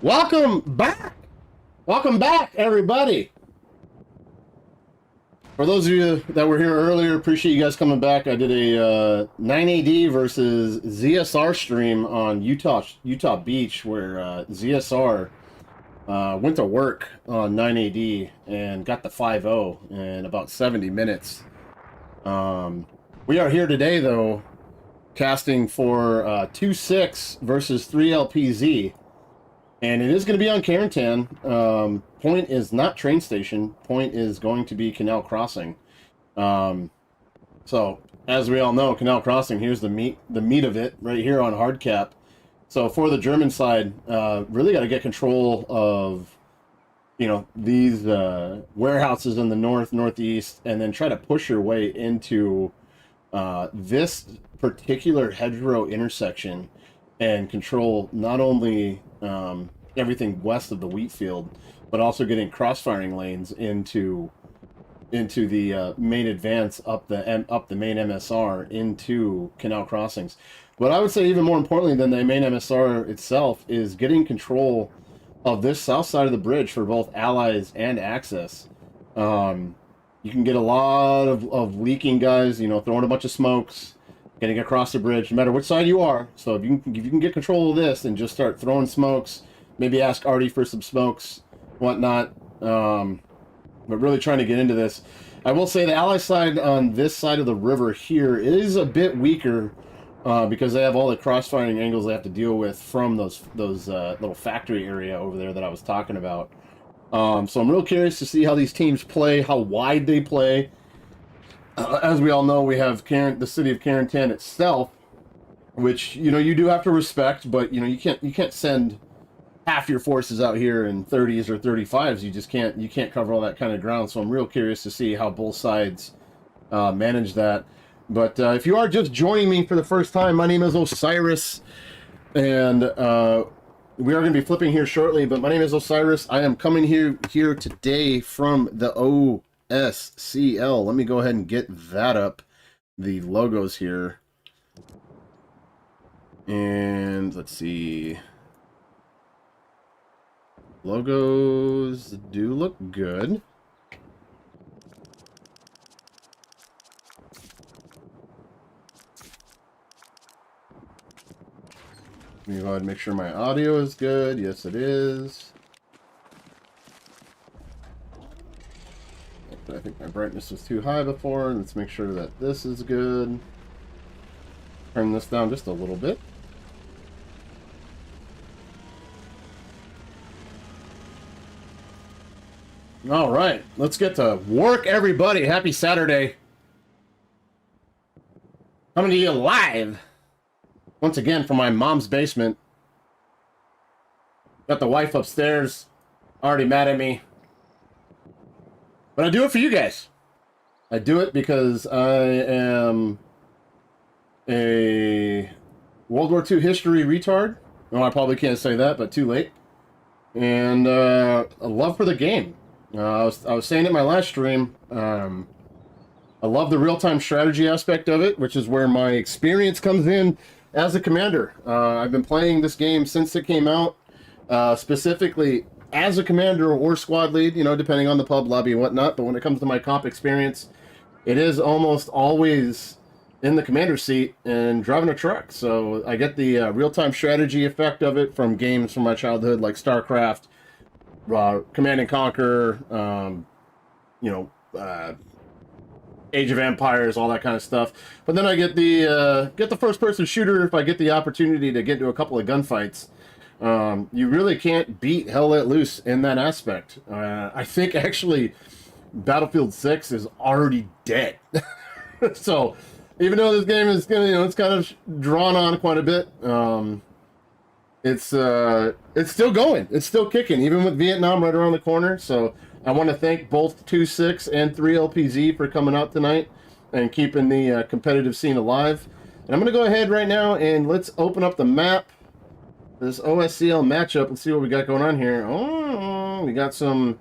Welcome back! Welcome back, everybody! For those of you that were here earlier, appreciate you guys coming back. I did a 9AD versus ZSR stream on Utah Beach, where ZSR went to work on 9AD and got the 5-0 in about 70 minutes. We are here today, though, casting for 2-6 versus 3LPZ. And it is going to be on Carentan. Point is not train station. Point is going to be Canal Crossing. So, as we all know, Canal Crossing, here's the meat of it, right here on hard cap. So for the German side, really got to get control of, these warehouses in the northeast, and then try to push your way into this particular hedgerow intersection and control not only everything west of the wheat field, but also getting cross-firing lanes into the main advance up the main MSR into Canal Crossings. But I would say even more importantly than the main MSR itself is getting control of this south side of the bridge for both allies and access. You can get a lot of leaking guys, throwing a bunch of smokes, getting across the bridge, no matter which side you are. So if you can get control of this and just start throwing smokes, maybe ask Artie for some smokes, whatnot. But really trying to get into this. I will say the ally side on this side of the river here is a bit weaker because they have all the cross-firing angles they have to deal with from those little factory area over there that I was talking about. So I'm real curious to see how these teams play, how wide they play. As we all know, we have the city of Carentan itself, which you do have to respect, but you can't send half your forces out here in 30s or 35s. You can't cover all that kind of ground. So I'm real curious to see how both sides manage that. But if you are just joining me for the first time, my name is Osiris, and we are going to be flipping here shortly. But my name is Osiris. I am coming here today from the OSCL. Let me go ahead and get that up. The logos here. And let's see. Logos do look good. Let me go ahead and make sure my audio is good. Yes, it is. I think my brightness was too high before. Let's make sure that this is good. Turn this down just a little bit. All right, let's get to work, everybody. Happy Saturday. Coming to you live once again from my mom's basement. Got the wife upstairs, already mad at me. But I do it for you guys. I do it because I am a World War II history retard. No, I probably can't say that, but too late. And a love for the game. I was saying it in my last stream. I love the real-time strategy aspect of it, which is where my experience comes in as a commander. I've been playing this game since it came out, specifically as a commander or squad lead, depending on the pub lobby and whatnot. But when it comes to my comp experience, it is almost always in the commander seat and driving a truck. So I get the real-time strategy effect of it from games from my childhood, like StarCraft, Command and Conquer, Age of Empires, all that kind of stuff. But then I get the first-person shooter if I get the opportunity to get into a couple of gunfights. You really can't beat Hell Let Loose in that aspect. I think actually Battlefield 6 is already dead. So even though this game is it's kind of drawn on quite a bit, it's still going. It's still kicking, even with Vietnam right around the corner. So I want to thank both 2-6 and 3LPZ for coming out tonight and keeping the competitive scene alive. And I'm going to go ahead right now and let's open up the map, this OSCL matchup, and see what we got going on here. Oh, we got some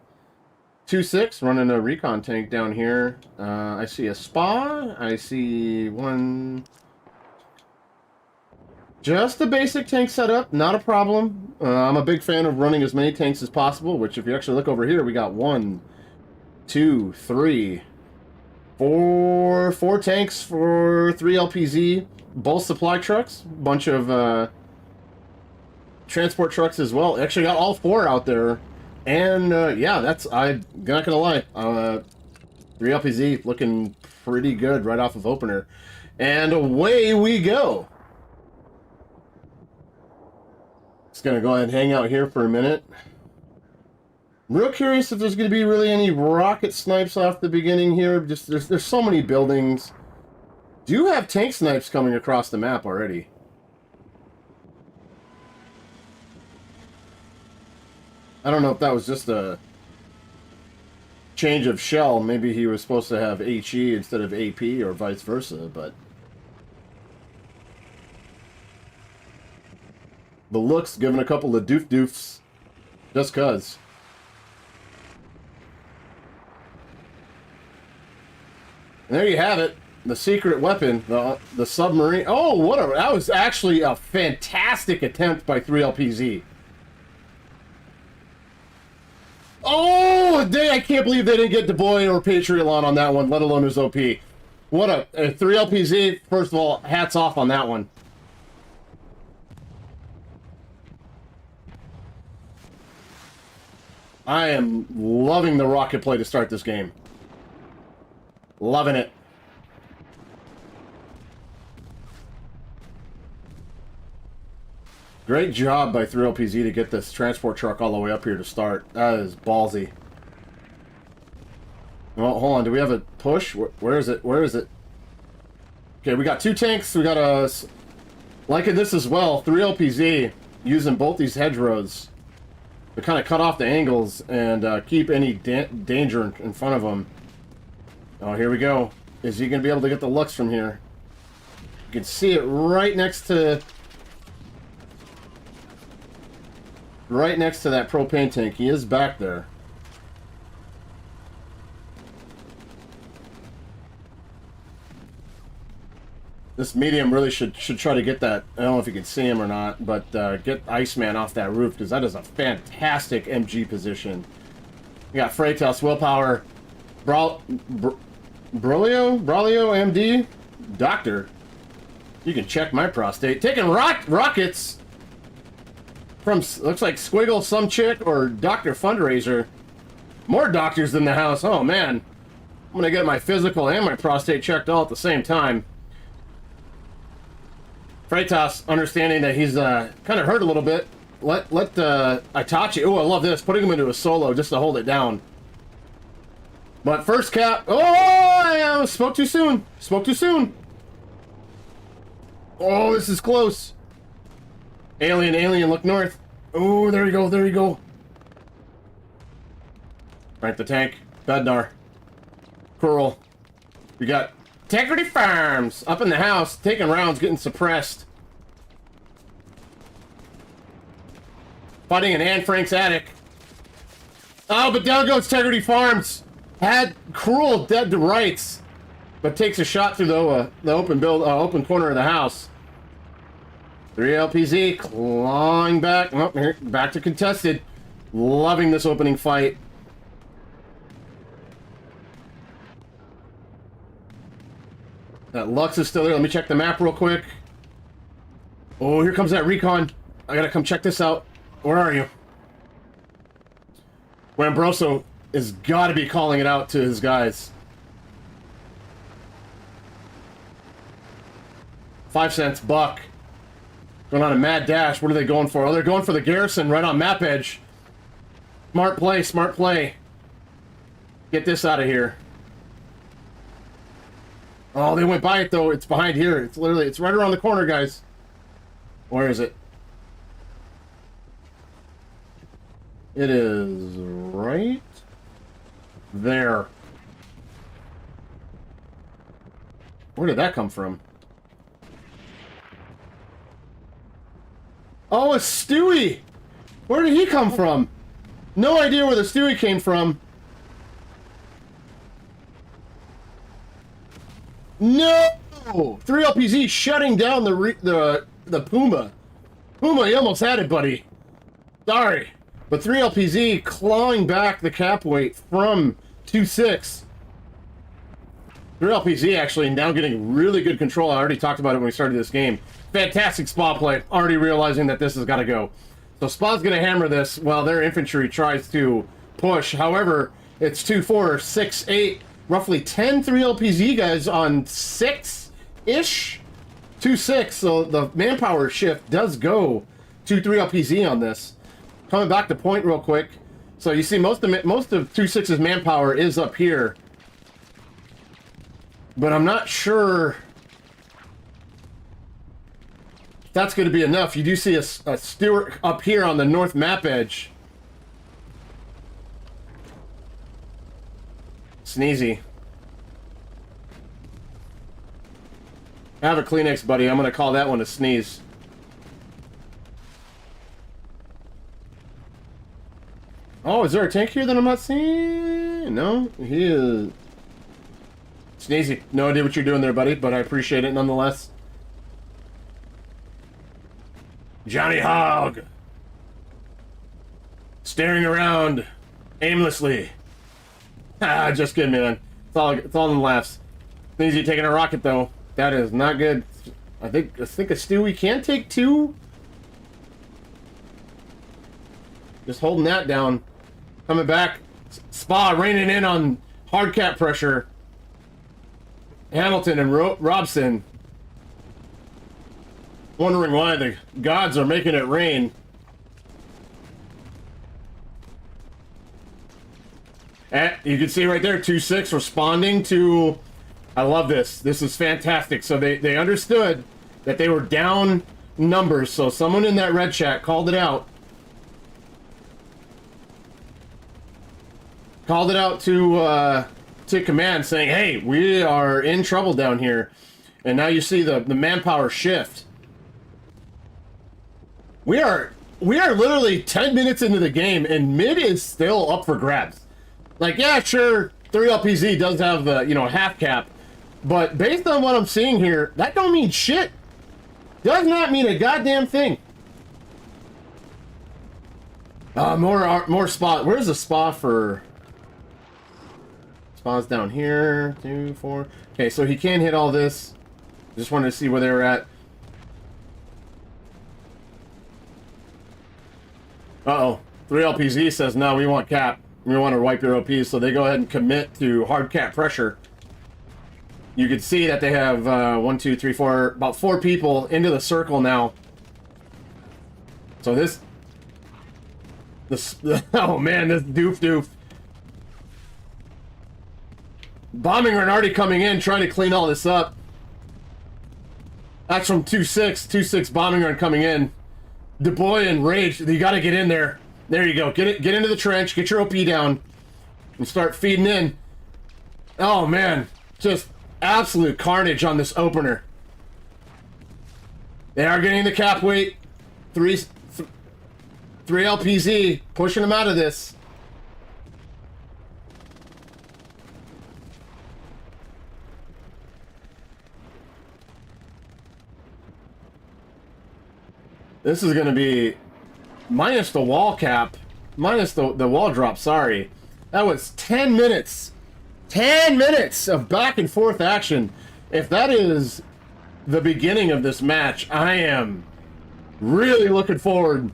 2-6 running a recon tank down here. I see a spa. I see one, Just the basic tank setup, not a problem. I'm a big fan of running as many tanks as possible, which if you actually look over here, we got 1, 2, 3, 4 tanks for 3 LPZ, both supply trucks, bunch of transport trucks as well. Actually got all 4 out there. And yeah, I'm not gonna lie, 3 LPZ looking pretty good right off of opener. And away we go. Just gonna go ahead and hang out here for a minute. I'm real curious if there's gonna be really any rocket snipes off the beginning here. Just there's so many buildings. Do have tank snipes coming across the map already. I don't know if that was just a change of shell. Maybe he was supposed to have HE instead of AP or vice versa, but the looks giving a couple of doofs just cuz. And there you have it. The secret weapon, the submarine. Oh, that was actually a fantastic attempt by 3LPZ. Oh, I can't believe they didn't get Dubois or Patreon on that one, let alone his OP. What a 3LPZ, first of all, hats off on that one. I am loving the rocket play to start this game. Loving it. Great job by 3LPZ to get this transport truck all the way up here to start. That is ballsy. Well, hold on. Do we have a push? Where is it? Where is it? Okay, we got 2 tanks. We got a... Liking this as well. 3LPZ using both these hedgerows to kind of cut off the angles and keep any danger in front of them. Oh, here we go. Is he going to be able to get the looks from here? You can see it right next to... Right next to that propane tank. He is back there. This medium really should try to get that. I don't know if you can see him or not, but get Iceman off that roof, because that is a fantastic MG position. You got Freitas, Willpower, Braulio, MD, Doctor. You can check my prostate. Taking rockets from, looks like Squiggle, some chick, or Dr. Fundraiser. More doctors in the house. Oh, man. I'm going to get my physical and my prostate checked all at the same time. Freitas, understanding that he's kind of hurt a little bit. Let Itachi... Oh, I love this. Putting him into a solo just to hold it down. But first cap... Oh, I spoke too soon. Spoke too soon. Oh, this is close. Alien, look north. Oh, there you go, there you go. Right, the tank. Bednar. Curl. We got Integrity Farms up in the house, taking rounds, getting suppressed. Fighting in Anne Frank's attic. Oh, but down goes Integrity Farms. Had Cruel dead to rights, but takes a shot through the open corner of the house. 3LPZ clawing back. Oh, here, back to contested. Loving this opening fight. That Lux is still there. Let me check the map real quick. Oh, here comes that recon. I gotta come check this out. Where are you? Wambroso has got to be calling it out to his guys. 5 cents, buck. Going on a mad dash. What are they going for? Oh, they're going for the garrison right on map edge. Smart play, smart play. Get this out of here. Oh, they went by it, though. It's behind here. It's literally, it's right around the corner, guys. Where is it? It is right there. Where did that come from? Oh, a Stewie! Where did he come from? No idea where the Stewie came from. No! 3LPZ shutting down the the Puma. Puma, you almost had it, buddy. Sorry. But 3LPZ clawing back the cap weight from 2-6. 3LPZ actually now getting really good control. I already talked about it when we started this game. Fantastic spa play. Already realizing that this has got to go. So Spa's going to hammer this while their infantry tries to push. However, it's 2-4, 6-8, roughly 10 3LPZ guys on 6-ish. 2-6, so the manpower shift does go to 3LPZ on this. Coming back to point real quick. So you see most of 2-6's manpower is up here. But I'm not sure if that's going to be enough. You do see a Stewart up here on the north map edge. Sneezy. Have a Kleenex, buddy. I'm going to call that one a sneeze. Oh, is there a tank here that I'm not seeing? No, he is... Sneezy. No idea what you're doing there, buddy, but I appreciate it nonetheless. Johnny Hogg. Staring around aimlessly. Ah, just kidding, man. It's all in the laughs. Sneezy taking a rocket, though. That is not good. I think a Stewie can take 2. Just holding that down. Coming back. Spa raining in on hard cap pressure. Hamilton and Robson. Wondering why the gods are making it rain. And you can see right there, 2-6 responding to... I love this. This is fantastic. So they understood that they were down numbers. So someone in that red chat called it out. Called it out to command, saying, hey, we are in trouble down here. And now you see the manpower shift. We are literally 10 minutes into the game, and mid is still up for grabs. Like, yeah, sure, 3LPZ does have the, half cap. But based on what I'm seeing here, that don't mean shit. Does not mean a goddamn thing. More spa. Where's the spa for... Spa's down here. 2, 4. Okay, so he can hit all this. Just wanted to see where they were at. Uh-oh. 3LPZ says, no, we want cap. We want to wipe your OPs, so they go ahead and commit to hard cap pressure. You can see that they have 1, 2, 3, 4, about 4 people into the circle now. So this oh man, this doof. Bombing run already coming in, trying to clean all this up. That's from 2-6. 2-6 bombing run coming in. Du Bois and Rage, you got to get in there. There you go. Get into the trench, get your OP down, and start feeding in. Oh man, just absolute carnage on this opener. They are getting the cap weight. 3 LPZ pushing them out of this. This is going to be minus the wall cap, minus the wall drop, sorry. That was 10 minutes. 10 minutes of back and forth action. If that is the beginning of this match, I am really looking forward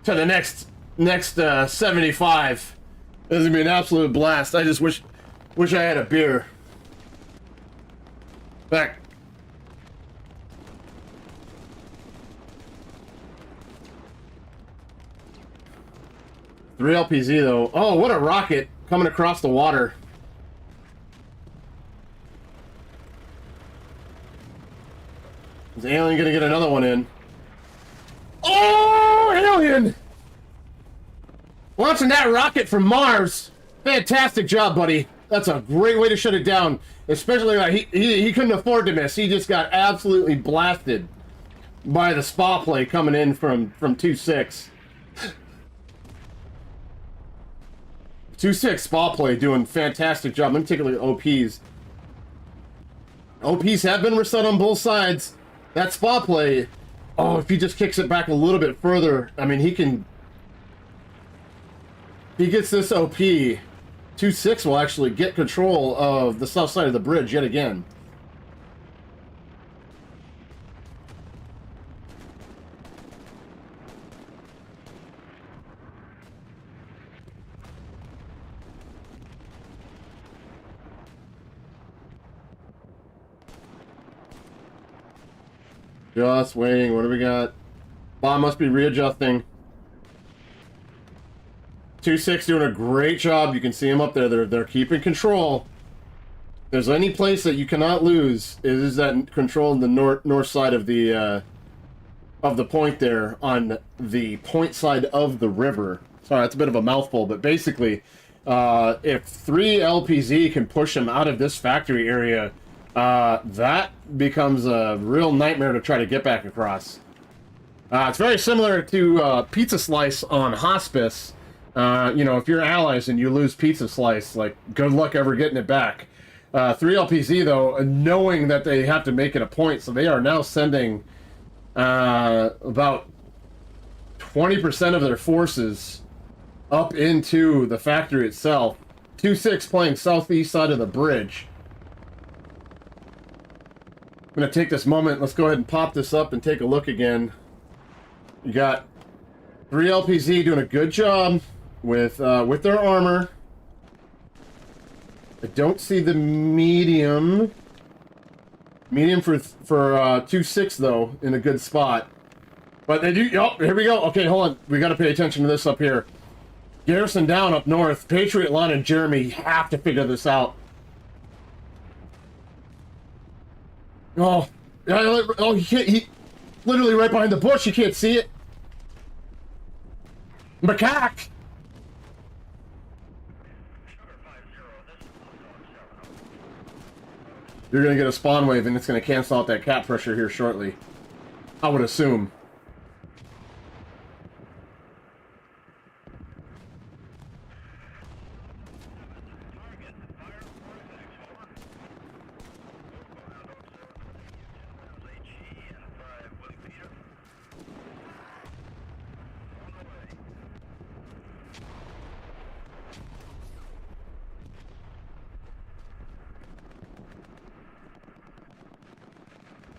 to the next 75. This is going to be an absolute blast. I just wish I had a beer. Back. Three LPZ though. Oh, what a rocket coming across the water. Is Alien gonna get another one in? Oh, Alien! Launching that rocket from Mars. Fantastic job, buddy. That's a great way to shut it down. Especially like he couldn't afford to miss. He just got absolutely blasted by the spa play coming in from 2-6. 2-6 spa play doing fantastic job. Let me take a look at OPs. OPs have been reset on both sides. That spa play Oh, if he just kicks it back a little bit further, I mean, he can... He gets this OP. 2-6 will actually get control of the south side of the bridge yet again. Just waiting. What do we got? Bomb must be readjusting. 2-6 doing a great job. You can see him up there. They're keeping control. If there's any place that you cannot lose, it is that control in the north side of the point there on the point side of the river. Sorry, that's a bit of a mouthful, but basically, if 3 LPZ can push him out of this factory area, that becomes a real nightmare to try to get back across. It's very similar to Pizza Slice on Hospice. You know, if you're allies and you lose Pizza Slice, like, good luck ever getting it back. 3 LPZ, though, knowing that they have to make it a point, so they are now sending about 20% of their forces up into the factory itself. 2-6 playing southeast side of the bridge. I'm going to take this moment. Let's go ahead and pop this up and take a look again. You got 3 LPZ doing a good job with their armor. I don't see the medium. Medium for 2-6 though in a good spot. But they do. Oh, here we go. Okay, hold on. We got to pay attention to this up here. Garrison down up north. Patriot, Lon, and Jeremy have to figure this out. Oh, oh, he can't. He literally right behind the bush. You can't see it. Macaque. You're gonna get a spawn wave, and it's gonna cancel out that cap pressure here shortly. I would assume.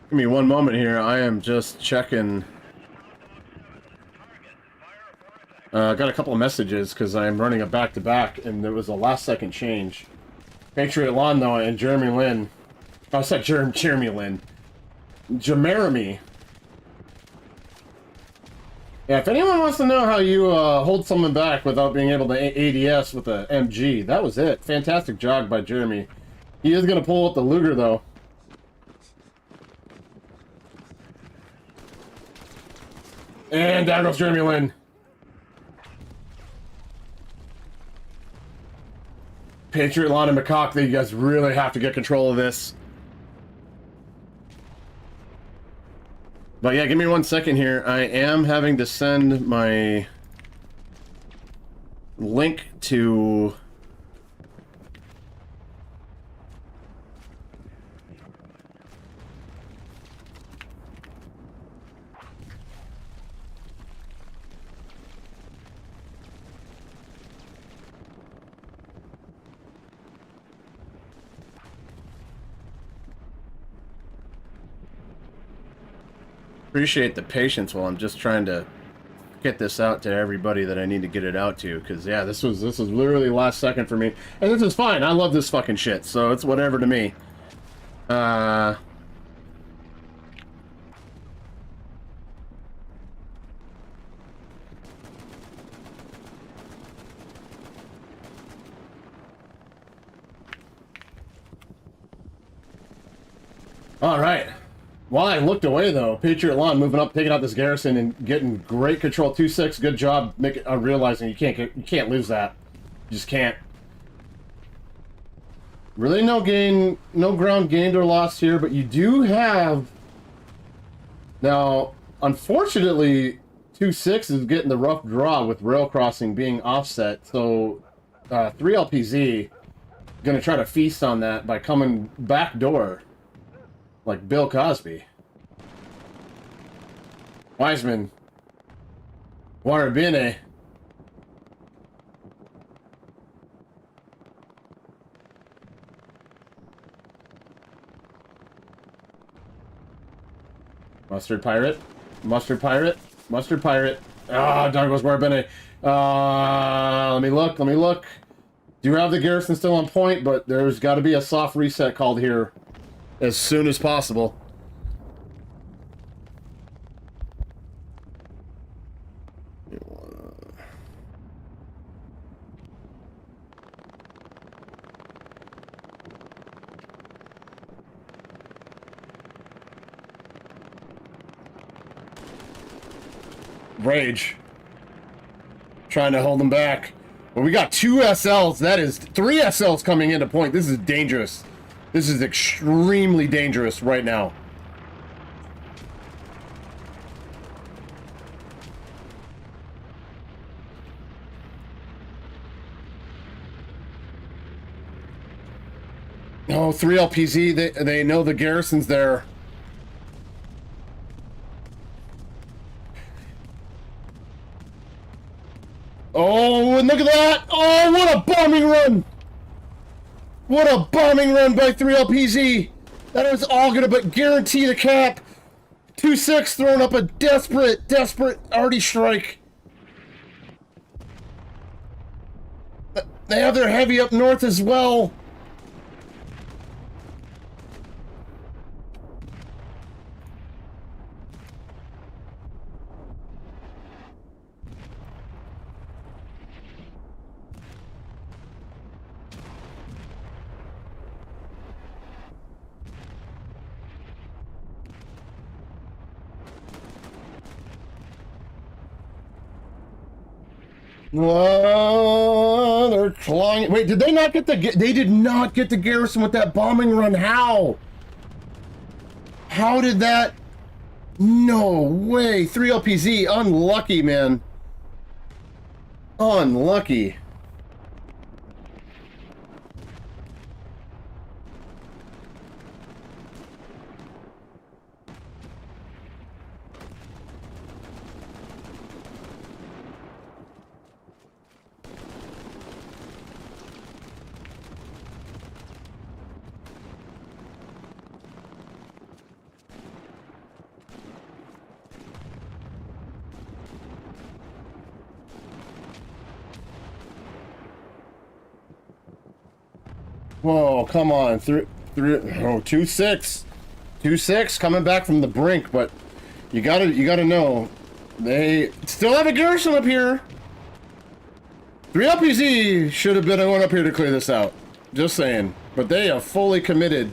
Give me one moment here. I am just checking. Got a couple of messages because I'm running a back-to-back, and there was a last-second change. Patriot Lon, though, and Jeremy Lin. Oh, I said Jeremy Lin. Jeremy. Yeah, if anyone wants to know how you hold someone back without being able to ADS with a MG, that was it. Fantastic jog by Jeremy. He is going to pull up the Luger, though. And down goes Jeremy Lin. Patriot, Lon, and McCock, you guys really have to get control of this. But yeah, give me 1 second here. I am having to send my link to... Appreciate the patience while I'm just trying to get this out to everybody that I need to get it out to, because yeah, this was literally last second for me, and this is fine. I love this fucking shit, so it's whatever to me. All right. While I looked away, though, Patriot Lon moving up, taking out this garrison, and getting great control. 2-6, good job. Realizing you can't lose that. You just can't. Really, no ground gained or lost here, but you do have. Now, unfortunately, 2-6 is getting the rough draw with rail crossing being offset. So, 3 LPZ gonna try to feast on that by coming back door. Like Bill Cosby. Wiseman. Guarda bene. Mustard pirate. Mustard pirate. Mustard pirate. Ah, Douglas guarda bene. Let me look. Let me look. Do have the garrison still on point, but there's got to be a soft reset called here as soon as possible. Rage. Trying to hold them back. But we got 2 SLs. That is 3 SLs coming into point. This is dangerous. This is extremely dangerous right now. Oh, 3 LPZ. They know the garrison's there. Oh, and look at that! Oh, what a bombing run! What a bombing run by 3 LPZ! That was all gonna but guarantee the cap. 2-6 throwing up a desperate arty strike. They have their heavy up north as well. Whoa, they're clawing. Wait, did they not get the... They did not get the garrison with that bombing run. How? How did that... No way. 3 LPZ. Unlucky, man. Unlucky. Whoa, come on. 2-6. 2-6 coming back from the brink, but you gotta know they still have a garrison up here. 3 LPZ should have been going up here to clear this out. Just saying. But they are fully committed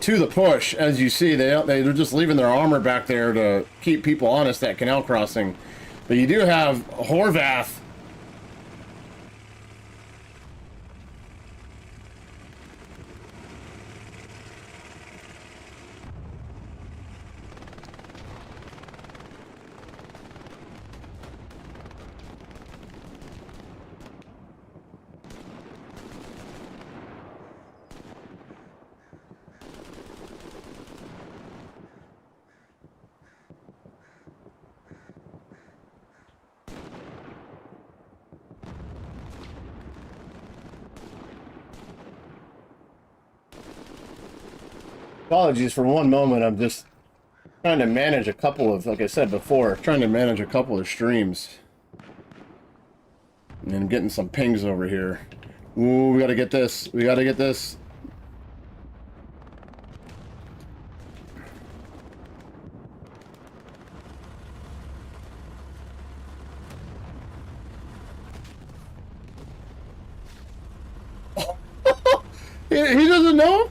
to the push, as you see. They're just leaving their armor back there to keep people honest at Canal Crossing. But you do have Horvath. Apologies for one moment. I'm just trying to manage a couple of, like I said before, trying to manage a couple of streams. And I'm getting some pings over here. Ooh, we gotta get this. We gotta get this. He doesn't know?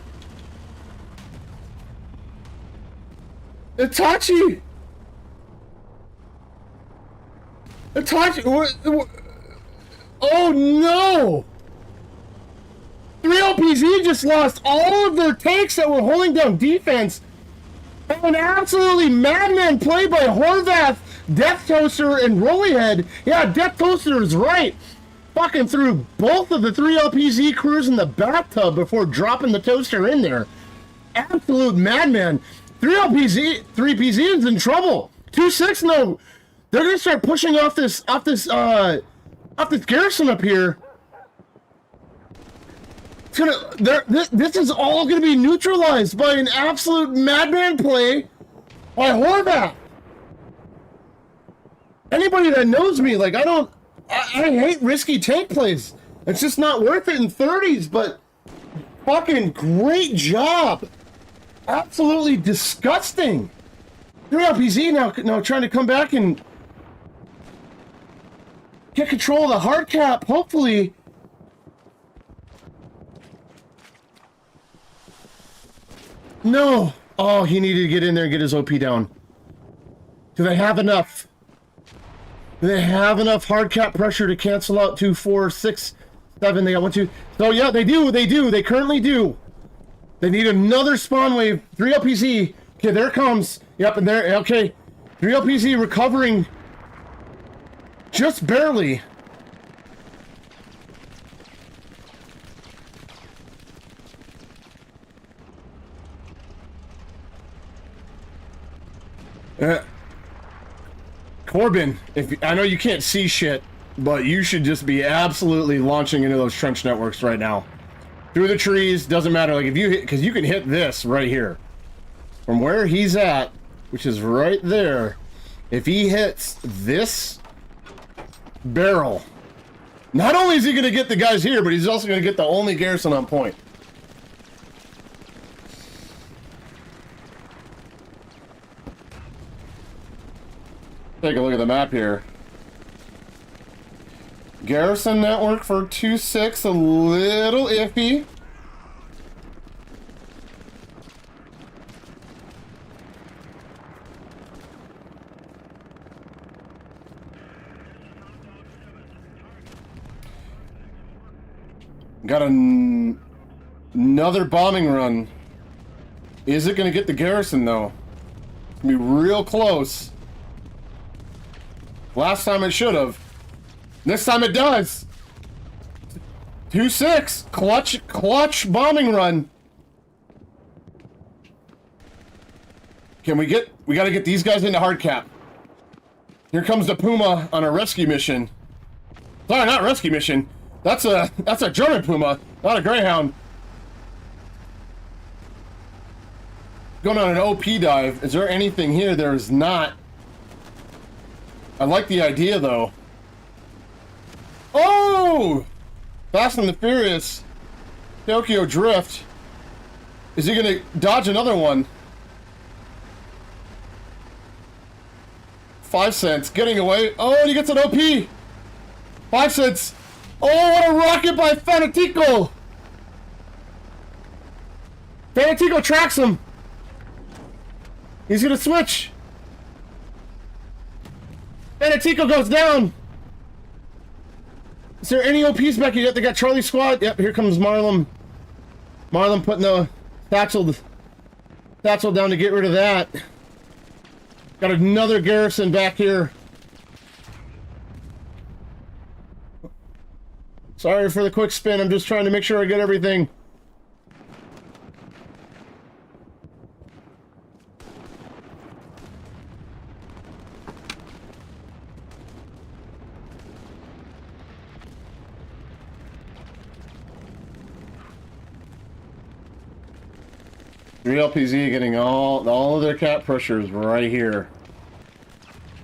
Itachi! Itachi! What? Oh no! 3 LPZ just lost all of their tanks that were holding down defense. An absolutely madman play by Horvath, Death Toaster, and Rollyhead. Yeah, Death Toaster is right. Fucking threw both of the 3 LPZ crews in the bathtub before dropping the toaster in there. Absolute madman. 3PZ is in trouble. 2-6, no. They're gonna start pushing off this garrison up here. It's gonna this is all gonna be neutralized by an absolute madman play by Horvath. Anybody that knows me, like I hate risky tank plays. It's just not worth it in 30s, but fucking great job. Absolutely disgusting. 3LPZ now trying to come back and get control of the hard cap, hopefully. No. Oh, he needed to get in there and get his OP down. Do they have enough? Do they have enough hard cap pressure to cancel out 2, 4, 6, 7? They got 1, 2. So yeah, they do. They currently do. They need another spawn wave. 3LPZ. Okay, there it comes. Yep, and there. Okay. 3LPZ recovering. Just barely. Corbin, I know you can't see shit, but you should just be absolutely launching into those trench networks right now. Through the trees, doesn't matter. Like if you hit, because you can hit this right here. From where he's at, which is right there, if he hits this barrel, not only is he going to get the guys here, but he's also going to get the only garrison on point. Take a look at the map here. Garrison network for 2-6, a little iffy. Got another bombing run. Is it going to get the garrison, though? It's going to be real close. Last time it should have. This time it does. 2-6. Clutch bombing run. Can we got to get these guys into hard cap. Here comes the Puma on a rescue mission. Sorry, not rescue mission. That's a German Puma, not a Greyhound. Going on an OP dive. Is there anything here? There is not. I like the idea, though. Oh! Fast and the Furious. Tokyo Drift. Is he gonna dodge another one? 5 cents. Getting away. Oh, and he gets an OP! 5 cents. Oh, what a rocket by Fanatico! Fanatico tracks him. He's gonna switch. Fanatico goes down. Is there any OPs back here yet? They got Charlie Squad. Yep, here comes Marlon. Marlon putting the satchel down to get rid of that. Got another garrison back here. Sorry for the quick spin. I'm just trying to make sure I get everything. LPZ getting all of their cap pressures right here.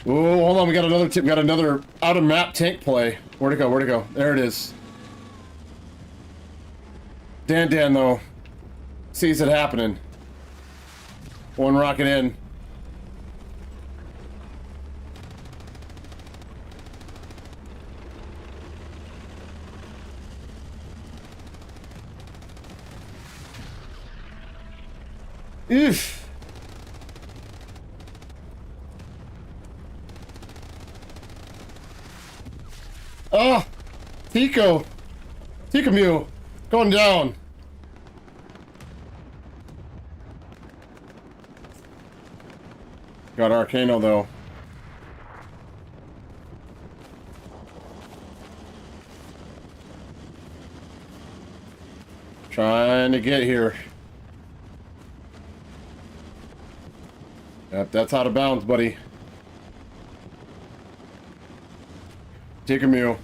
Oh, hold on, we got another out of map tank play. Where'd it go? Where'd it go? There it is. Dan though sees it happening. One rocket in. Oof. Oh, Tico Mew going down. Got Arcano though. Trying to get here. That's out of bounds, buddy. Take a meal.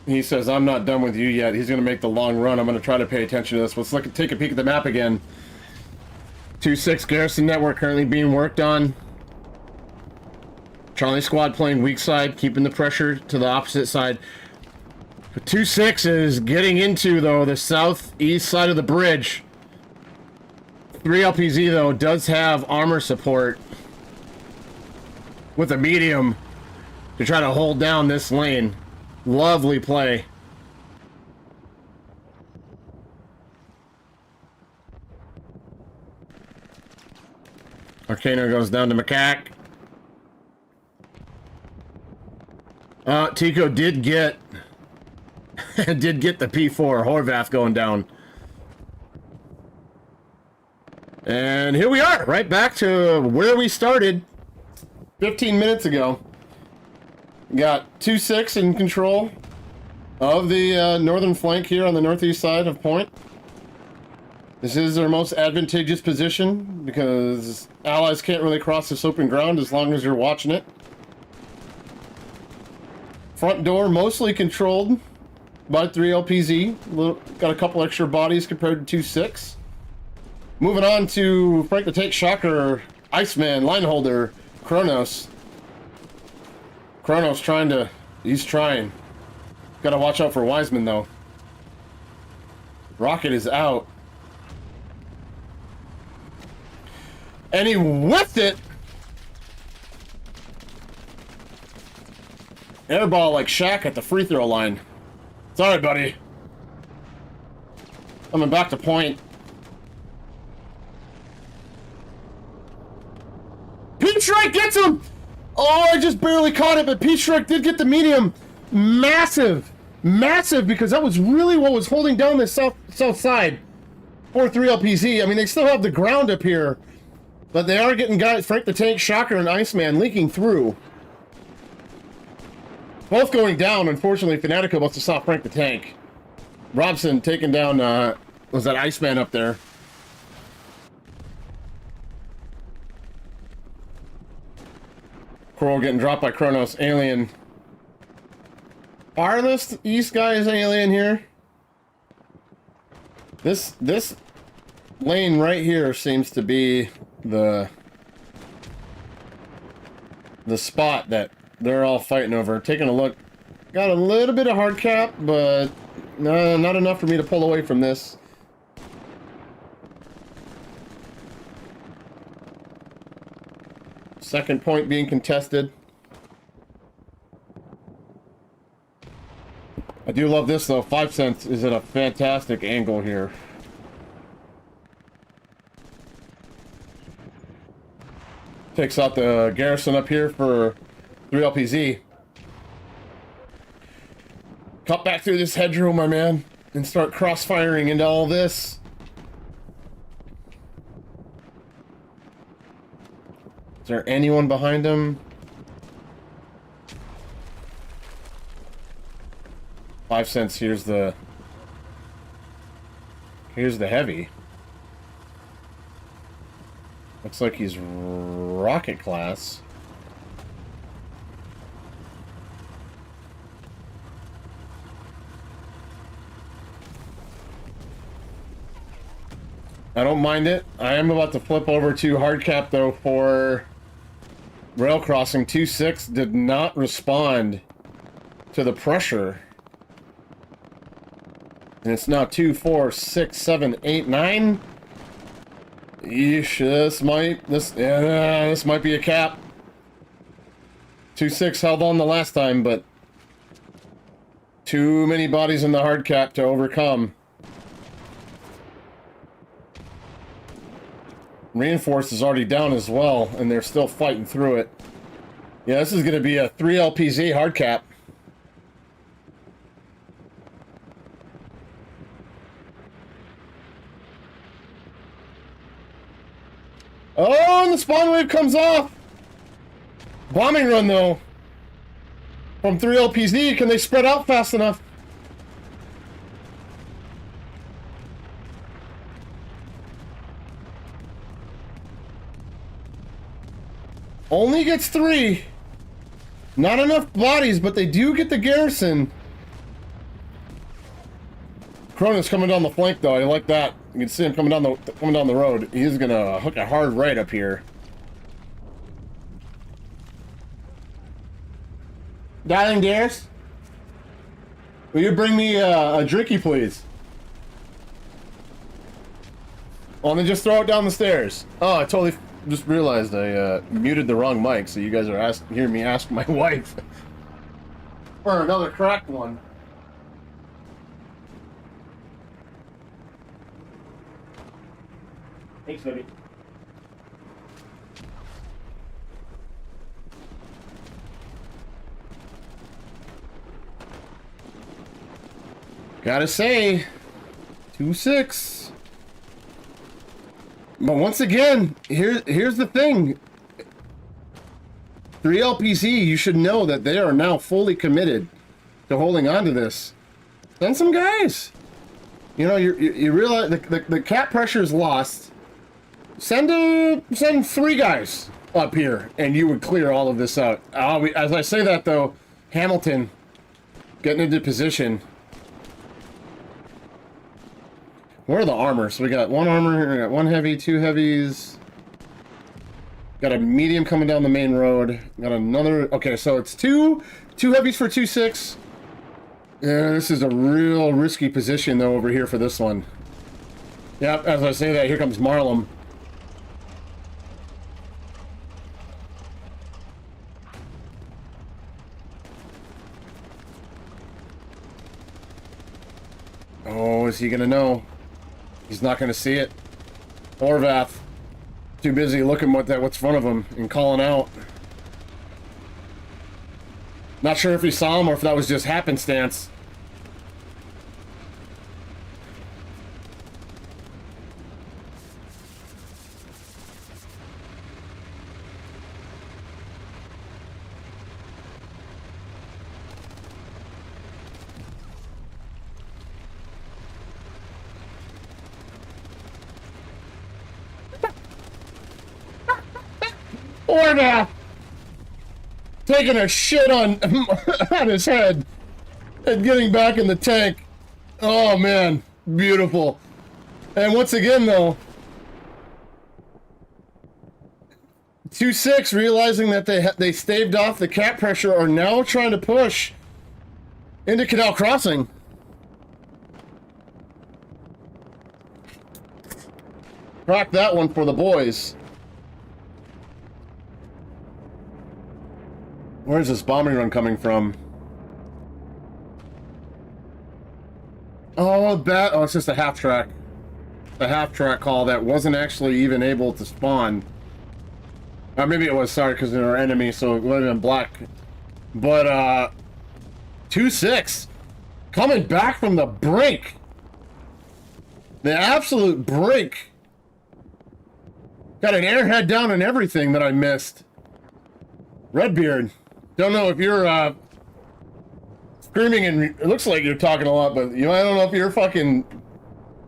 He says, I'm not done with you yet. He's going to make the long run. I'm going to try to pay attention to this. Let's take a peek at the map again. 2-6 Garrison Network currently being worked on. Charlie Squad playing weak side, keeping the pressure to the opposite side. 2-6 is getting into, though, the southeast side of the bridge. 3LPZ, though, does have armor support with a medium to try to hold down this lane. Lovely play. Arcana goes down to Macaque. Tico did get did get the P4 Horvath going down. And here we are, right back to where we started 15 minutes ago. Got 2-6 in control of the northern flank here on the northeast side of Point. This is their most advantageous position because allies can't really cross this open ground as long as you're watching it. Front door mostly controlled by 3LPZ. Got a couple extra bodies compared to 2-6. Moving on to Frank the Tank Shocker, Iceman, Lineholder, Kronos. Kronos he's trying. Gotta watch out for Wiseman, though. Rocket is out. And he whiffed it! Airball like Shaq at the free throw line. Sorry, buddy. Coming back to Point. Pete Shrike gets him! Oh, I just barely caught it, but Pete Shrike did get the medium. Massive. Massive, because that was really what was holding down the south side for 3LPZ. I mean, they still have the ground up here, but they are getting guys, Frank the Tank, Shocker, and Iceman leaking through. Both going down. Unfortunately, Fanatico must have saw Frank the Tank. Robson taking down, was that Iceman up there? Coral getting dropped by Kronos. Alien. Farthest east guy is alien here. This lane right here seems to be the spot that they're all fighting over. Taking a look. Got a little bit of hard cap, but no, not enough for me to pull away from this. Second point being contested. I do love this though. 5 cents is at a fantastic angle here. Takes out the garrison up here for 3LPZ. Cut back through this hedgerow, my man, and start cross-firing into all this. Is there anyone behind him? 5 cents. Here's the heavy. Looks like he's rocket class. I don't mind it. I am about to flip over to hard cap though for rail crossing. 2-6 did not respond to the pressure. And it's now 2, 4, 6, 7, 8, 9. Yeesh, this might be a cap. 2-6 held on the last time, but too many bodies in the hard cap to overcome. Reinforced is already down as well, and they're still fighting through it. Yeah, this is going to be a 3LPZ hard cap. Oh, and the spawn wave comes off! Bombing run, though. From 3LPZ, can they spread out fast enough? Only gets 3. Not enough bodies, but they do get the garrison. Cronus coming down the flank, though. I like that. You can see him coming down the road. He's gonna hook a hard right up here. Darling dears, will you bring me a drinky, please? Oh, and then just throw it down the stairs. Oh, I totally just realized I muted the wrong mic, so you guys are hearing me ask my wife for another cracked one. Thanks, baby. Gotta say, 2-6. But once again, here's the thing. 3LPC, you should know that they are now fully committed to holding on to this. Send some guys. You know, you realize the cap pressure is lost. Send 3 guys up here, and you would clear all of this out. As I say that, though, Hamilton getting into position. Where are the armor? So we got 1 armor, we got 1 heavy, 2 heavies. Got a medium coming down the main road. Got another... Okay, so it's 2 heavies for 2-6. Yeah, this is a real risky position, though, over here for this one. Yep, as I say that, here comes Marlem. Oh, is he gonna know? He's not gonna see it. Orvath, too busy looking what's in front of him and calling out. Not sure if he saw him or if that was just happenstance. Orvath taking a shit on his head and getting back in the tank. Oh man, beautiful. And once again, though, 2-6 realizing that they staved off the cap pressure are now trying to push into Canal Crossing. Crack that one for the boys. Where's this bombing run coming from? Oh, it's just a half track. A half track call that wasn't actually even able to spawn. Maybe it was, sorry, because they're our enemy, so it would have been black. But, 2-6. Coming back from the brink. The absolute brink. Got an airhead down and everything that I missed. Redbeard. Don't know if you're screaming and it looks like you're talking a lot, but I don't know if you're fucking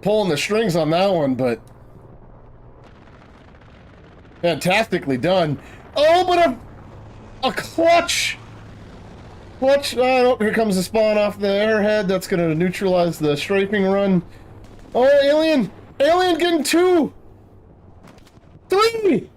pulling the strings on that one, but fantastically done. Oh, but a clutch. Oh, here comes the spawn off the airhead. That's gonna neutralize the strafing run. Oh, alien getting 2, 3.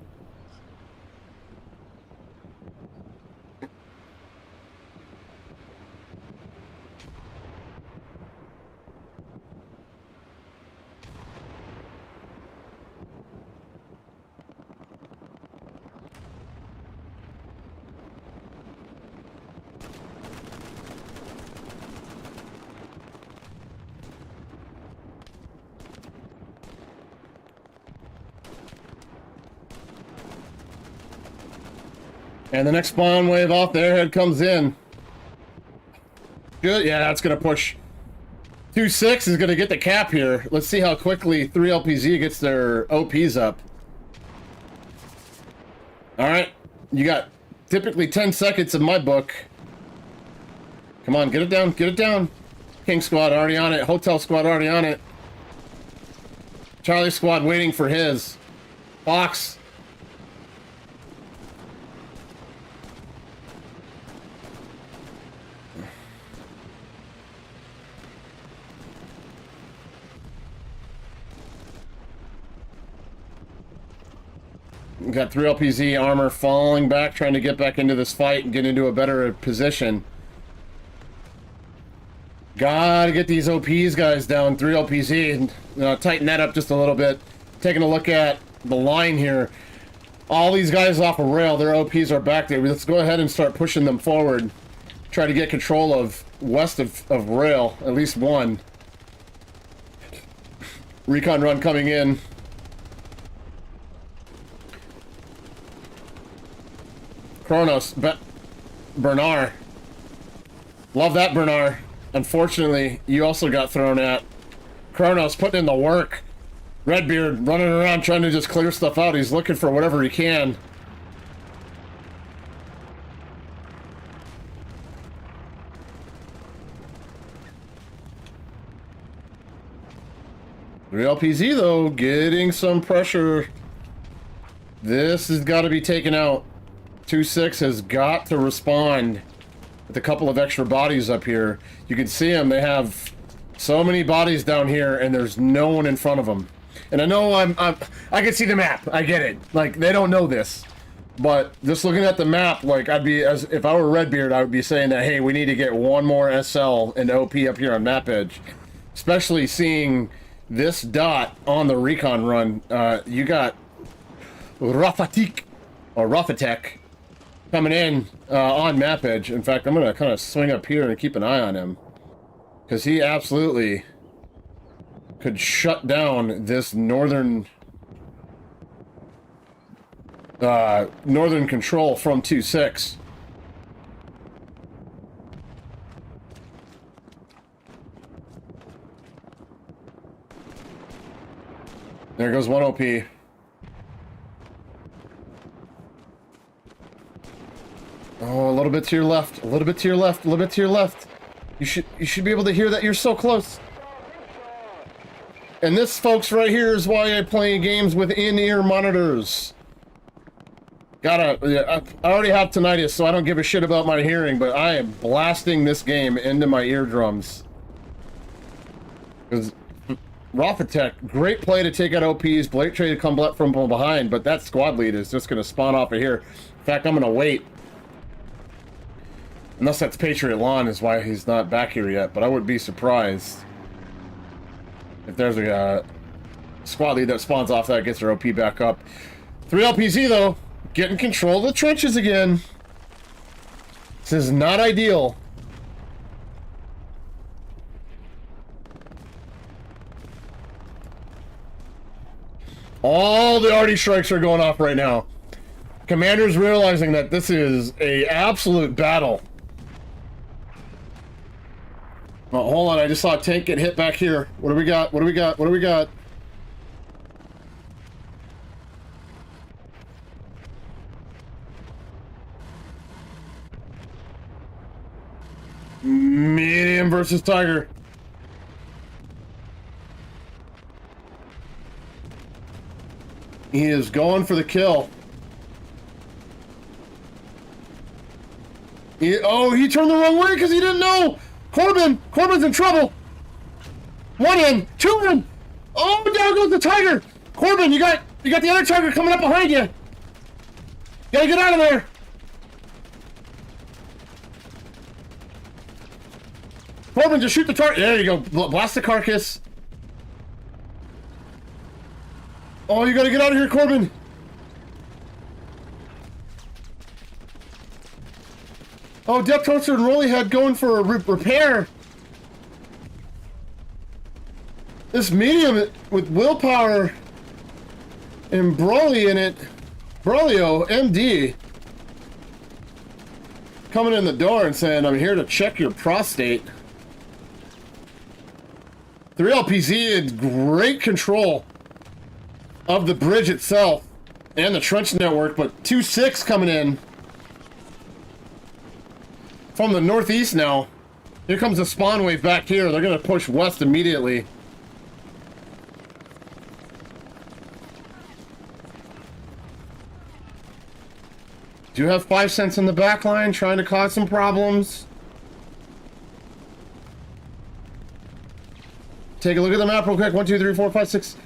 And the next spawn wave off the airhead comes in. Good, yeah, that's gonna push. 2-6 is gonna get the cap here. Let's see how quickly 3LPZ gets their OPs up. Alright, you got typically 10 seconds in my book. Come on, get it down, get it down. King squad already on it, Hotel squad already on it. Charlie squad waiting for his. Fox. We've got 3 LPZ armor falling back, trying to get back into this fight and get into a better position. Gotta get these OPs guys down. 3 LPZ and tighten that up just a little bit. Taking a look at the line here. All these guys off a rail, their OPs are back there. Let's go ahead and start pushing them forward. Try to get control of west of rail, at least one. Recon run coming in. Kronos, Bernard. Love that, Bernard. Unfortunately, you also got thrown at. Kronos putting in the work. Redbeard running around trying to just clear stuff out. He's looking for whatever he can. Real LPZ though, getting some pressure. This has got to be taken out. 2-6 has got to respond with a couple of extra bodies up here. You can see them. They have so many bodies down here, and there's no one in front of them. And I know I can see the map. I get it. Like, they don't know this. But just looking at the map, like, I'd be, as if I were Redbeard, I would be saying that, hey, we need to get one more SL and OP up here on map edge. Especially seeing this dot on the recon run. You got Rafatik, or Rafatek, coming in on map edge. In fact, I'm going to kind of swing up here and keep an eye on him. Because he absolutely could shut down this northern control from 2-6. There goes one OP. Oh, a little bit to your left, a little bit to your left, a little bit to your left. You should be able to hear that. You're so close. And this, folks, right here is why I play games with in-ear monitors. I already have tinnitus, so I don't give a shit about my hearing, but I am blasting this game into my eardrums. Because Rafatek, great play to take out OPs, Blake trade to come from behind, but that squad lead is just going to spawn off of here. In fact, I'm going to wait. Unless that's Patriot Lawn is why he's not back here yet, but I would be surprised if there's a squad lead that spawns off that, gets their OP back up. 3 LPZ, though, getting control of the trenches again. This is not ideal. All the arty strikes are going off right now. Commander's realizing that this is a absolute battle. Oh, hold on, I just saw a tank get hit back here. What do we got? What do we got? What do we got? Medium versus Tiger. He is going for the kill. He turned the wrong way because he didn't know. Corbin's in trouble. 1 in, 2 in. Oh, down goes the Tiger. Corbin, you got the other Tiger coming up behind you. Gotta get out of there. Corbin, just shoot the target. There you go. Blast the carcass. Oh, you gotta get out of here, Corbin. Oh, Depth Toaster and Rolly had going for a repair. This medium with willpower and Broly in it. Brolio, MD. Coming in the door and saying, I'm here to check your prostate. 3 LPZ in great control of the bridge itself and the trench network, but 2-6 coming in from the northeast now. Here comes the spawn wave back here. They're going to push west immediately. Do have 5 cents in the back line, trying to cause some problems. Take a look at the map real quick. 1, 2, 3, 4, 5, 6,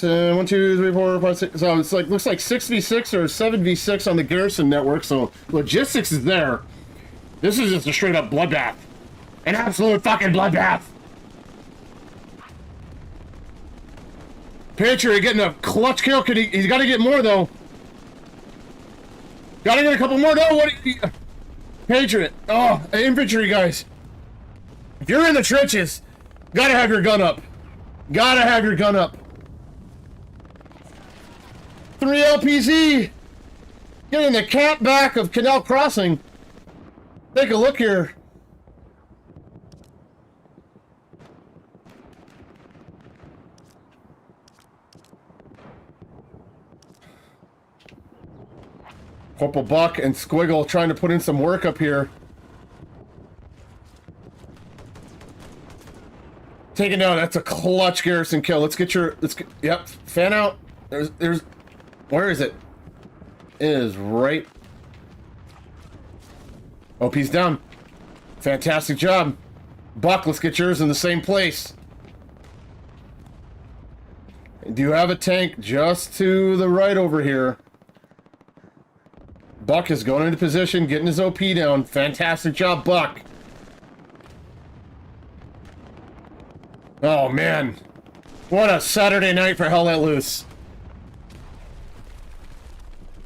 1, 2, 3, 4, 5, 6. So it's like, looks like 6v6 or 7v6 on the Garrison network. So logistics is there. This is just a straight up bloodbath. An absolute fucking bloodbath. Patriot getting a clutch kill. He's got to get more though. Got to get a couple more though. Patriot. Oh, infantry guys. If you're in the trenches, gotta have your gun up. Gotta have your gun up. 3 LPZ. Getting the cat back of Canal Crossing. Take a look here. Corporal Buck and Squiggle trying to put in some work up here. Taking down, that's a clutch Garrison kill. Yep, fan out. Where is it? It is right. OP's down. Fantastic job. Buck, let's get yours in the same place. Do you have a tank just to the right over here? Buck is going into position, getting his OP down. Fantastic job, Buck. Oh, man. What a Saturday night for Hell Let Loose.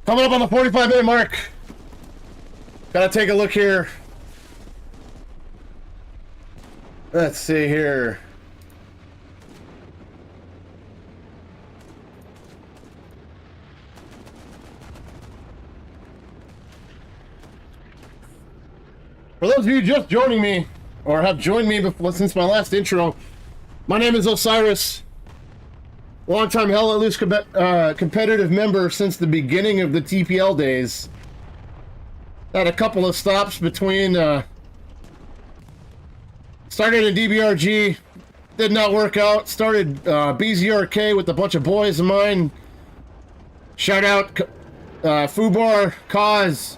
Coming up on the 45-minute mark. Gotta take a look here. Let's see here. For those of you just joining me, or have joined me before, since my last intro, my name is Osiris. Longtime Hell Let Loose competitive member since the beginning of the TPL days. Had a couple of stops between, started in DBRG, did not work out. Started BZRK with a bunch of boys of mine. Shout out Fubar, Kaz,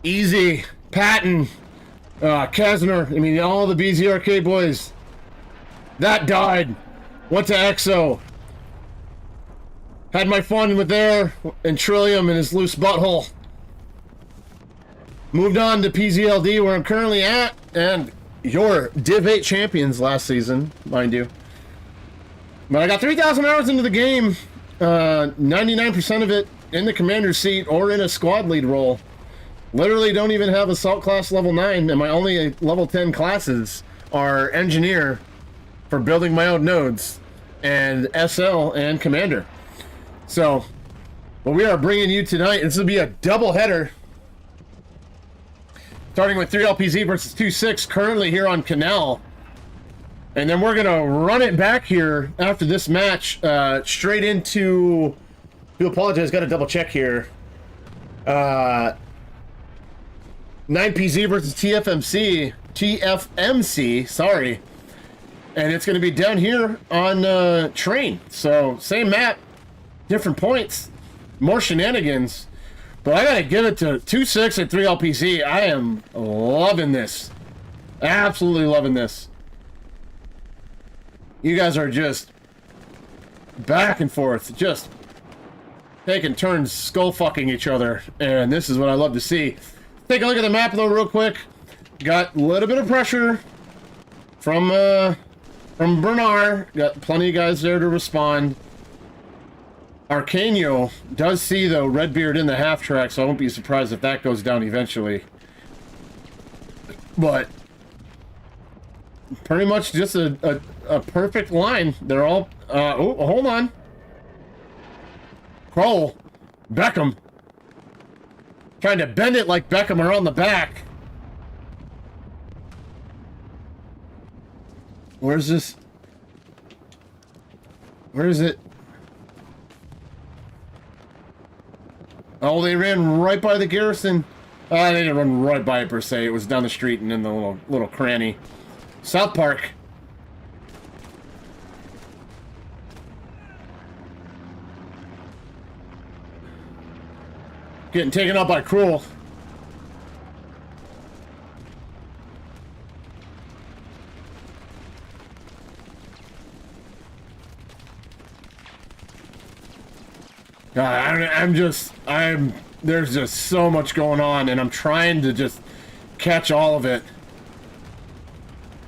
Easy, Patton, Kazner, I mean, all the BZRK boys. That died. Went to EXO. Had my fun with there and Trillium and his loose butthole. Moved on to PZLD where I'm currently at, and your Div 8 champions last season, mind you. But I got 3,000 hours into the game, 99% of it in the commander's seat or in a squad lead role. Literally don't even have assault class level 9, and my only level 10 classes are engineer for building my own nodes, and SL and commander. So, what we are bringing you tonight, this will be a double header. Starting with 3 LPZ versus 2-6, currently here on Canal. And then we're going to run it back here after this match, straight into... I do apologize, got to double check here. 9PZ versus TFMC, sorry. And it's going to be down here on Train. So, same map, different points, more shenanigans. But I got to give it to 2-6 and 3 LPZ. I am loving this. Absolutely loving this. You guys are just back and forth, just taking turns skull fucking each other. And this is what I love to see. Take a look at the map though real quick. Got a little bit of pressure from Bernard. Got plenty of guys there to respond. Arcanio does see though Redbeard in the half track, so I won't be surprised if that goes down eventually. But pretty much just a perfect line. They're all oh, hold on. Kroll, Beckham. Trying to bend it like Beckham around the back. Where's this? Where is it? Oh, they ran right by the garrison. They didn't run right by it per se. It was down the street and in the little cranny. South Park. Getting taken out by Cruel. God, there's just so much going on, and I'm trying to just catch all of it.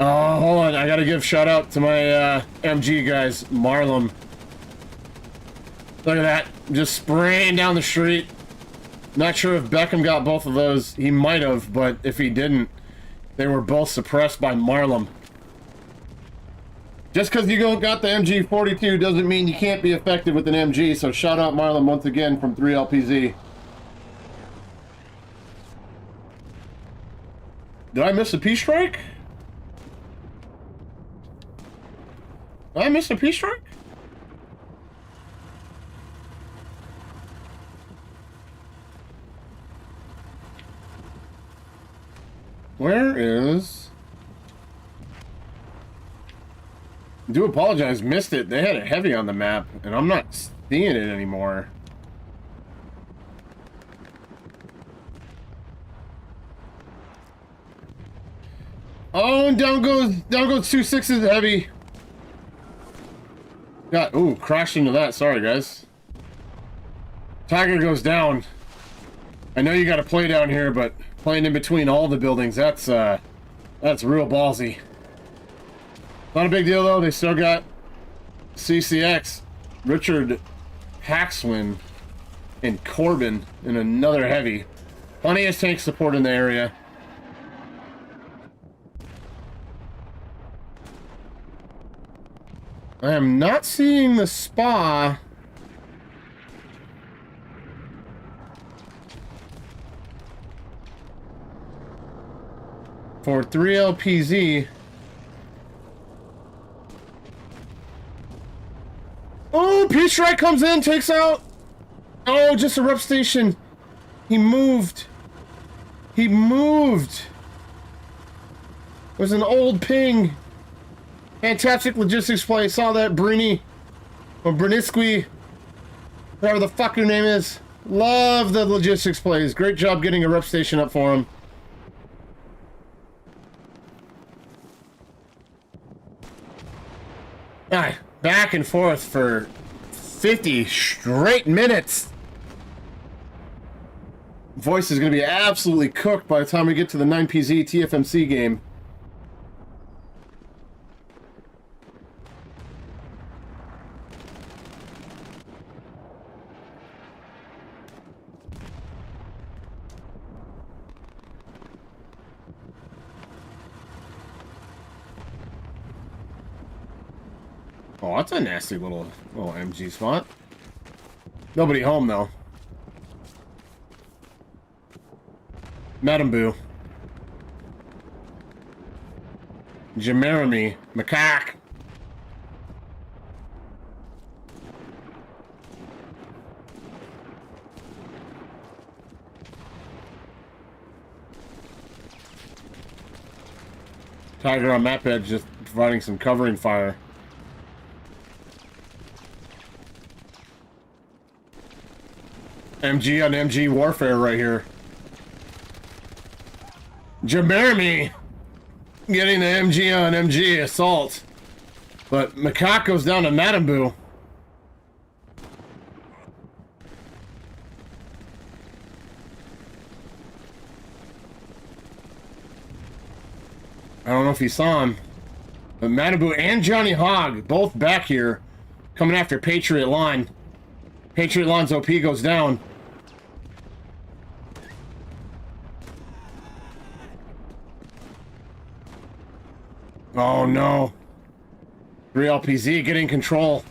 Oh, hold on, I gotta give shout out to my MG guys, Marlum. Look at that, just spraying down the street. Not sure if Beckham got both of those. He might have, but if he didn't, they were both suppressed by Marlum. Just because you got the MG42 doesn't mean you can't be effective with an MG, so shout out Marlon once again from 3LPZ. Did I miss a P-strike? Did I miss a P-strike? Where is... I do apologize, missed it. They had it heavy on the map, and I'm not seeing it anymore. Oh, and down goes 2.6s heavy. Got, ooh, crashed into that. Sorry, guys. Tiger goes down. I know you got to play down here, but playing in between all the buildings, that's real ballsy. Not a big deal, though. They still got CCX, Richard Haxwin, and Corbin in another heavy. Plenty of tank support in the area. I am not seeing the spa. For 3LPZ. Oh, P-Strike comes in, takes out. Oh, just a rep station. He moved. He moved. It was an old ping. Fantastic logistics play. Saw that, Brini. Or Brinisqui. Whatever the fuck your name is. Love the logistics plays. Great job getting a rep station up for him. Alright, back and forth for 50 straight minutes. Voice is going to be absolutely cooked by the time we get to the 9PZ TFMC game. Oh, that's a nasty little MG spot. Nobody home, though. Madam Boo. Jeremy. Macaque. Tiger on map edge just providing some covering fire. MG on MG warfare right here. Jeremy getting the MG on MG assault. But Macaque goes down to Madam Boo. I don't know if he saw him. But Madam Boo and Johnny Hogg both back here coming after Patriot Line. Patriot Line's OP goes down. Oh no. 3LPZ getting control.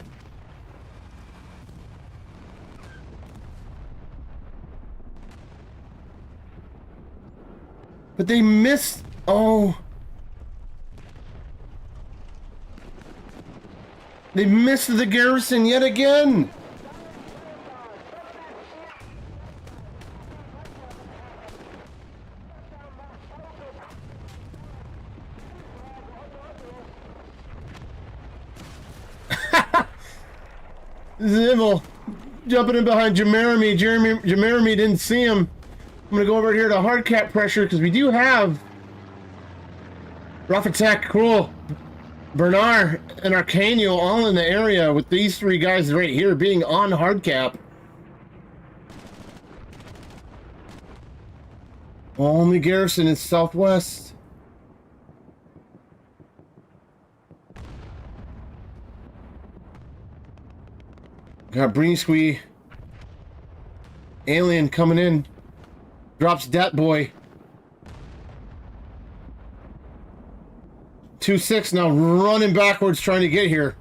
But they missed. Oh. They missed the garrison yet again. Zimmel jumping in behind Jeremy. Jeremy didn't see him. I'm gonna go over here to hard cap pressure because we do have Rough Attack, Cool, Bernard, and Arcanio all in the area with these three guys right here being on hard cap. Only garrison is southwest. Got Breensquee. Alien coming in. Drops Dat Boy. 2-6 now running backwards trying to get here.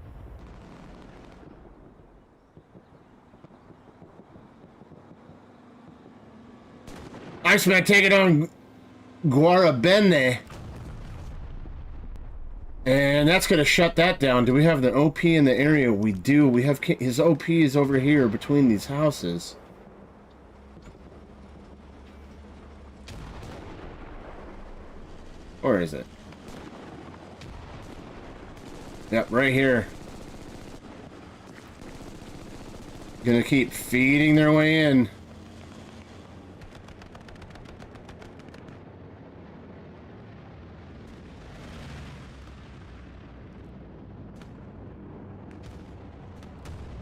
Iceman taking on Guarabene. And that's going to shut that down. Do we have the OP in the area? We do. We have his OP is over here between these houses. Where is it? Yep, right here. Gonna keep feeding their way in.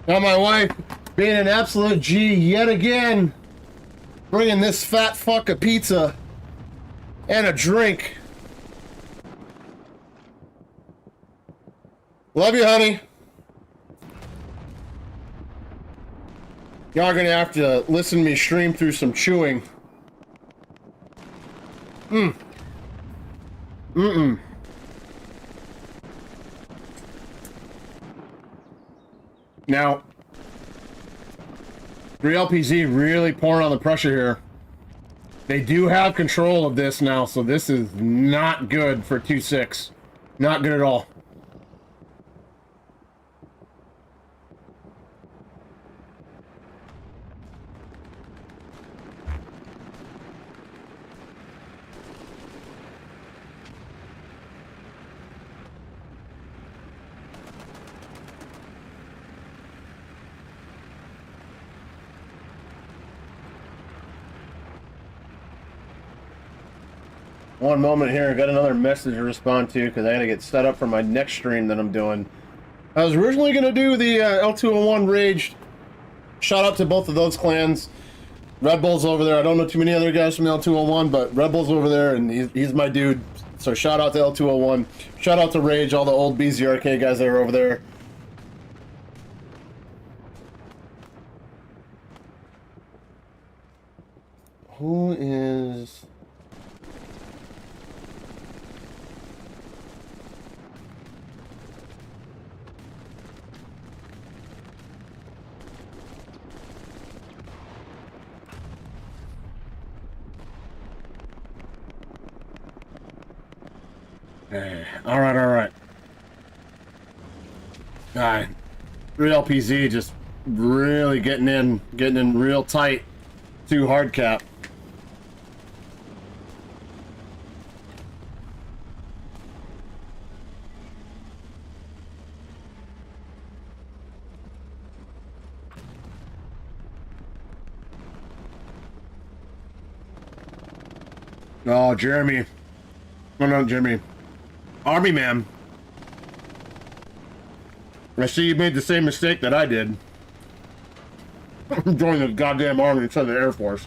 Now my wife, being an absolute G yet again, bringing this fat fuck a pizza and a drink. Love you, honey. Y'all are gonna have to listen to me stream through some chewing. Now, 3LPZ really pouring on the pressure here. They do have control of this now, so this is not good for 2-6. Not good at all. One moment here, I got another message to respond to because I got to get set up for my next stream that I'm doing. I was originally going to do the L201 Rage. Shout out to both of those clans. Red Bull's over there. I don't know too many other guys from L201, but Red Bull's over there, and he's my dude. So shout out to L201. Shout out to Rage, all the old BZRK guys that are over there. Who is... All right. All right. 3LPZ just really getting in real tight to hard cap. Oh, Jeremy. Oh, no, Jimmy. Army man. I see you made the same mistake that I did. Joining the goddamn Army instead of the Air Force.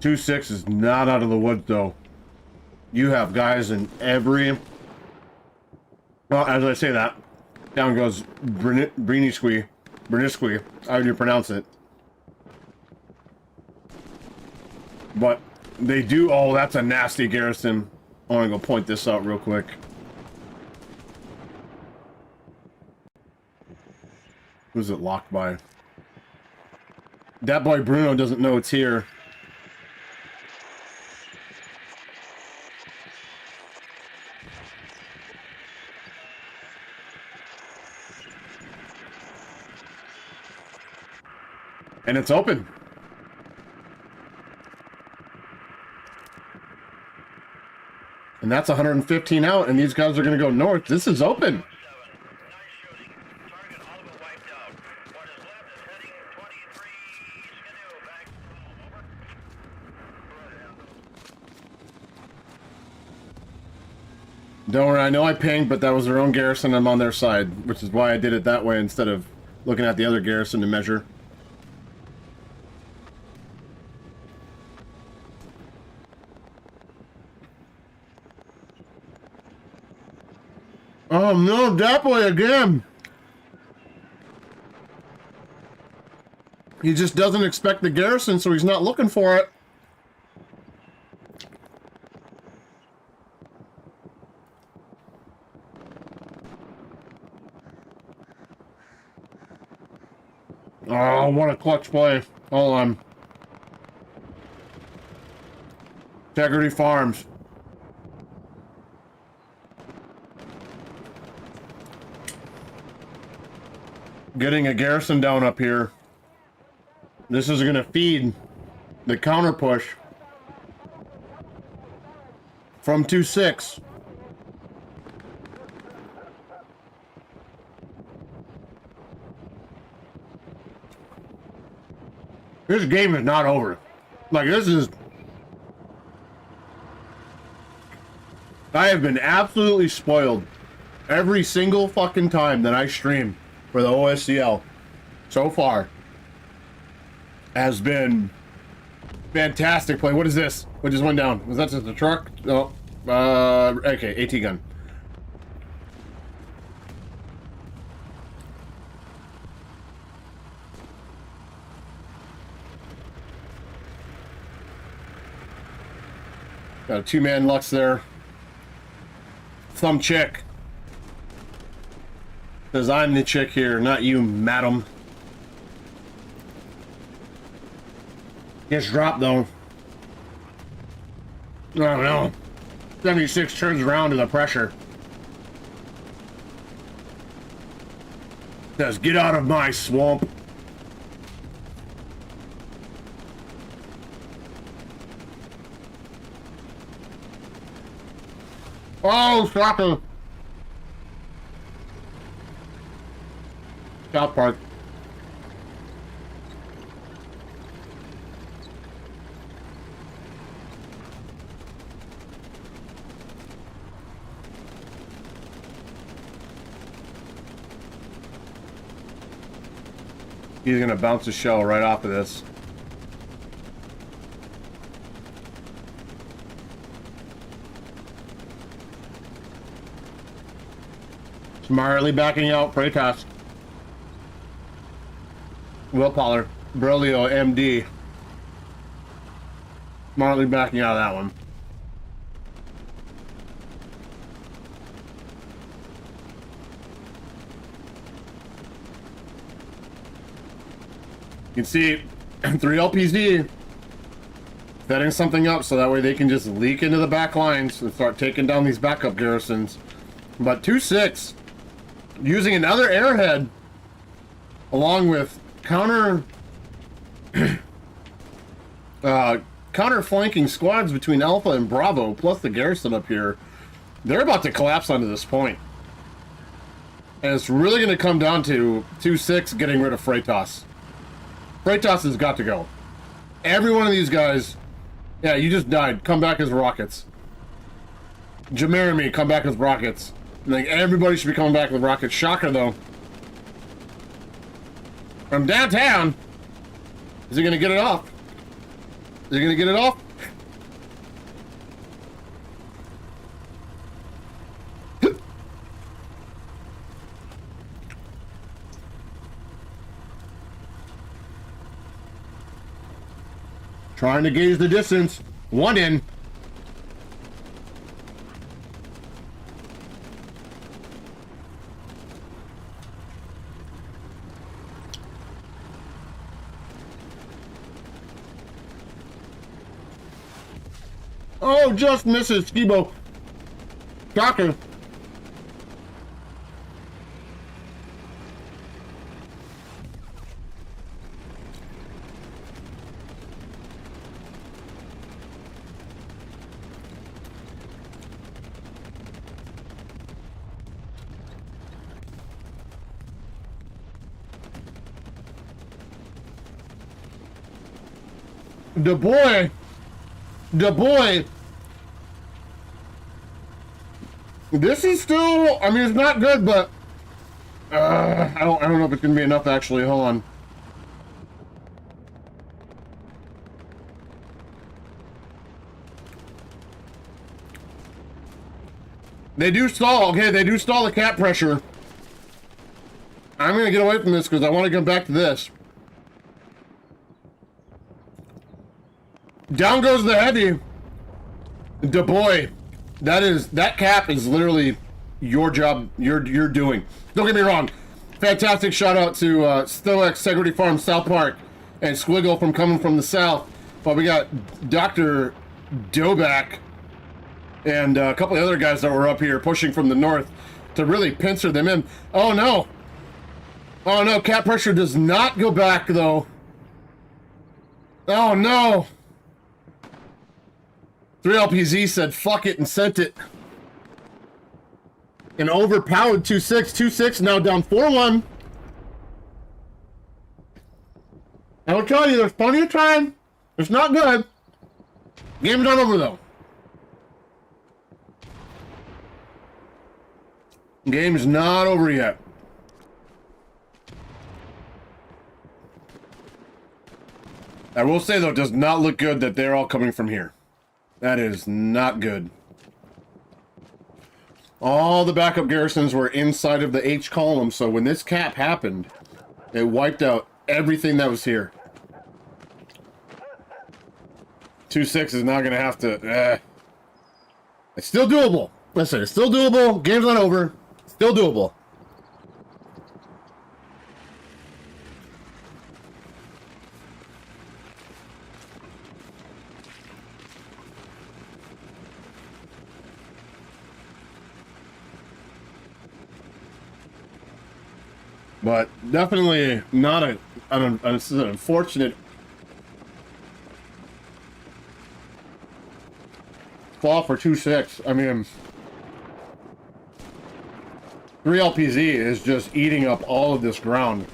Two 6 is not out of the woods though. You have guys in every... Well, as I say that, down goes Brenisqui. How do you pronounce it? But they do... Oh, that's a nasty garrison. I want to go point this out real quick. Who's it locked by? That boy Bruno doesn't know it's here. And it's open. And that's 115 out, and these guys are going to go north. This is open. Don't worry, I know I pinged, but that was their own garrison. I'm on their side, which is why I did it that way instead of looking at the other garrison to measure. Oh no, that way again! He just doesn't expect the garrison, so he's not looking for it. Oh, what a clutch play. Hold on. Integrity Farms. Getting a garrison down up here. This is going to feed the counter push from 2-6. This game is not over. Like, this is... I have been absolutely spoiled every single fucking time that I stream for the OSCL so far. Has been fantastic play. What is this? What just went down? Was that just a truck? No. Okay, AT gun. Got a two-man Lux there. Thumb chick. Says I'm the chick here, not you, madam. Gets dropped though. I don't know. 76 turns around to the pressure. Says, get out of my swamp. Oh, soccer. South Park. He's gonna bounce a shell right off of this. Smartly backing out Freitas. Will Pollard. Brolio MD. Smartly backing out of that one. You can see 3 LPZ setting something up so that way they can just leak into the back lines and start taking down these backup garrisons. But 2-6 using another airhead along with counter flanking squads between Alpha and Bravo plus the garrison up here. They're about to collapse onto this point. And it's really going to come down to 2-6 getting rid of Freitas. Freitas has got to go. Every one of these guys... Yeah, you just died. Come back as rockets. Jeremy, come back as rockets. Like, everybody should be coming back with rockets. Shocker, though. From downtown. Is he going to get it off? Is he going to get it off? Trying to gauge the distance. One in. Oh, just misses Skibo. Shocker. The boy This is still, I mean, it's not good, but I don't know if it's gonna be enough actually. Hold on. They do stall. Okay, they do stall the cap pressure. I'm gonna get away from this because I want to come back to this. Down goes the heavy. Da boy, that cap is literally your job. You're doing. Don't get me wrong. Fantastic shout out to Stoic, Integrity Farm, South Park, and Squiggle from coming from the south. But we got Dr. Doback and a couple of other guys that were up here pushing from the north to really pincer them in. Oh no! Oh no! Cap pressure does not go back though. Oh no! 3LPZ said fuck it and sent it. An overpowered 2-6. 2-6 now down 4-1. I will tell you, there's plenty of time. It's not good. Game's not over though. Game's not over yet. I will say though, it does not look good that they're all coming from here. That is not good. All the backup garrisons were inside of the H column, so when this cap happened, it wiped out everything that was here. 2-6 is not going to have to... It's still doable. Listen, it's still doable. Game's not over. Still doable. But definitely not this is an unfortunate fall for 2-6. I mean, 3LPZ is just eating up all of this ground.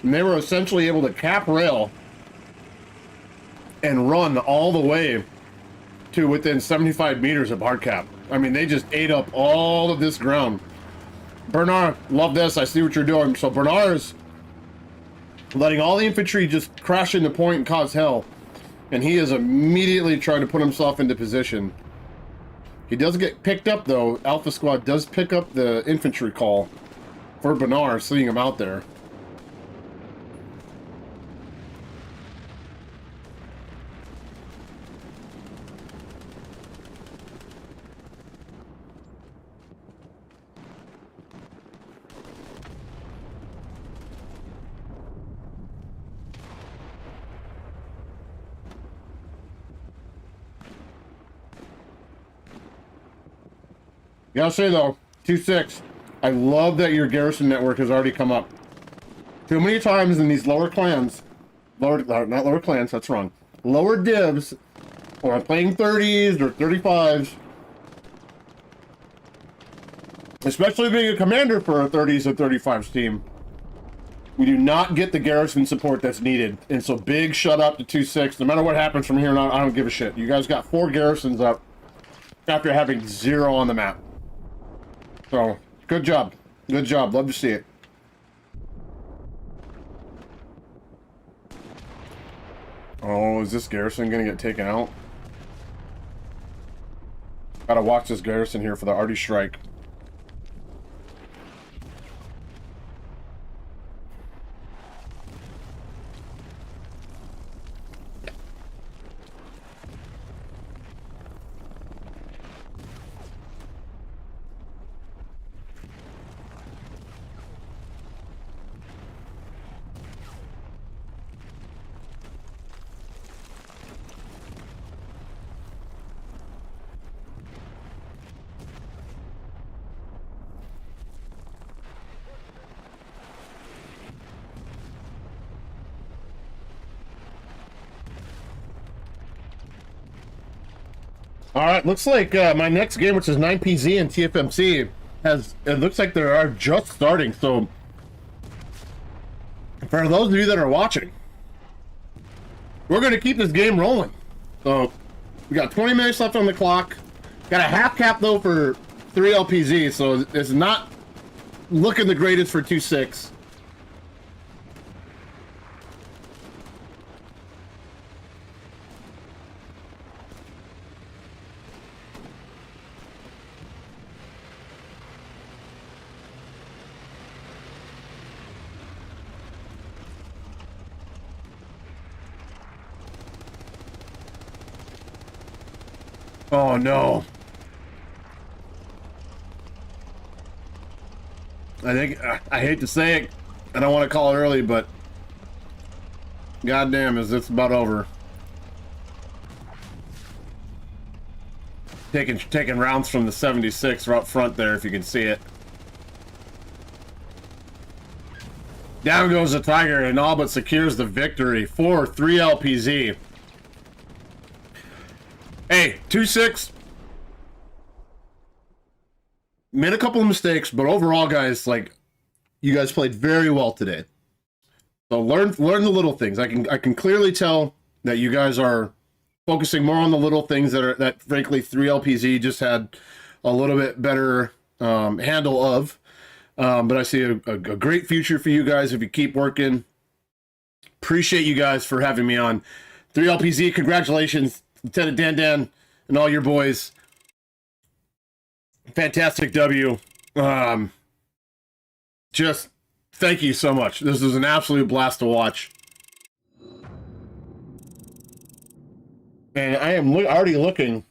And they were essentially able to cap rail and run all the way to within 75 meters of hard cap. I mean, they just ate up all of this ground. Bernard, love this. I see what you're doing. So Bernard's letting all the infantry just crash into point and cause hell. And he is immediately trying to put himself into position. He does get picked up, though. Alpha Squad does pick up the infantry call for Bernard, seeing him out there. Gotta say though, 2-6, I love that your garrison network has already come up. Too many times in these lower clans, not lower clans, that's wrong. Lower divs, or playing 30s or 35s, especially being a commander for a 30s or 35s team, we do not get the garrison support that's needed. And so big shut up to 2-6. No matter what happens from here on out, I don't give a shit. You guys got 4 garrisons up after having 0 on the map. So, good job. Good job. Love to see it. Oh, is this garrison gonna get taken out? Gotta watch this garrison here for the arty strike. All right, looks like my next game, which is 9PZ and TFMC, it looks like they are just starting. So, for those of you that are watching, we're going to keep this game rolling. So, we got 20 minutes left on the clock. Got a half cap though for 3 LPZ, so it's not looking the greatest for 2.6. Oh no. I think, I hate to say it, I don't want to call it early, but goddamn, is this about over. Taking rounds from the 76 right up front there, if you can see it. Down goes the Tiger and all but secures the victory for 3 LPZ. Hey, 2.6 made a couple of mistakes, but overall, guys, like, you guys played very well today. So learn the little things. I can clearly tell that you guys are focusing more on the little things that frankly 3 LPZ just had a little bit better handle of. But I see a great future for you guys if you keep working. Appreciate you guys for having me on. 3 LPZ, congratulations, Lieutenant Dan and all your boys. Fantastic W. Just thank you so much. This was an absolute blast to watch. And I am already looking.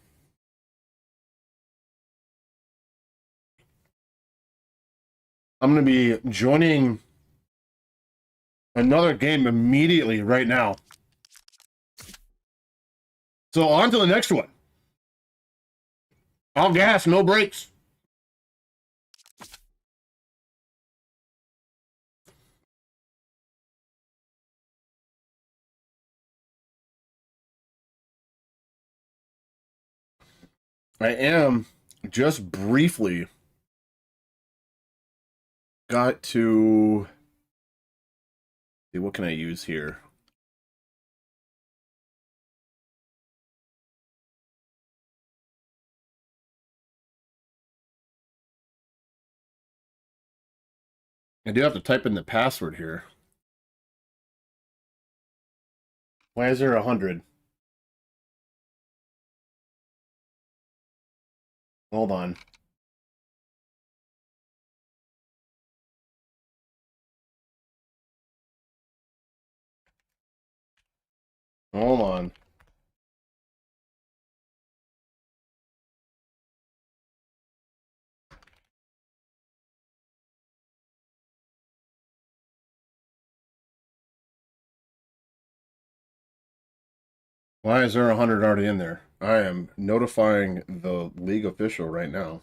I'm going to be joining another game immediately right now. So on to the next one. All gas, no brakes. I am just briefly got to see, what can I use here? I do have to type in the password here. Why is there 100? Hold on. Hold on. Why is there 100 already in there? I am notifying the league official right now.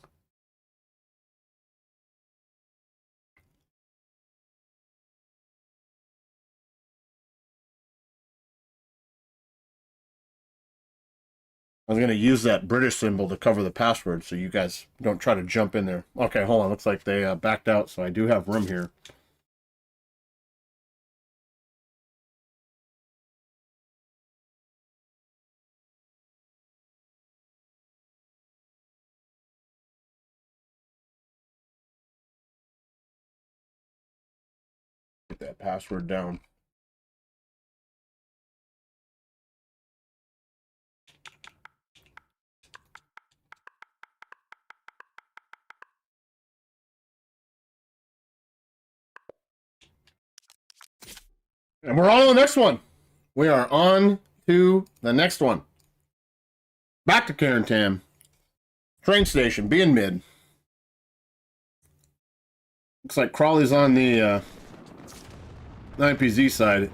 I was going to use that British symbol to cover the password so you guys don't try to jump in there. Okay, hold on. Looks like they backed out, so I do have room here. Get that password down. And we're on to the next one. We are on to the next one. Back to Carentan. Train station, being mid. Looks like Crawley's on the 9PZ side.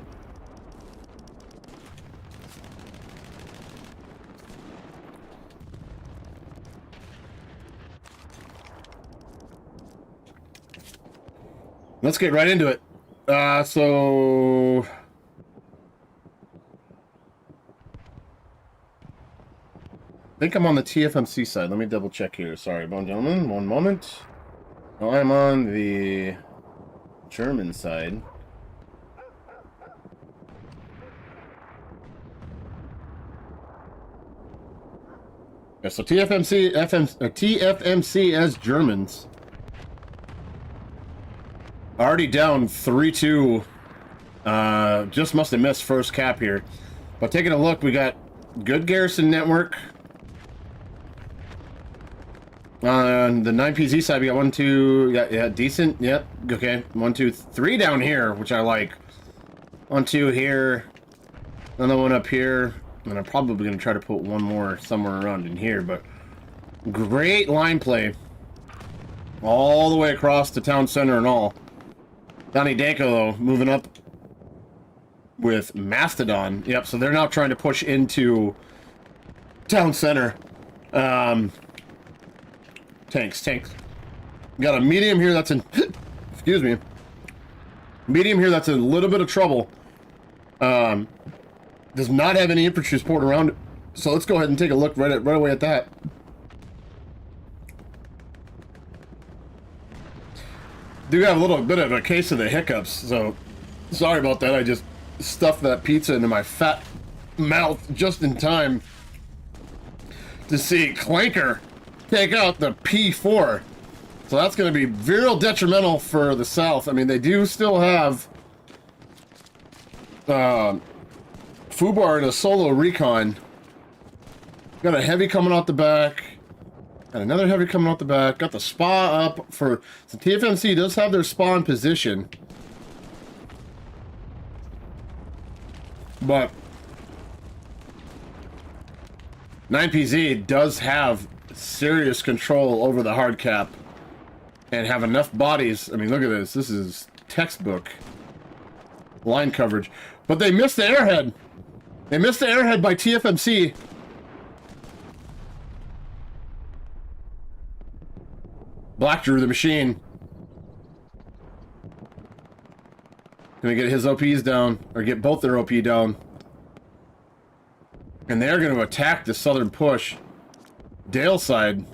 Let's get right into it. So I think I'm on the TFMC side. Let me double check here. Sorry, gentlemen. One moment. Oh, I'm on the German side. Yeah, so TFMC as Germans. Already down 3-2. Just must have missed first cap here. But taking a look, we got good garrison network. On the 9PZ side, we got 1, 2, yeah, decent, yep, okay, 1, 2, 3 down here, which I like. 1, 2 here, another one up here, and I'm probably going to try to put one more somewhere around in here, but great line play. All the way across the town center and all. Donnie Danko, though, moving up with Mastodon. Yep, so they're now trying to push into town center. Tanks. Got a medium here that's in... excuse me. Medium here that's in a little bit of trouble. Does not have any infantry support around it. So let's go ahead and take a look right away at that. Do have a little bit of a case of the hiccups, so sorry about that. I just stuffed that pizza into my fat mouth just in time to see Clanker take out the P4. So that's going to be very detrimental for the South. I mean, they do still have Fubar in a solo recon. Got a heavy coming out the back. Got another heavy coming out the back. Got the spa up for... So TFMC does have their spa in position. But 9PZ does have serious control over the hard cap and have enough bodies. I mean, look at this. This is textbook line coverage. But they missed the airhead. They missed the airhead by TFMC. Black Drew the machine. Gonna get his OPs down, or get both their OP down. And they're gonna attack the southern push. Dale side.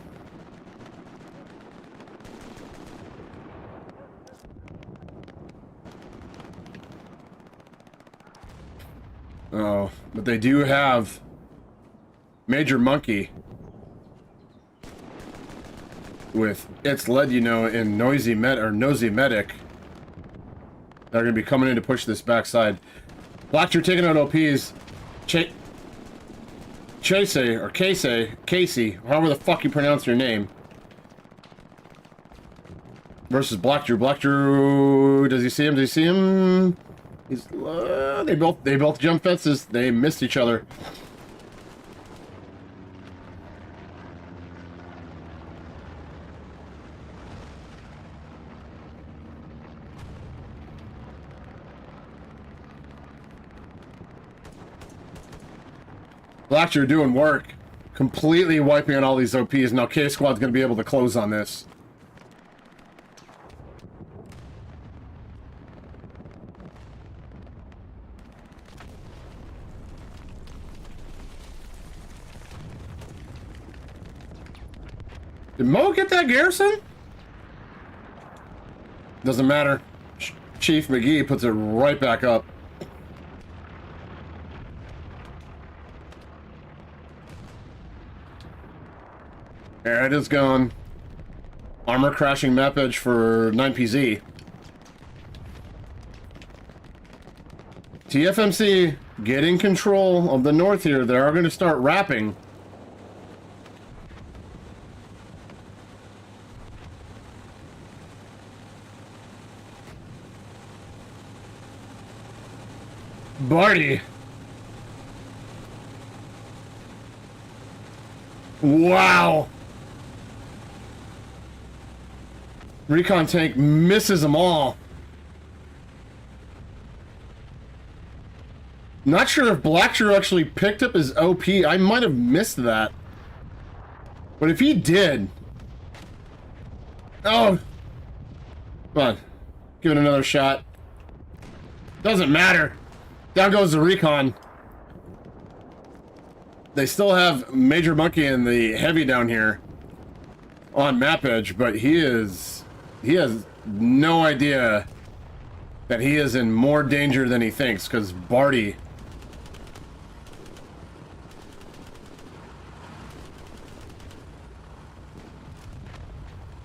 Oh, but they do have Major Monkey with its lead, you know, in Nosy Medic. They're gonna be coming in to push this backside. Blackter taking out OPs. Casey, however the fuck you pronounce your name. Versus Black Drew. Black Drew, does he see him? Does he see him? He's, they both jump fences. They missed each other. Black Drew doing work. Completely wiping out all these OPs. Now K-Squad's going to be able to close on this. Did Mo get that garrison? Doesn't matter. Chief McGee puts it right back up. Alright, it's gone. Armor crashing map edge for 9PZ. TFMC getting control of the north here. They are going to start wrapping. Barty. Wow. Recon tank misses them all. Not sure if Black Drew actually picked up his OP. I might have missed that. But if he did... Oh! Come on. Give it another shot. Doesn't matter. Down goes the recon. They still have Major Monkey and the Heavy down here on map edge, but he has no idea that he is in more danger than he thinks, because Barty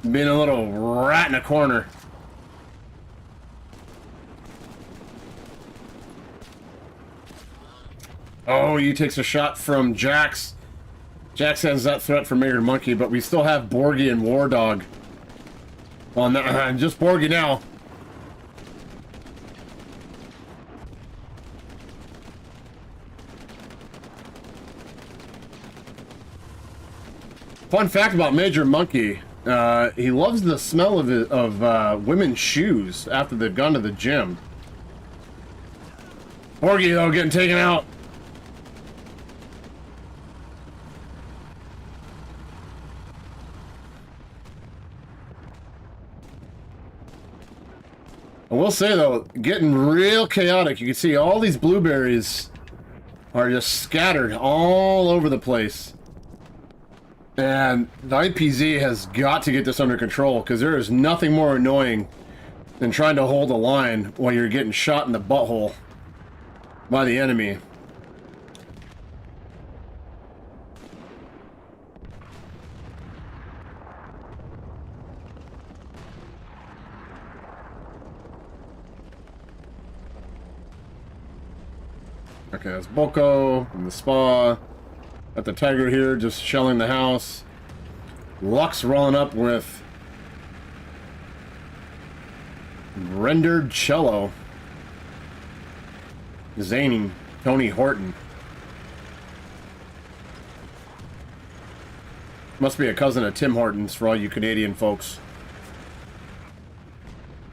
Being a little rat in a corner. Oh, he takes a shot from Jax. Jax has that threat from Mayor Monkey, but we still have Borgie and War Dog. Well, no, just Borgie now. Fun fact about Major Monkey, he loves the smell of women's shoes after they've gone to the gym. Borgie, though, getting taken out. I will say, though, getting real chaotic. You can see all these blueberries are just scattered all over the place. And the IPZ has got to get this under control, because there is nothing more annoying than trying to hold a line while you're getting shot in the butthole by the enemy. Okay, that's Boko in the spa. Got the Tiger here just shelling the house. Lux rolling up with rendered cello. Zany Tony Horton. Must be a cousin of Tim Hortons for all you Canadian folks.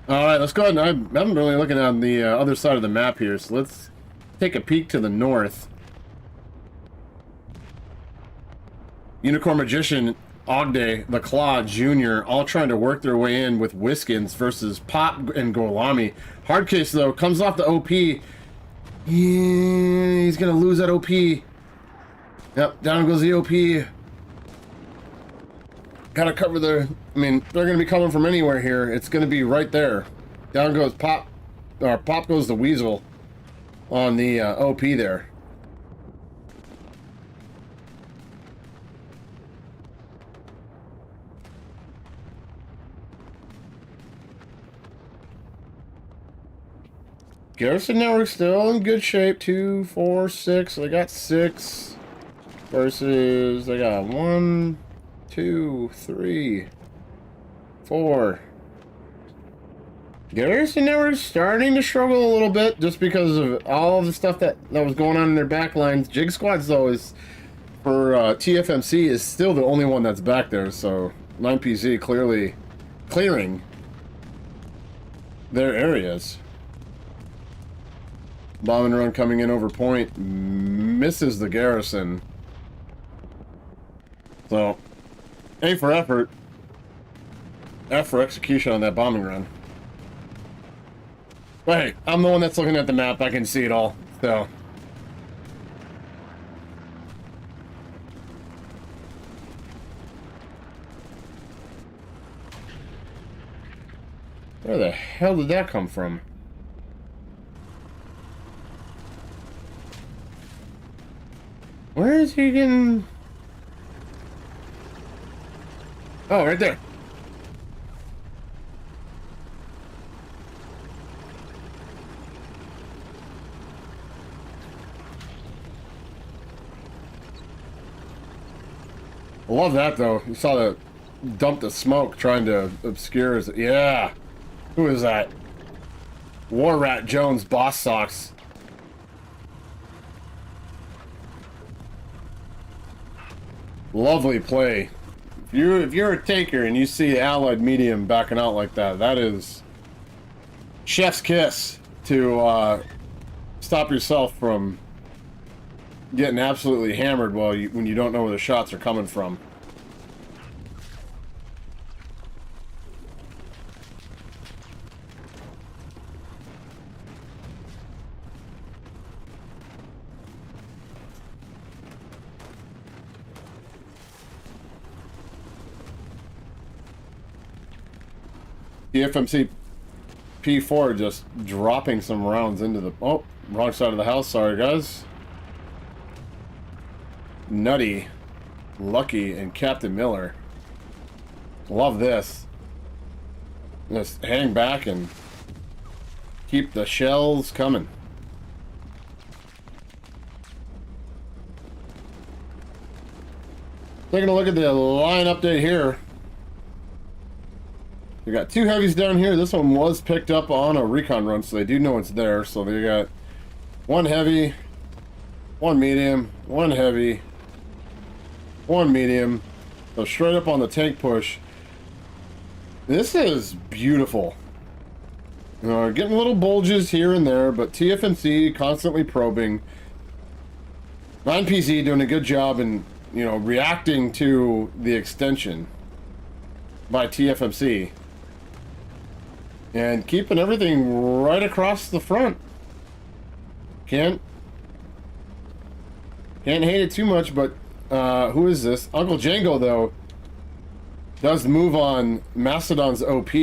Alright, let's go ahead. I'm really looking on the other side of the map here, so let's take a peek to the north. Unicorn Magician, Ogde, the Claw, Jr., all trying to work their way in with Whiskins versus Pop and Golami. Hardcase, though, comes off the OP. Yeah, he's going to lose that OP. Yep, down goes the OP. Gotta cover the... I mean, they're going to be coming from anywhere here. It's going to be right there. Down goes Pop. Or Pop goes the Weasel on the OP there. Garrison Network still in good shape. 2, 4, 6. They got 6 versus they got 1, 2, 3, 4. Garrison Network starting to struggle a little bit just because of all of the stuff that was going on in their backlines. Jig Squads, though, is for TFMC is still the only one that's back there. So 9PZ clearly clearing their areas. Bomb and run coming in over point. Misses the Garrison. So, A for effort. F for execution on that bombing run. But hey, I'm the one that's looking at the map. I can see it all. So. Where the hell did that come from? Where is he getting... Oh, right there. I love that, though. You saw the dump the smoke trying to obscure his... Yeah. Who is that? War Rat Jones, Boss Socks. Lovely play. If you're a taker and you see Allied Medium backing out like that, that is chef's kiss to stop yourself from getting absolutely hammered when you don't know where the shots are coming from. TFMC P4 just dropping some rounds into the... Oh, wrong side of the house. Sorry, guys. Nutty, Lucky, and Captain Miller. Love this. Just hang back and keep the shells coming. Taking a look at the line update here. We got 2 heavies down here. This one was picked up on a recon run, so they do know it's there. So they got 1 heavy, 1 medium, 1 heavy, 1 medium. So straight up on the tank push. This is beautiful. Getting little bulges here and there, but TFMC constantly probing. 9PZ doing a good job in, reacting to the extension by TFMC. And keeping everything right across the front. Can't hate it too much, but who is this? Uncle Django, though, does move on Mastodon's OP.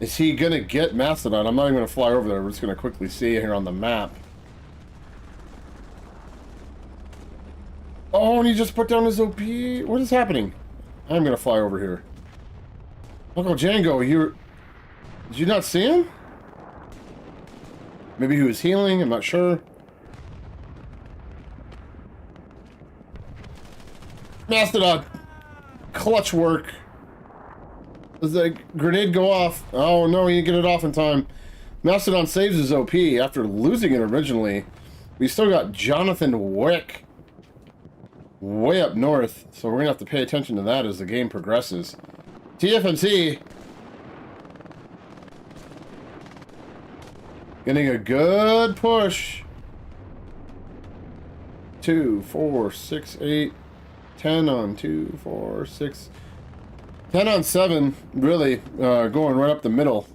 Is he gonna get Mastodon? I'm not even gonna fly over there. We're just gonna quickly see here on the map. Oh, and he just put down his OP. What is happening? I'm gonna fly over here. Uncle Django, did you not see him? Maybe he was healing, I'm not sure. Mastodon! Clutch work. Does the grenade go off? Oh no, he didn't get it off in time. Mastodon saves his OP after losing it originally. We still got Jonathan Wick way up north, so we're gonna have to pay attention to that as the game progresses. TFMC getting a good push. 2, 4, 6, 8, 10 on 2, 4, 6, 10 on 7, really going right up the middle.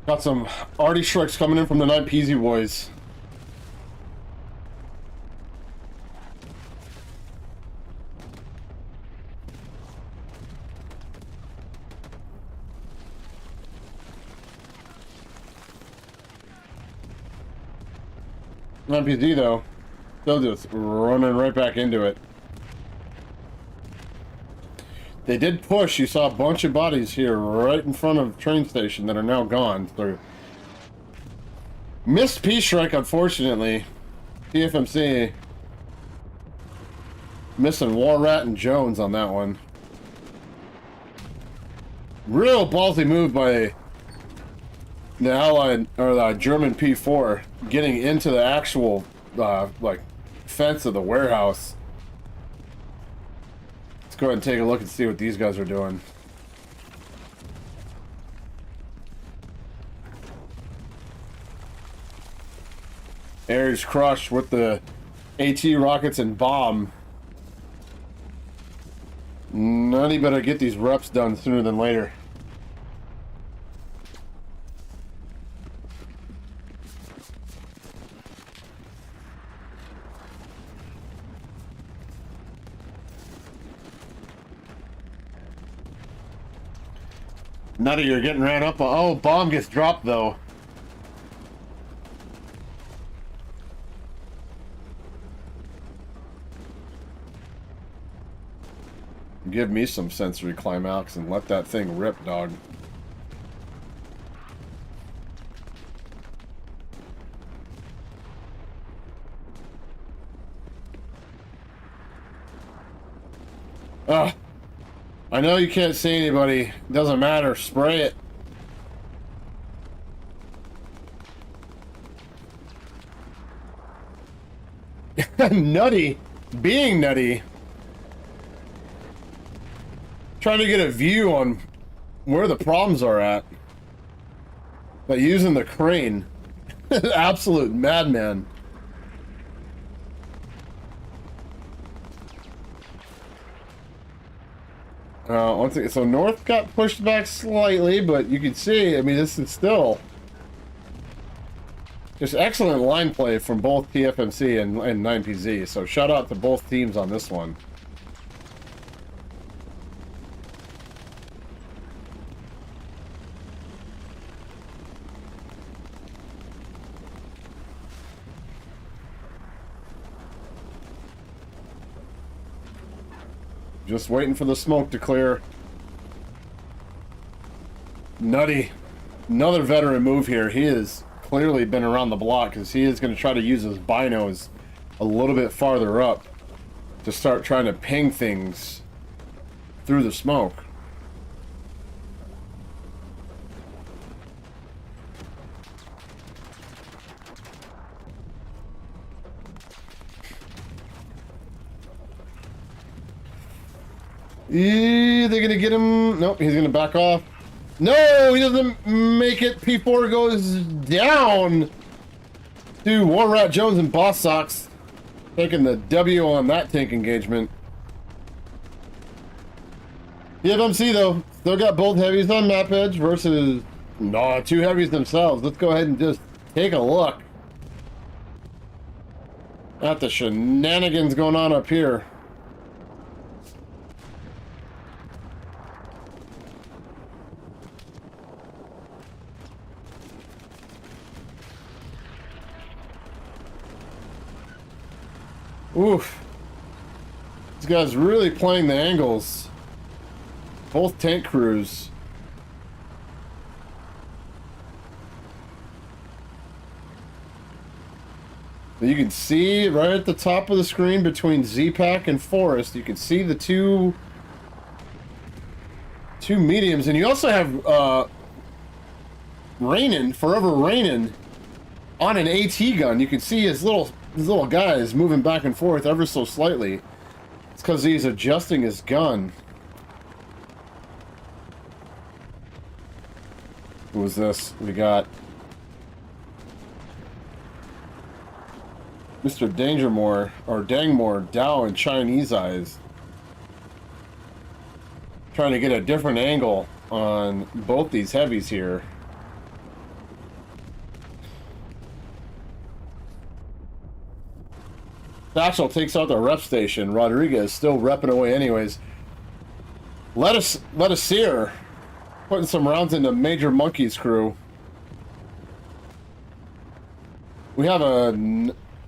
Got some arty strikes coming in from the 9PZ boys. Not PZ though, still just running right back into it. They did push. You saw a bunch of bodies here right in front of the train station that are now gone. So missed P-Strike, unfortunately. TFMC missing War Rat and Jones on that one. Real ballsy move by the Allied, or the German P4, getting into the actual, like, fence of the warehouse. Let's go ahead and take a look and see what these guys are doing. Ares crushed with the AT rockets and bomb. Nutty better get these reps done sooner than later. Nutty, you're getting ran up. Oh, bomb gets dropped though. Give me some sensory climax and let that thing rip, dog. Ugh. I know you can't see anybody. Doesn't matter. Spray it. Nutty. Being nutty. Trying to get a view on where the problems are at. But using the crane. Absolute madman. Once again, so north got pushed back slightly, but you can see, I mean, this is still just excellent line play from both TFMC and 9PZ. So shout out to both teams on this one. Just waiting for the smoke to clear. Nutty. Another veteran move here. He has clearly been around the block because he is going to try to use his binos a little bit farther up to start trying to ping things through the smoke. They're going to get him. Nope, he's going to back off. No, he doesn't make it. P4 goes down to War Rat Jones and Boss Sox, taking the W on that tank engagement. TFMC, though, still got both heavies on map edge versus no, 2 heavies themselves. Let's go ahead and just take a look at the shenanigans going on up here. Oof. This guy's really playing the angles. Both tank crews. You can see right at the top of the screen between Z-Pack and Forest, you can see the two mediums. And you also have Forever Rainin on an AT gun. You can see his little guy is moving back and forth ever so slightly. It's because he's adjusting his gun. Who was this? We got Mr. Dangermore, or Dangmore, Dow and Chinese Eyes. Trying to get a different angle on both these heavies here. Satchel takes out the rep station. Rodriguez still repping away anyways. Let us see her putting some rounds into Major Monkey's crew. We have a...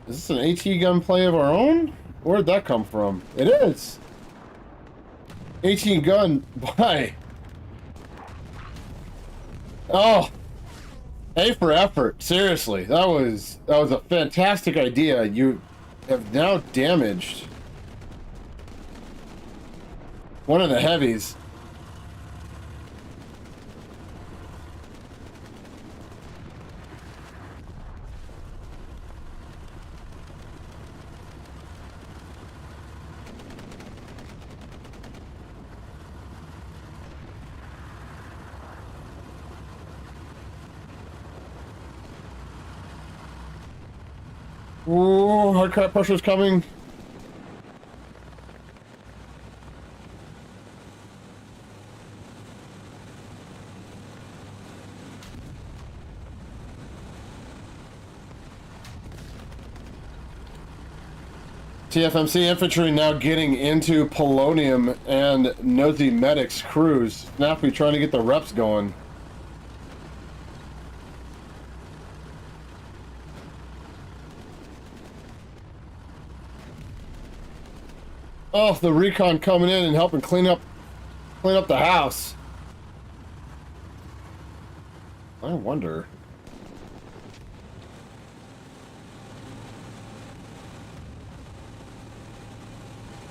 Is this an AT gun play of our own? Where'd that come from? It is. AT gun by... Oh. A for effort. Seriously. That was a fantastic idea. You have now damaged one of the heavies. Ooh, hard cut pressure's coming. TFMC infantry now getting into Polonium and Nosy Medic's crews. Snappy trying to get the reps going. Oh, the recon coming in and helping clean up the house. I wonder.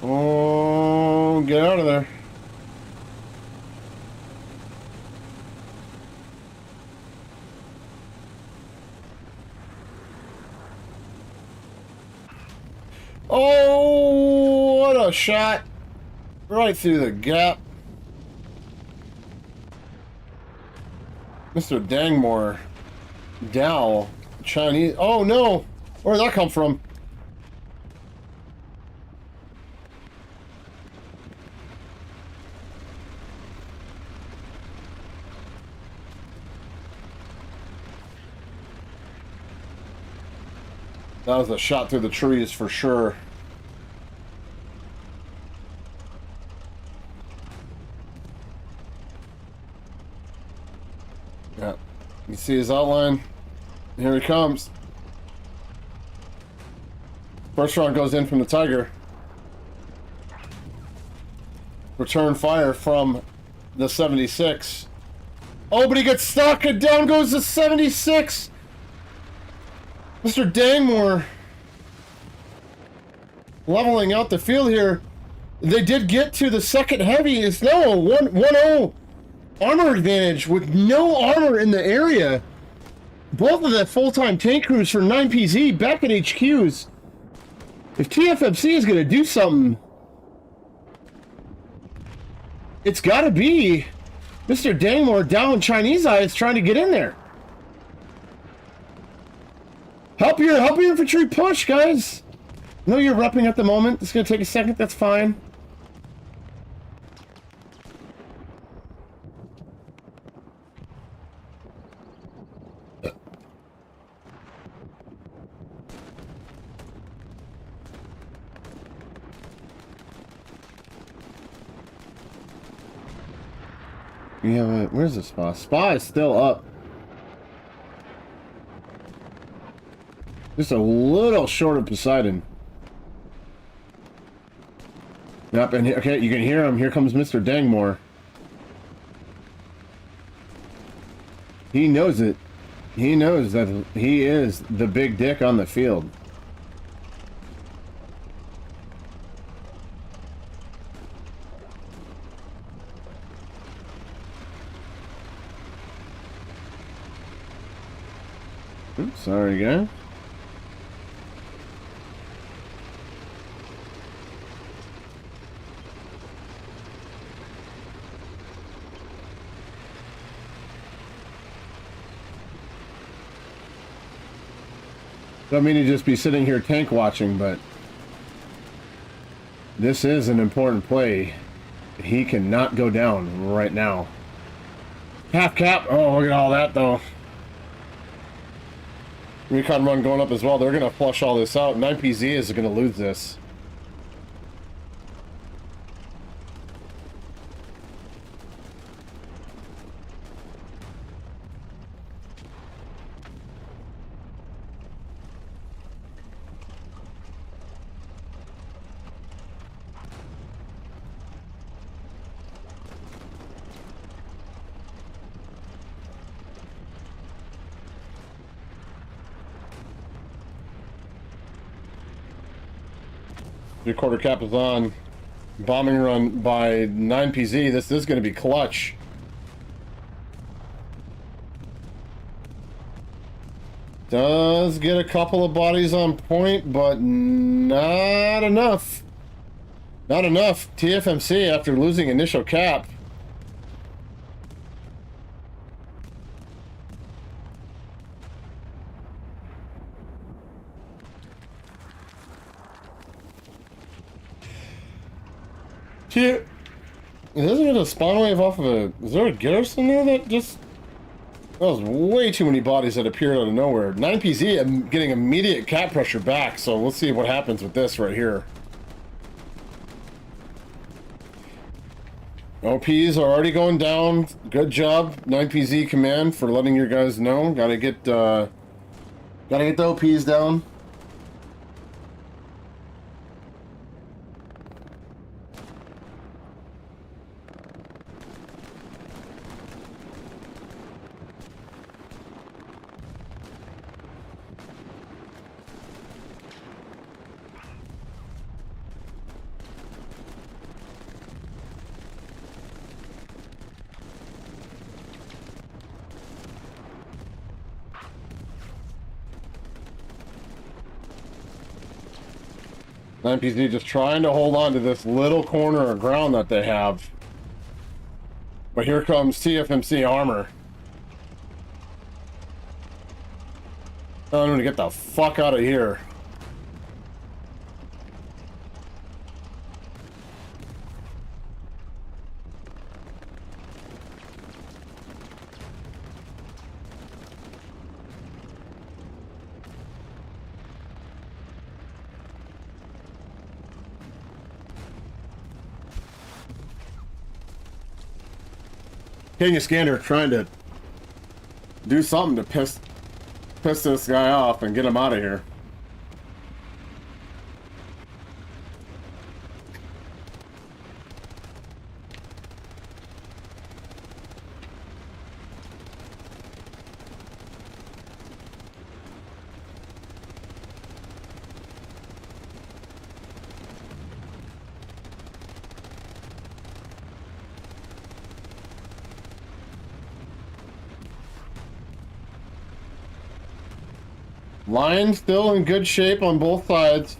Oh, get out of there. Oh, what a shot. Right through the gap. Mr. Dangmore. Dow. Chinese. Oh, no. Where'd that come from? That was a shot through the trees for sure. Yeah, you see his outline. Here he comes. First round goes in from the Tiger. Return fire from the 76. Oh, but he gets stuck and down goes the 76. Mr. Dangmore leveling out the field here. They did get to the second heavy. It's now a 1-0 armor advantage with no armor in the area. Both of the full-time tank crews for 9PZ back at HQs. If TFMC is going to do something, it's got to be Mr. Dangmore down Chinese eyes trying to get in there. Help your infantry push, guys. I know you're repping at the moment. It's going to take a second. That's fine. Yeah, where's the spa? Spa is still up. Just a little short of Poseidon. Yep, and okay, you can hear him. Here comes Mr. Dangmore. He knows it. He knows that he is the big dick on the field. Oops, sorry, guys. Don't mean to just be sitting here tank watching, but this is an important play. He cannot go down right now. Half cap. Oh, look at all that, though. Recon run going up as well. They're going to flush all this out. 9PZ is going to lose this. Your quarter cap is on. Bombing run by 9PZ. This is going to be clutch. Does get a couple of bodies on point, but not enough. Not enough. TFMC after losing initial cap. Isn't it a spawn wave off of a... Is there a garrison there that just... That was way too many bodies that appeared out of nowhere. 9PZ getting immediate cap pressure back, so let's see what happens with this right here. OPs are already going down. Good job, 9PZ command, for letting your guys know. Gotta get the OPs down. NPC just trying to hold on to this little corner of ground that they have. But here comes TFMC armor. I'm gonna get the fuck out of here. King Iskander trying to do something to piss this guy off and get him out of here. Line still in good shape on both sides.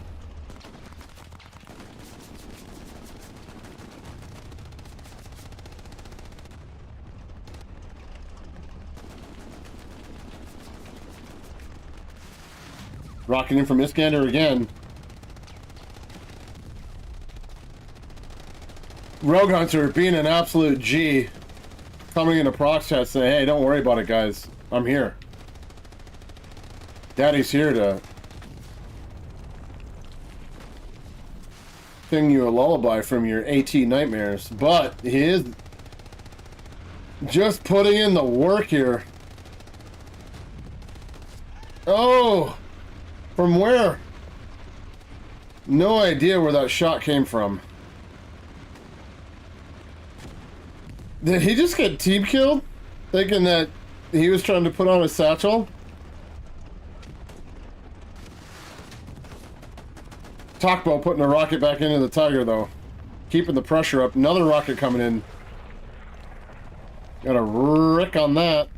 Rocking in from Iskander again. Rogue Hunter being an absolute G. Coming into prox chat saying, hey, don't worry about it, guys. I'm here. Daddy's here to sing you a lullaby from your AT nightmares, but he is just putting in the work here. Oh, from where? No idea where that shot came from. Did he just get team killed? Thinking that he was trying to put on a satchel? Talkbo putting a rocket back into the Tiger, though. Keeping the pressure up. Another rocket coming in. Got a rick on that.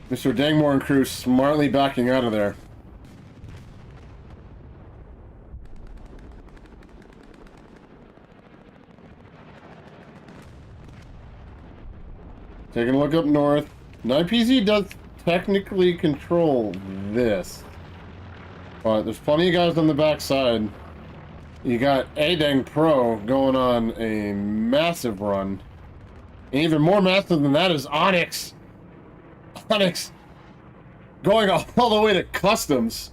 Mr. Dangmore and crew smartly backing out of there. Taking a look up north. 9PZ does technically control this. But there's plenty of guys on the backside. You got A-Dang Pro going on a massive run. And even more massive than that is Onyx. Onyx going all the way to customs.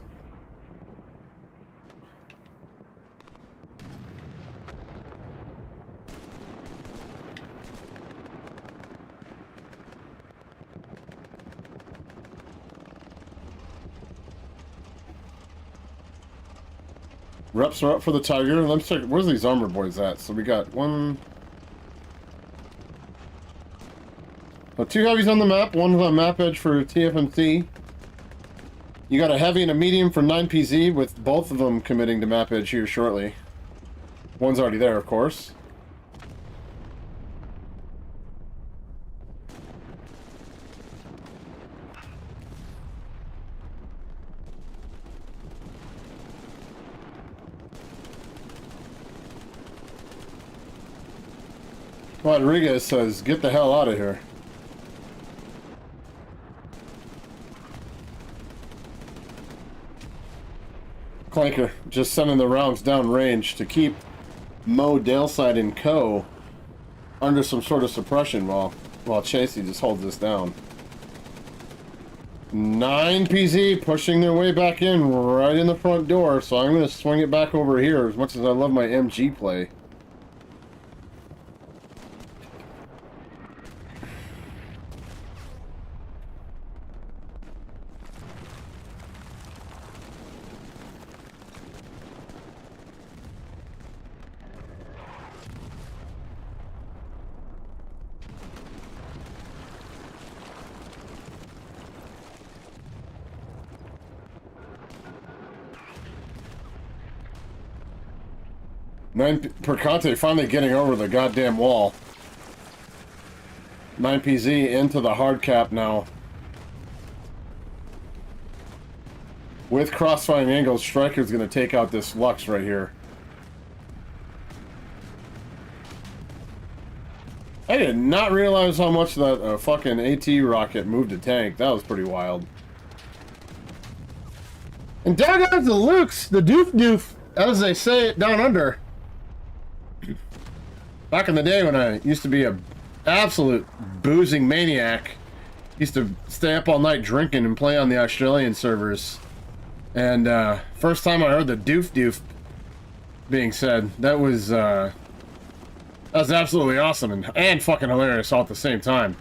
Reps are up for the Tiger. Let's check. Where's these armor boys at? So we got one. Two heavies on the map, one's on map edge for TFMC. You got a heavy and a medium for 9PZ, with both of them committing to map edge here shortly. One's already there, of course. Rodriguez says, get the hell out of here. Clanker just sending the rounds down range to keep Mo, Daleside, and Co. under some sort of suppression while Chasey just holds this down. 9PZ pushing their way back in right in the front door, so I'm going to swing it back over here as much as I love my MG play. Percante finally getting over the goddamn wall. 9PZ into the hard cap now. With crossfiring angles, Striker's going to take out this Lux right here. I did not realize how much that fucking AT rocket moved a tank. That was pretty wild. And down goes the Lukes, the doof doof, as they say it down under. Back in the day when I used to be a absolute boozing maniac, used to stay up all night drinking and play on the Australian servers. And first time I heard the doof doof being said, that was absolutely awesome and fucking hilarious all at the same time.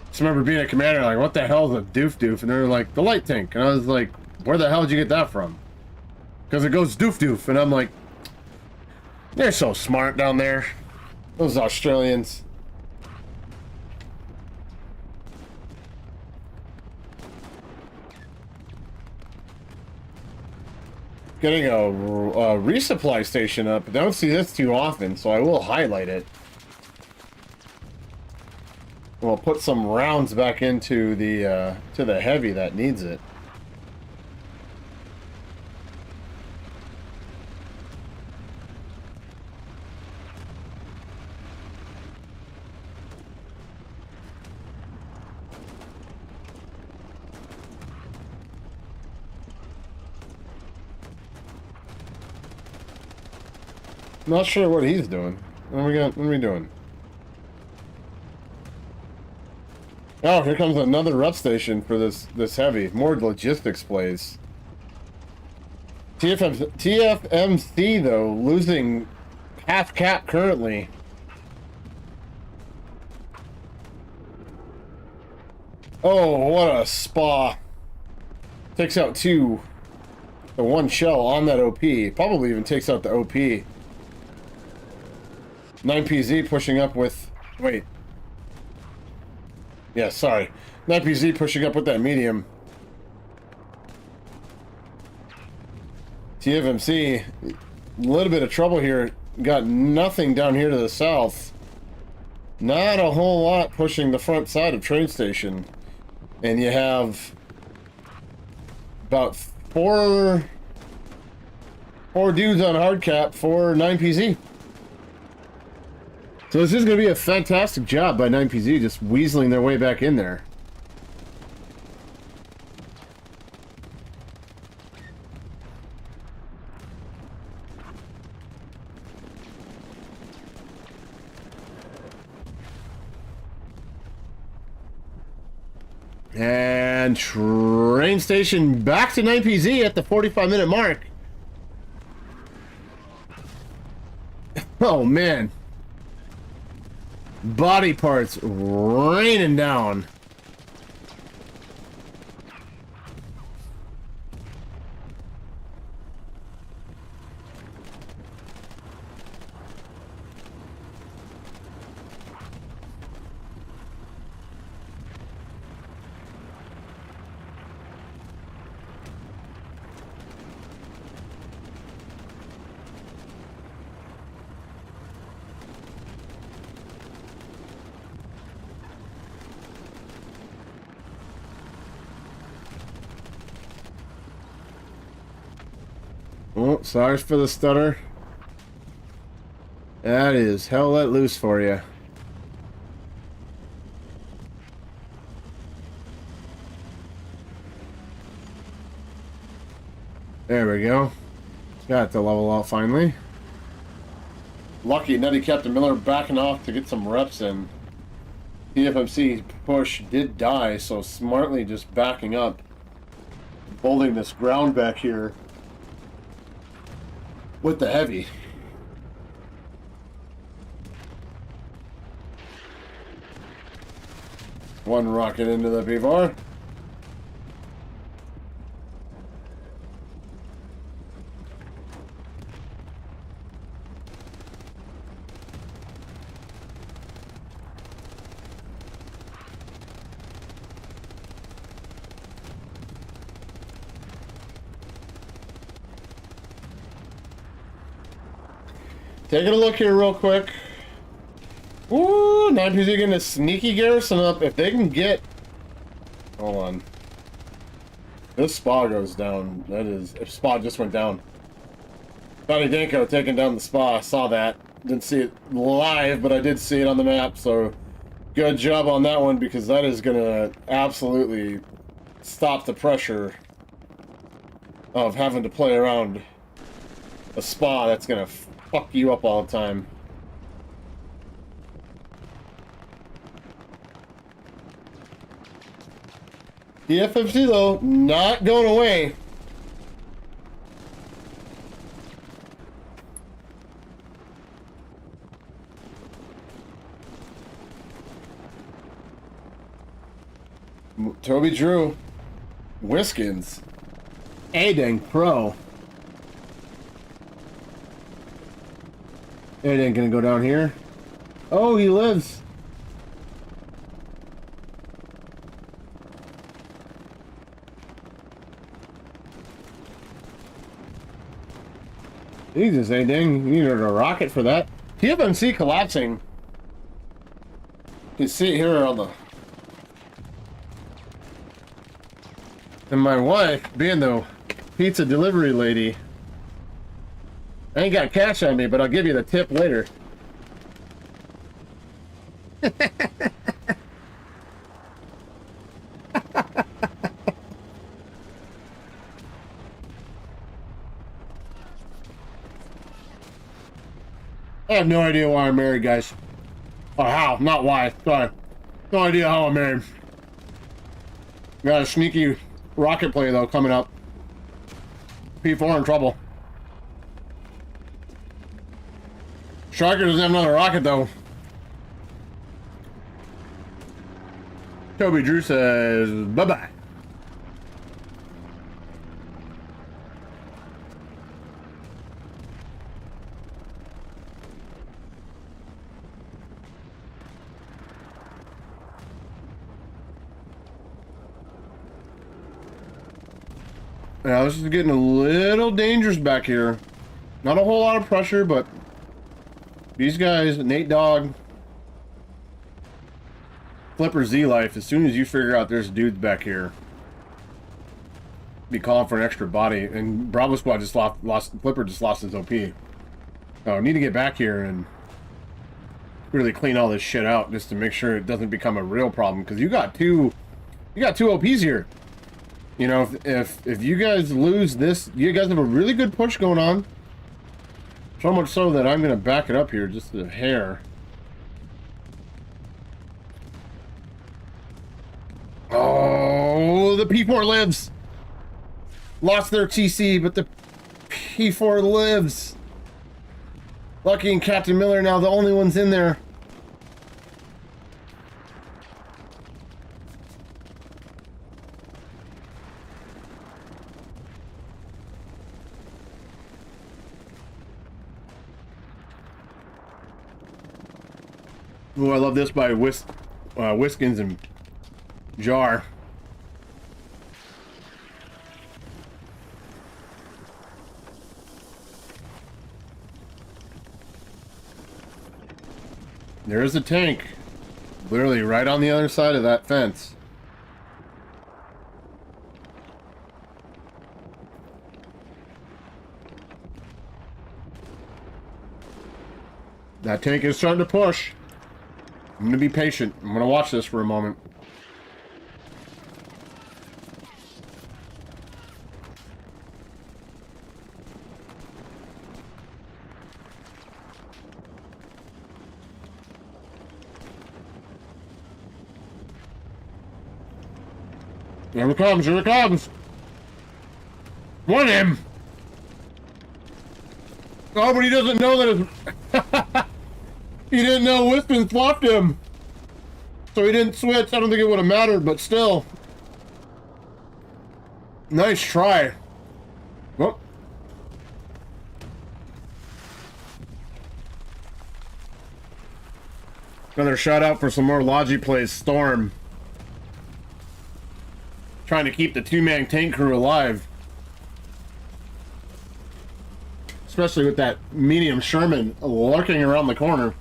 Just remember being a commander, like, what the hell is a doof doof? And they were like, the light tank. And I was like, where the hell did you get that from? Because it goes doof doof. And I'm like, they're so smart down there. Those Australians. Getting a resupply station up. I don't see this too often, so I will highlight it. We'll put some rounds back into the to the heavy that needs it. Not sure what he's doing. What are we doing? Oh, here comes another rep station for this heavy. More logistics plays. TFMC though losing half cap currently. Oh, what a spa! Takes out two. The one shell on that OP. Probably even takes out the OP. 9PZ pushing up with... Wait. Yeah, sorry. 9PZ pushing up with that medium. TFMC, a little bit of trouble here. Got nothing down here to the south. Not a whole lot pushing the front side of train station. And you have about four dudes on hard cap for 9PZ. So this is going to be a fantastic job by 9PZ just weaseling their way back in there. And train station back to 9PZ at the 45-minute mark. Oh, man. Body parts raining down. Oh, sorry for the stutter. That is hell let loose for you. There we go. Got the level out finally. Lucky Nutty Captain Miller backing off to get some reps in. TFMC push did die, so smartly just backing up. Holding this ground back here. With the heavy. One rocket into the B-bar. Taking a look here real quick. Ooh, 9PZ getting a sneaky garrison up. If they can get... Hold on. This spa goes down. That is... If spa just went down. Donnie Danko taking down the spa. I saw that. Didn't see it live, but I did see it on the map. So, good job on that one, because that is going to absolutely stop the pressure of having to play around a spa that's going to fuck you up all the time. TFMC though, not going away. Toby Drew. Wiskins. A-Dang Pro. A-Dang gonna go down here. Oh, he lives. Jesus, A-Dang. You needed a rocket for that. TFMC collapsing. You see it here on the... And my wife, being the pizza delivery lady, I ain't got cash on me, but I'll give you the tip later. I have no idea why I'm married, guys. Or how, not why. Sorry. No idea how I'm married. Got a sneaky rocket play, though, coming up. P4 in trouble. Striker doesn't have another rocket, though. Toby Drew says, bye-bye. Now, this is getting a little dangerous back here. Not a whole lot of pressure, but these guys, Nate Dogg, Flipper Z Life, as soon as you figure out there's dudes back here, be calling for an extra body. And Bravo Squad just lost Flipper just lost his OP. So I need to get back here and really clean all this shit out just to make sure it doesn't become a real problem. Because you got two OPs here. You know, if you guys lose this, you guys have a really good push going on. So much so that I'm going to back it up here just a hair. Oh, the P4 lives. Lost their TC, but the P4 lives. Lucky and Captain Miller now the only ones in there. Oh, I love this by Wiskins and Jar. There's a tank. Literally right on the other side of that fence. That tank is starting to push. I'm going to be patient. I'm going to watch this for a moment. Here it comes, here it comes. Won him. Oh, but he doesn't know that it's... He didn't know Winston flopped him. So he didn't switch. I don't think it would have mattered, but still. Nice try. Oh. Another shout out for some more Logi plays. Storm. Trying to keep the two-man tank crew alive. Especially with that medium Sherman lurking around the corner.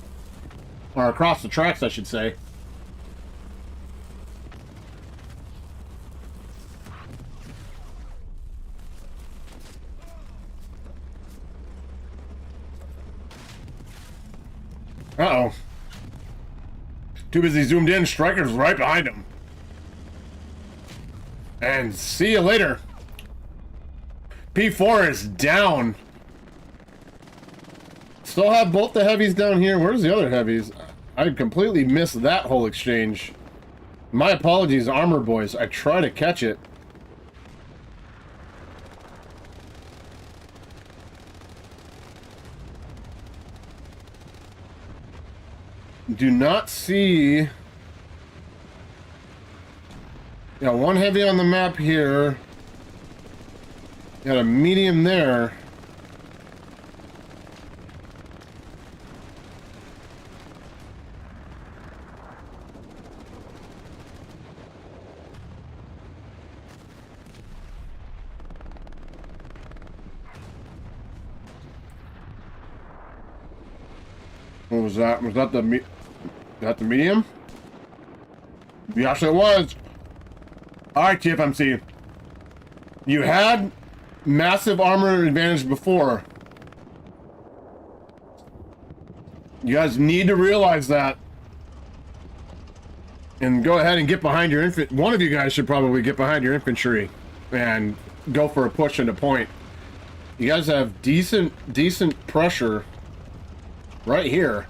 Or across the tracks, I should say. Uh-oh. Too busy zoomed in. Striker's right behind him. And see you later. P4 is down. Still have both the heavies down here. Where's the other heavies? I completely missed that whole exchange. My apologies, armor boys. I try to catch it. Do not see... Got one heavy on the map here. Got a medium there. What was that? Was that the medium? Yes, it was. All right, TFMC. You had massive armor advantage before. You guys need to realize that. And go ahead and get behind your infantry. One of you guys should probably get behind your infantry and go for a push into point. You guys have decent pressure right here.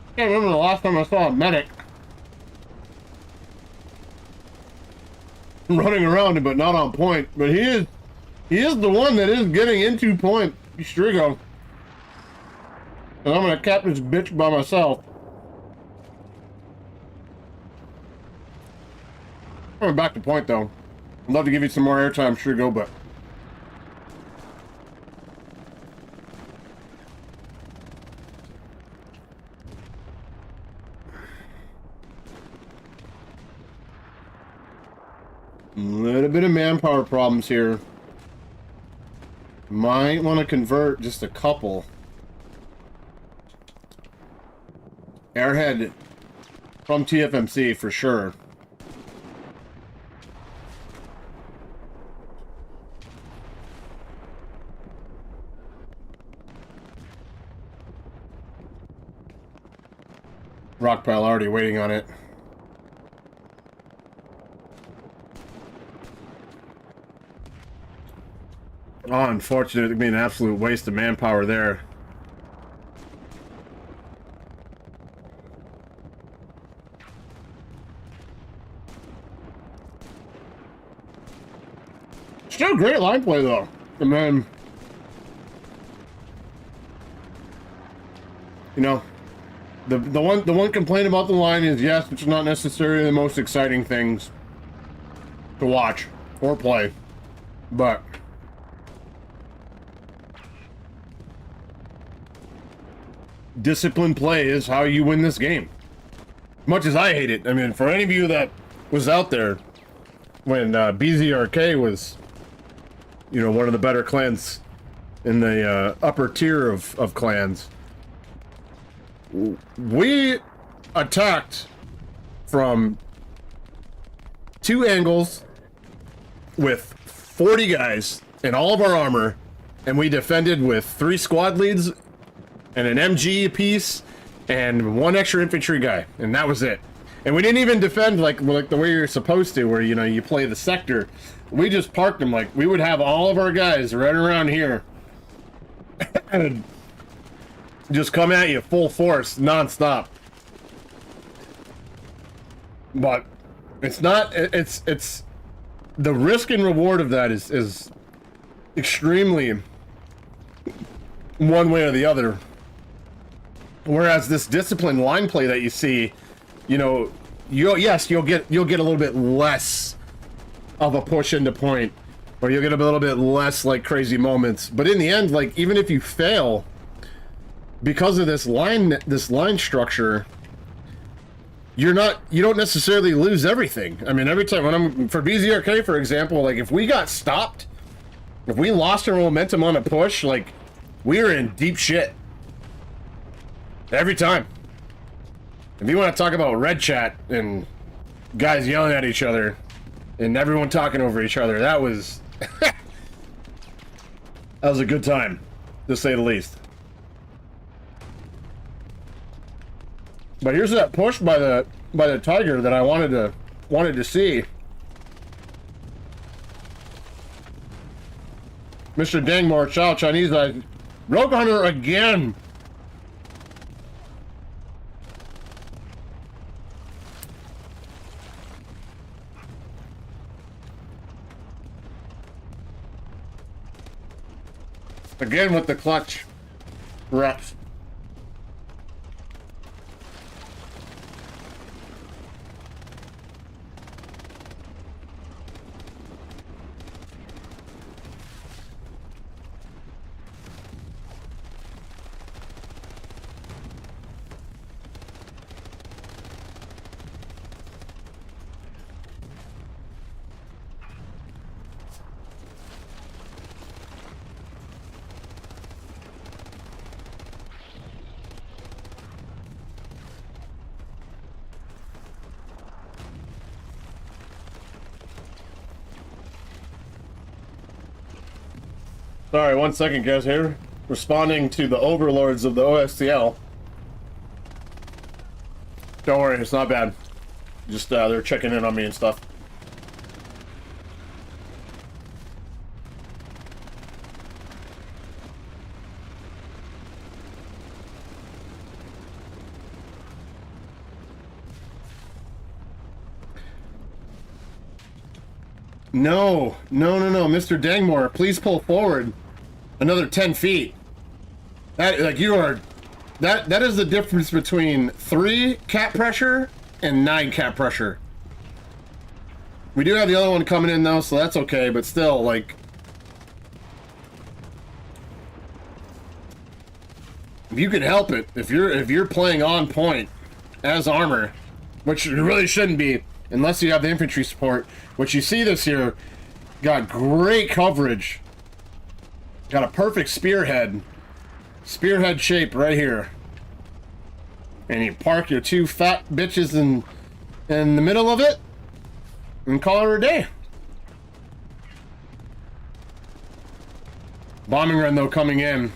I can't remember the last time I saw a medic running around but not on point. But he is the one that is getting into point. Strigo. And I'm gonna cap this bitch by myself. Coming back to point though. I'd love to give you some more airtime, Strigo, but a little bit of manpower problems here. Might want to convert just a couple. Airhead from TFMC for sure. Rockpile already waiting on it. Oh, unfortunate. It'd be an absolute waste of manpower there. Still great line play though. And then, you know, the one complaint about the line is yes, it's not necessarily the most exciting things to watch or play, but disciplined play is how you win this game. Much as I hate it. I mean, for any of you that was out there when BZRK was, you know, one of the better clans in the upper tier of clans, we attacked from 2 angles with 40 guys and all of our armor, and we defended with 3 squad leads and an MG apiece and 1 extra infantry guy, and that was it. And we didn't even defend like the way you're supposed to, where, you know, you play the sector. We just parked them. Like, we would have all of our guys right around here and just come at you full force, non-stop. But it's not, it's the risk and reward of that is extremely one way or the other. Whereas this disciplined line play that you see, you know, you'll get a little bit less of a push into point, or you'll get a little bit less like crazy moments. But in the end, like, even if you fail because of this line structure, you don't necessarily lose everything. I mean, every time when I'm for BZRK, for example, like, if we got stopped, if we lost our momentum on a push, like, we were in deep shit every time. If you want to talk about red chat and guys yelling at each other and everyone talking over each other, that was that was a good time, to say the least. But here's that push by the Tiger that I wanted to see. Mr. Dangmore, Chow Chinese eyes, Rogue Hunter again. Again with the clutch reps. Sorry, 1 second, guys, here. Responding to the overlords of the OSCL. Don't worry, it's not bad. Just, they're checking in on me and stuff. No, Mr. Dangmore, please pull forward another 10 feet. That, like, you are, that is the difference between 3 cap pressure and 9 cap pressure. We do have the other one coming in though, so that's okay, but still, like, if you can help it, if you're playing on point as armor, which you really shouldn't be, unless you have the infantry support, which you see this here, got great coverage. Got a perfect spearhead shape right here. And you park your 2 fat bitches in the middle of it and call it a day. Bombing run though coming in.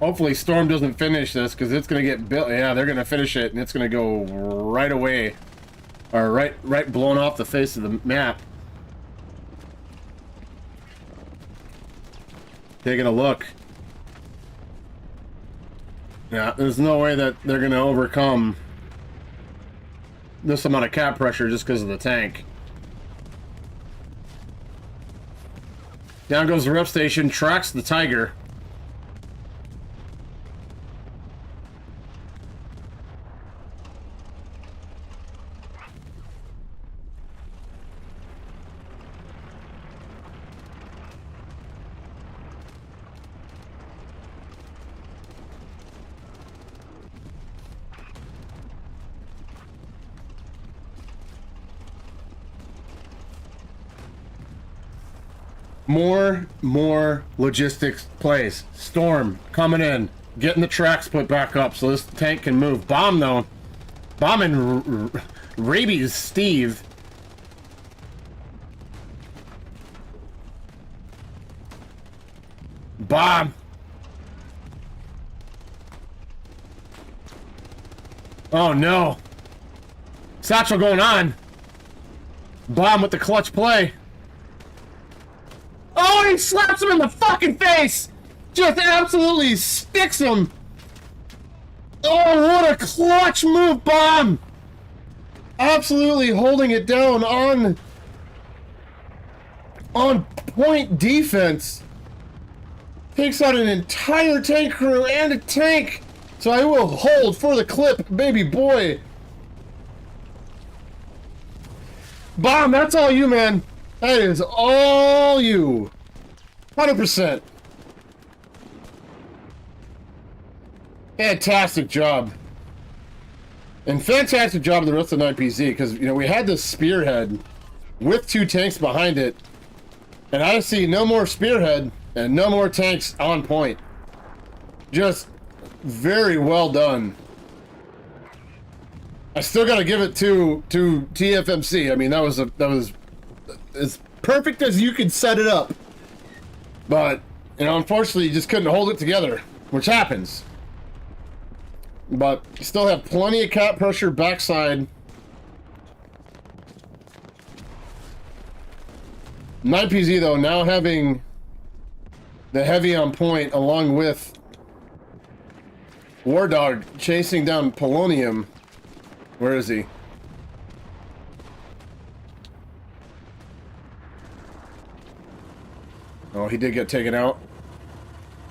Hopefully Storm doesn't finish this because it's gonna get built. Yeah, they're gonna finish it and it's gonna go right away. Or right blown off the face of the map. Taking a look. Yeah, there's no way that they're gonna overcome this amount of cap pressure just because of the tank. Down goes the rep station, tracks the Tiger. More logistics plays. Storm coming in, getting the tracks put back up so this tank can move. Bomb though, bombing Rabies Steve. Bomb. Oh no. Satchel going on. Bomb with the clutch play. Oh, he slaps him in the fucking face! Just absolutely sticks him! Oh, what a clutch move, Bomb! Absolutely holding it down on point defense. Takes out an entire tank crew and a tank! So I will hold for the clip, baby boy. Bomb, that's all you, man. That is all you. 100%. Fantastic job. And fantastic job of the rest of the 9PZ, because, you know, we had this spearhead with 2 tanks behind it, and I see no more spearhead and no more tanks on point. Just very well done. I still got to give it to TFMC. I mean, that was as perfect as you could set it up. But, you know, unfortunately, you just couldn't hold it together, which happens. But you still have plenty of cap pressure backside. 9PZ, though, now having the heavy on point along with War Dog chasing down Polonium. Where is he? Oh, he did get taken out.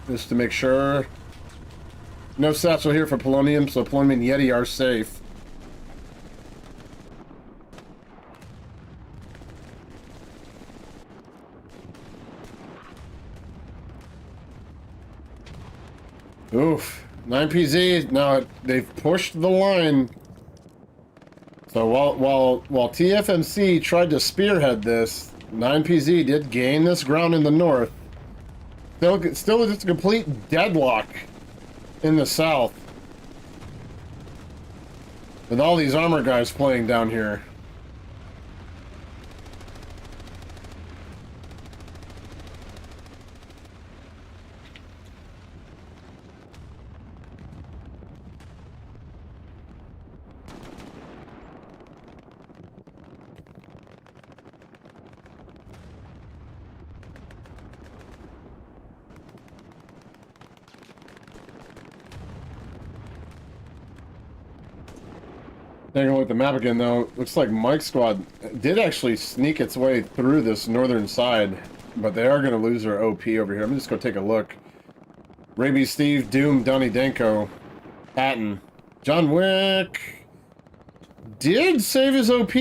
Just to make sure. No satchel here for Polonium, so Polonium and Yeti are safe. Oof. 9PZ, now they've pushed the line. So while TFMC tried to spearhead this, 9PZ did gain this ground in the north. Still just a complete deadlock in the south. With all these armor guys playing down here. Taking a look at the map again, though, looks like Mike's squad did actually sneak its way through this northern side, but they are going to lose their OP over here. Let me just go take a look. Rabies Steve, Doom, Donnie Danko, Patton, John Wick did save his OP.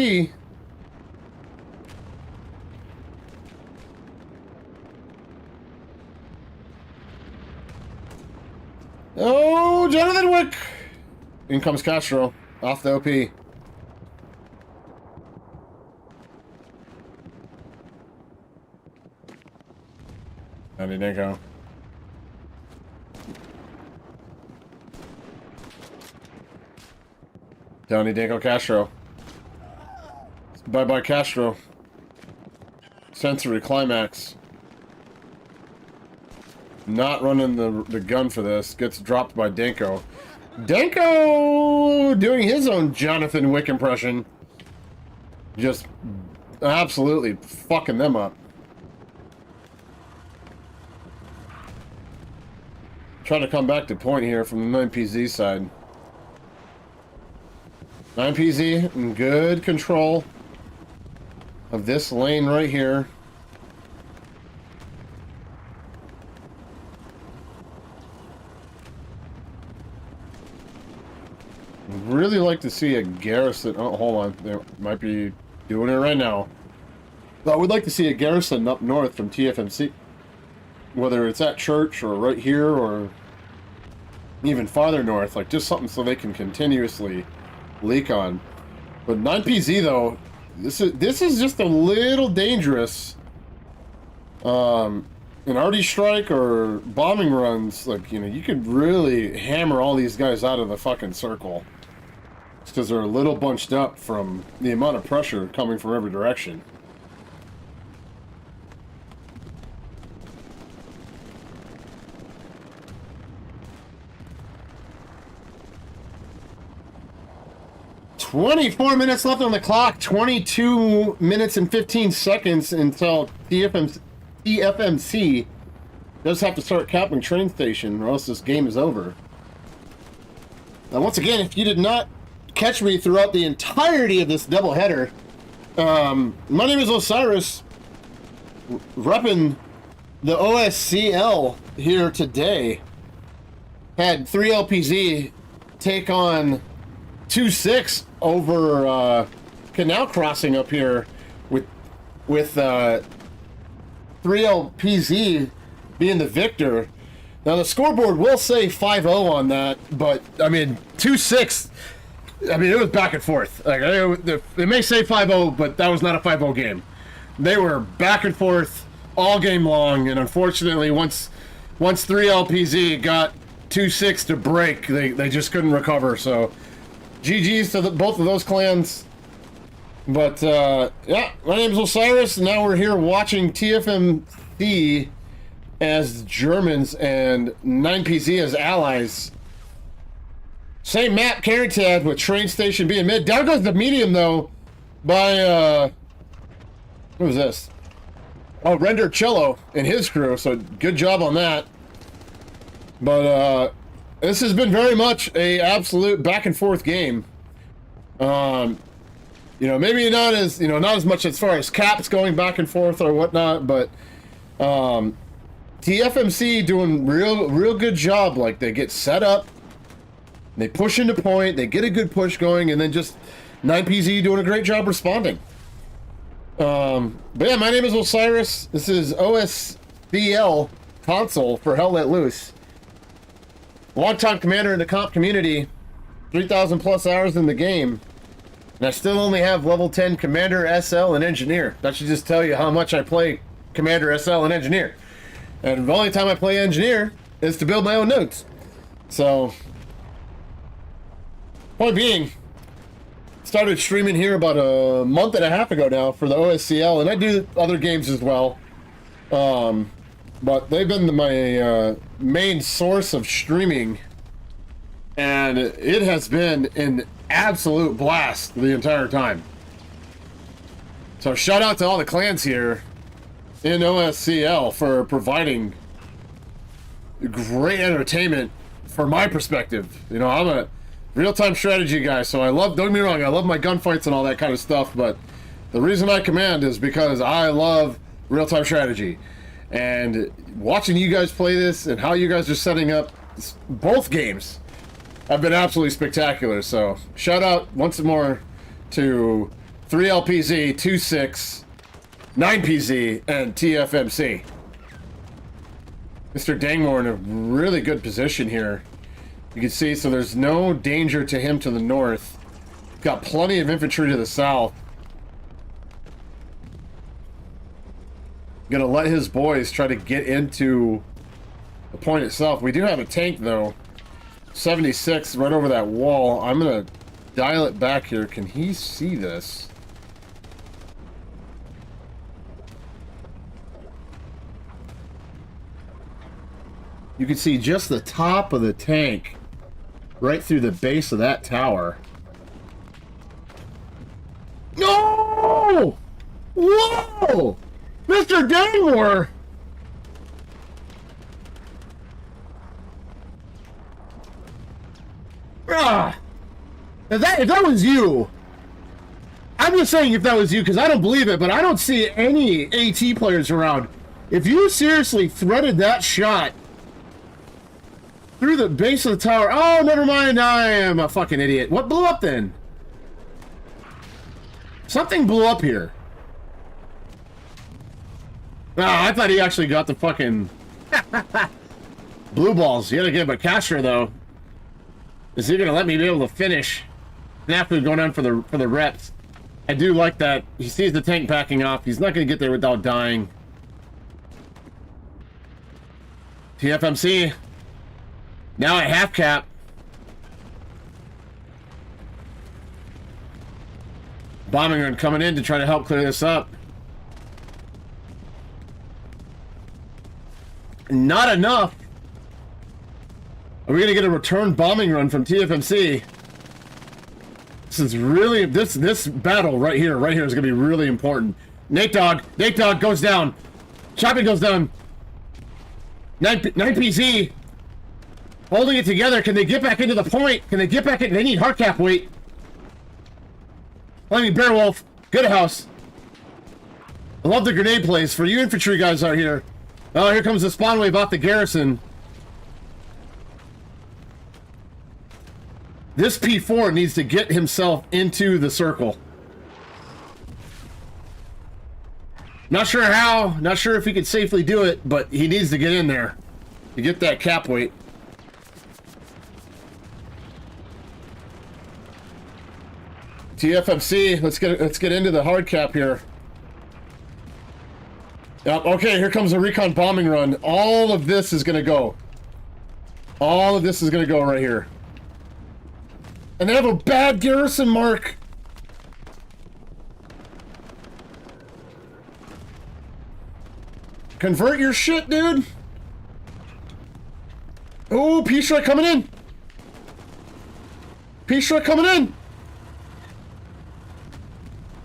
Oh, Jonathan Wick! In comes Castro. Off the OP. Donnie Danko. Donnie Danko Castro. Bye-bye Castro. Sensory Climax. Not running the gun for this. Gets dropped by Danko. Danko doing his own Jonathan Wick impression. Just absolutely fucking them up. Trying to come back to point here from the 9PZ side. 9PZ in good control of this lane right here. Really like to see a garrison. Oh, hold on. They might be doing it right now. But I would like to see a garrison up north from TFMC. Whether it's at church or right here or even farther north. Like just something so they can continuously leak on. But 9PZ though, this is just a little dangerous. An arty strike or bombing runs, like, you know, you could really hammer all these guys out of the fucking circle. Because they're a little bunched up from the amount of pressure coming from every direction. "24 minutes left on the clock. 22 minutes and 15 seconds until TFMC does have to start capping train station, or else this game is over." Now, once again, if you did not catch me throughout the entirety of this doubleheader, my name is Osiris, repping the OSCL here today. Had 3LPZ take on 2-6 over Canal crossing up here with 3LPZ being the victor. Now the scoreboard will say 5-0 on that, but I mean 2-6. I mean, it was back and forth. Like, it may say 5-0, but that was not a 5-0 game. They were back and forth all game long, and unfortunately, once 3LPZ got 2-6 to break, they just couldn't recover. So GG's to both of those clans. But, yeah, my name's Osiris, and now we're here watching TFMC as Germans and 9PZ as allies. Same map, Carentan, with train station being mid. Down goes the medium, though, by, who was this? Oh, Render Cello and his crew, so good job on that. But, this has been very much a absolute back and forth game. You know, maybe not as, you know, not as much as far as caps going back and forth or whatnot, but, TFMC doing real good job. Like, they get set up, they push into point, they get a good push going, and then just 9PZ doing a great job responding. But yeah, my name is Osiris. This is OSCL console for Hell Let Loose. Long-time commander in the comp community, 3,000 plus hours in the game, and I still only have level 10 commander, SL, and engineer. That should just tell you how much I play commander, SL, and engineer. And the only time I play engineer is to build my own nodes. So, point being, started streaming here about a month and a half ago now for the OSCL, and I do other games as well. But they've been my main source of streaming, and it has been an absolute blast the entire time. So shout out to all the clans here in OSCL for providing great entertainment from my perspective. You know, I'm a real-time strategy guy, so I love, don't get me wrong, I love my gunfights and all that kind of stuff, but the reason I command is because I love real-time strategy. And watching you guys play this and how you guys are setting up both games have been absolutely spectacular. So shout out once more to 3LPZ, 26, 9PZ, and TFMC. Mr. Dangmore in a really good position here. You can see, so there's no danger to him to the north. Got plenty of infantry to the south. Gonna let his boys try to get into the point itself. We do have a tank, though. 76 right over that wall. I'm gonna dial it back here. Can he see this? You can see just the top of the tank right through the base of that tower. No! Whoa! Mr. Dangmore! Ah! If that was you, I'm just saying if that was you, because I don't believe it, but I don't see any AT players around. If you seriously threaded that shot through the base of the tower... Oh, never mind, I am a fucking idiot. What blew up then? Something blew up here. Ah, I thought he actually got the fucking blue balls. You gotta give him a Castro, though. Is he gonna let me be able to finish after going on for the reps? I do like that. He sees the tank backing off. He's not gonna get there without dying. TFMC now at half cap. Bombing run coming in to try to help clear this up. Not enough. Are we gonna get a return bombing run from TFMC? This is really this battle right here is gonna be really important. Nate Dogg goes down. Chopping goes down. 9PZ holding it together. Can they get back into the point? Can they get back in? They need hard cap weight. Flaming Bearwolf, good house. I love the grenade plays for you infantry guys out here. Oh, here comes the spawn wave off the garrison. This P4 needs to get himself into the circle. Not sure how, not sure if he could safely do it, but he needs to get in there to get that cap weight. TFMC, let's get into the hard cap here. Yep, okay, here comes a recon bombing run. All of this is gonna go. All of this is gonna go right here. And they have a bad garrison mark. Convert your shit, dude. Oh, P-Strike coming in. P-Strike coming in.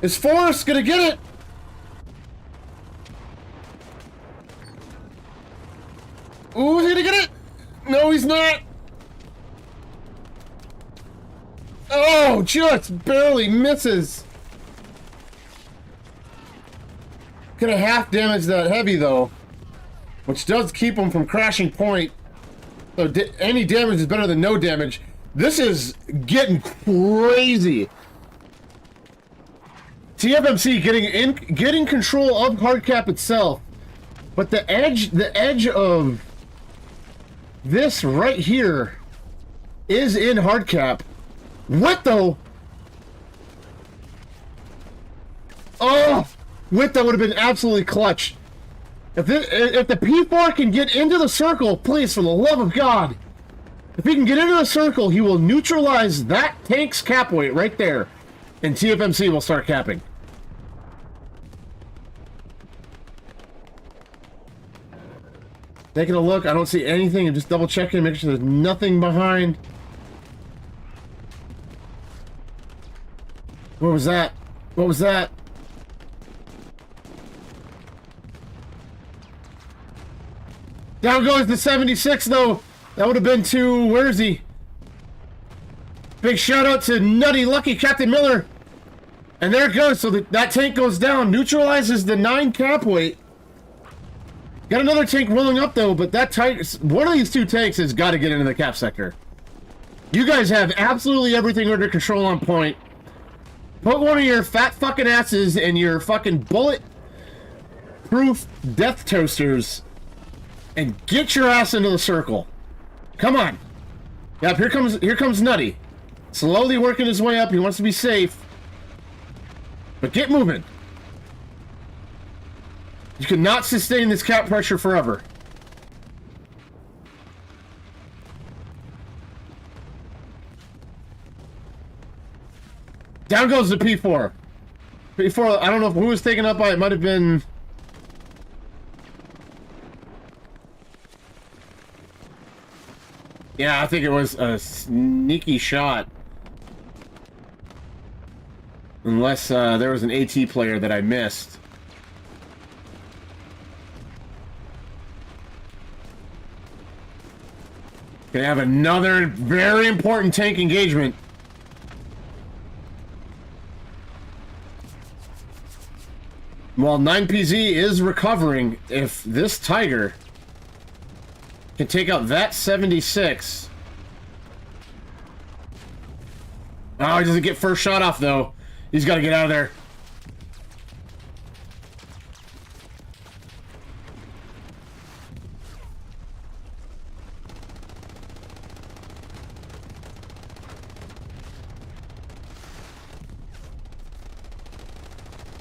Is Forrest gonna get it? Ooh, is he gonna get it? No, he's not. Oh, just barely misses. Gonna half damage that heavy though, which does keep him from crashing point. So any damage is better than no damage. This is getting crazy. TFMC getting control of hardcap itself, but the edge of this right here is in hardcap. What though? Oh, what that would have been absolutely clutch. If the P4 can get into the circle, please, for the love of God, if he can get into the circle, he will neutralize that tank's cap weight right there, and TFMC will start capping. Taking a look, I don't see anything. I'm just double checking, making sure there's nothing behind. What was that? What was that? Down goes the 76 though. That would have been to, where is he? Big shout out to Nutty Lucky Captain Miller. And there it goes. So that tank goes down, neutralizes the 9 cap weight. Got another tank rolling up though, but that tank, one of these two tanks has got to get into the cap sector. You guys have absolutely everything under control on point. Put one of your fat fucking asses in your fucking bullet-proof death toasters and get your ass into the circle. Come on. Yep, here comes Nutty. Slowly working his way up. He wants to be safe. But get moving. You cannot sustain this cap pressure forever. Down goes the P4. P4, I don't know who was taken up by it. Might have been... Yeah, I think it was a sneaky shot. Unless there was an AT player that I missed. Gonna have another very important tank engagement. While 9PZ is recovering, if this Tiger can take out that 76... Oh, he doesn't get first shot off, though. He's got to get out of there.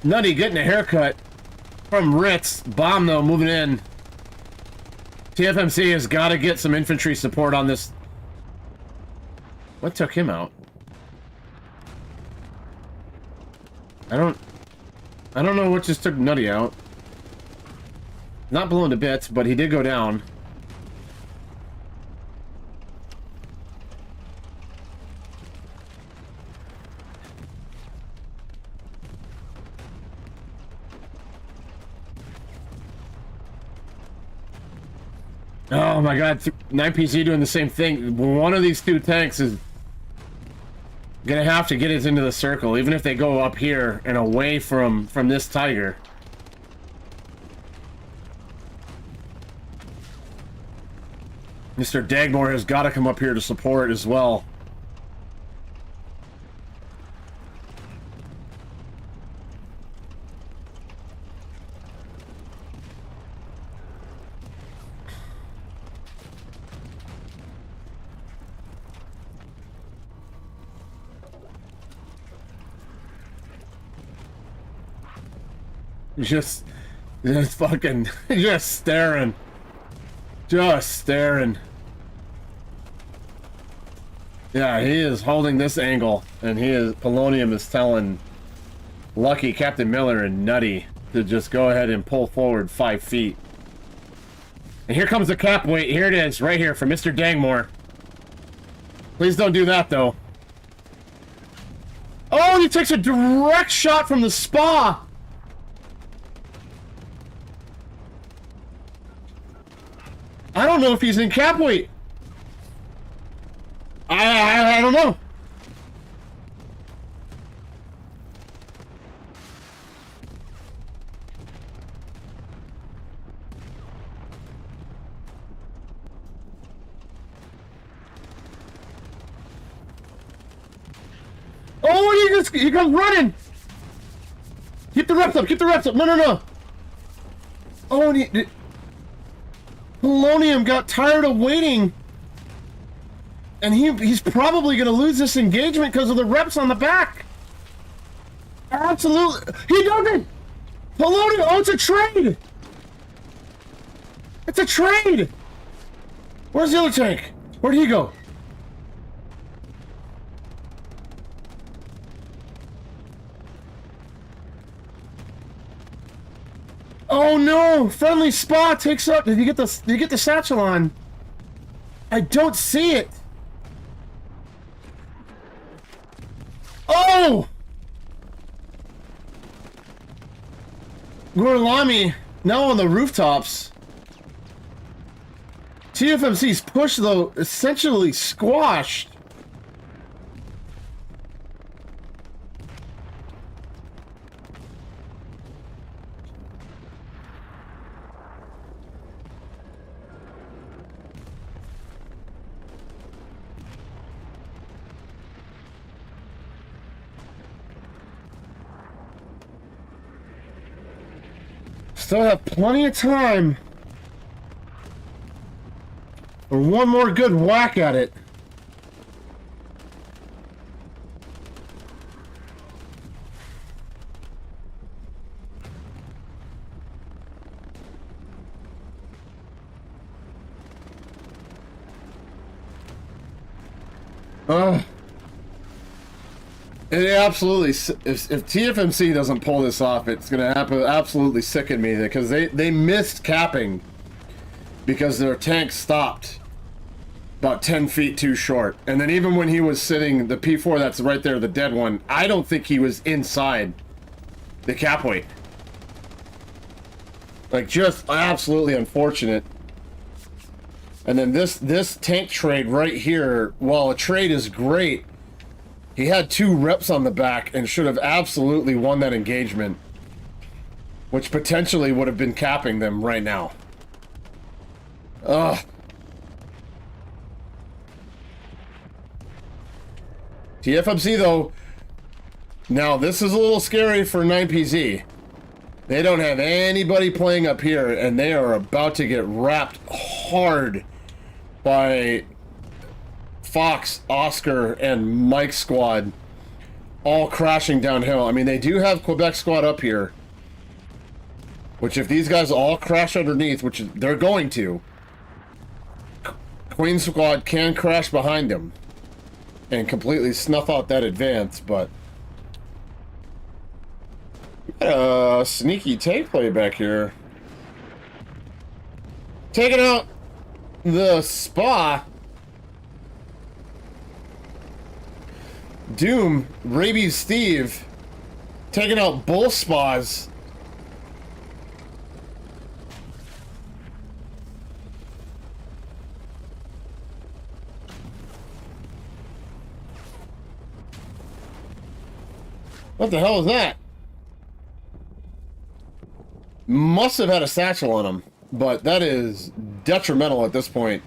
Nutty getting a haircut from Ritz. Bomb, though, moving in. TFMC has got to get some infantry support on this. What took him out? I don't know what just took Nutty out. Not blown to bits, but he did go down. Oh my god, 9PC doing the same thing. One of these two tanks is gonna have to get us into the circle, even if they go up here and away from this Tiger. Mr. Dagmore has got to come up here to support as well. Just fucking, just staring. Just staring. Yeah, he is holding this angle, and Polonium is telling Lucky, Captain Miller, and Nutty to just go ahead and pull forward 5 feet. And here comes the cap weight. Here it is, right here, from Mr. Dangmore. Please don't do that, though. Oh, he takes a direct shot from the spa! I don't know if he's in cap weight. I don't know. Oh, he comes running. Keep the reps up. Keep the reps up. No, no, no. Oh, and Polonium got tired of waiting. And he's probably going to lose this engagement because of the reps on the back. Absolutely. He doesn't. Polonium. Oh, it's a trade. It's a trade. Where's the other tank? Where'd he go? Oh no! Friendly spa takes up. Did you get the satchel on? I don't see it. Oh! Gorlami now on the rooftops. TFMC's push though essentially squashed. Still have plenty of time for one more good whack at it. It absolutely, if TFMC doesn't pull this off, it's going to absolutely sicken me, because they missed capping because their tank stopped about 10 feet too short. And then even when he was sitting, the P4 that's right there, the dead one, I don't think he was inside the cap weight. Like, just absolutely unfortunate. And then this tank trade right here, while a trade is great, he had 2 reps on the back and should have absolutely won that engagement, which potentially would have been capping them right now. Ugh. TFMC though, now this is a little scary for 9PZ. They don't have anybody playing up here, and they are about to get wrapped hard by Fox, Oscar, and Mike's squad all crashing downhill. I mean, they do have Quebec squad up here, which if these guys all crash underneath, which they're going to, Queen squad can crash behind them and completely snuff out that advance, but sneaky take play back here. Taking out the spa. Doom, Rabies Steve, taking out both spas. What the hell is that? Must have had a satchel on him, but that is detrimental at this point,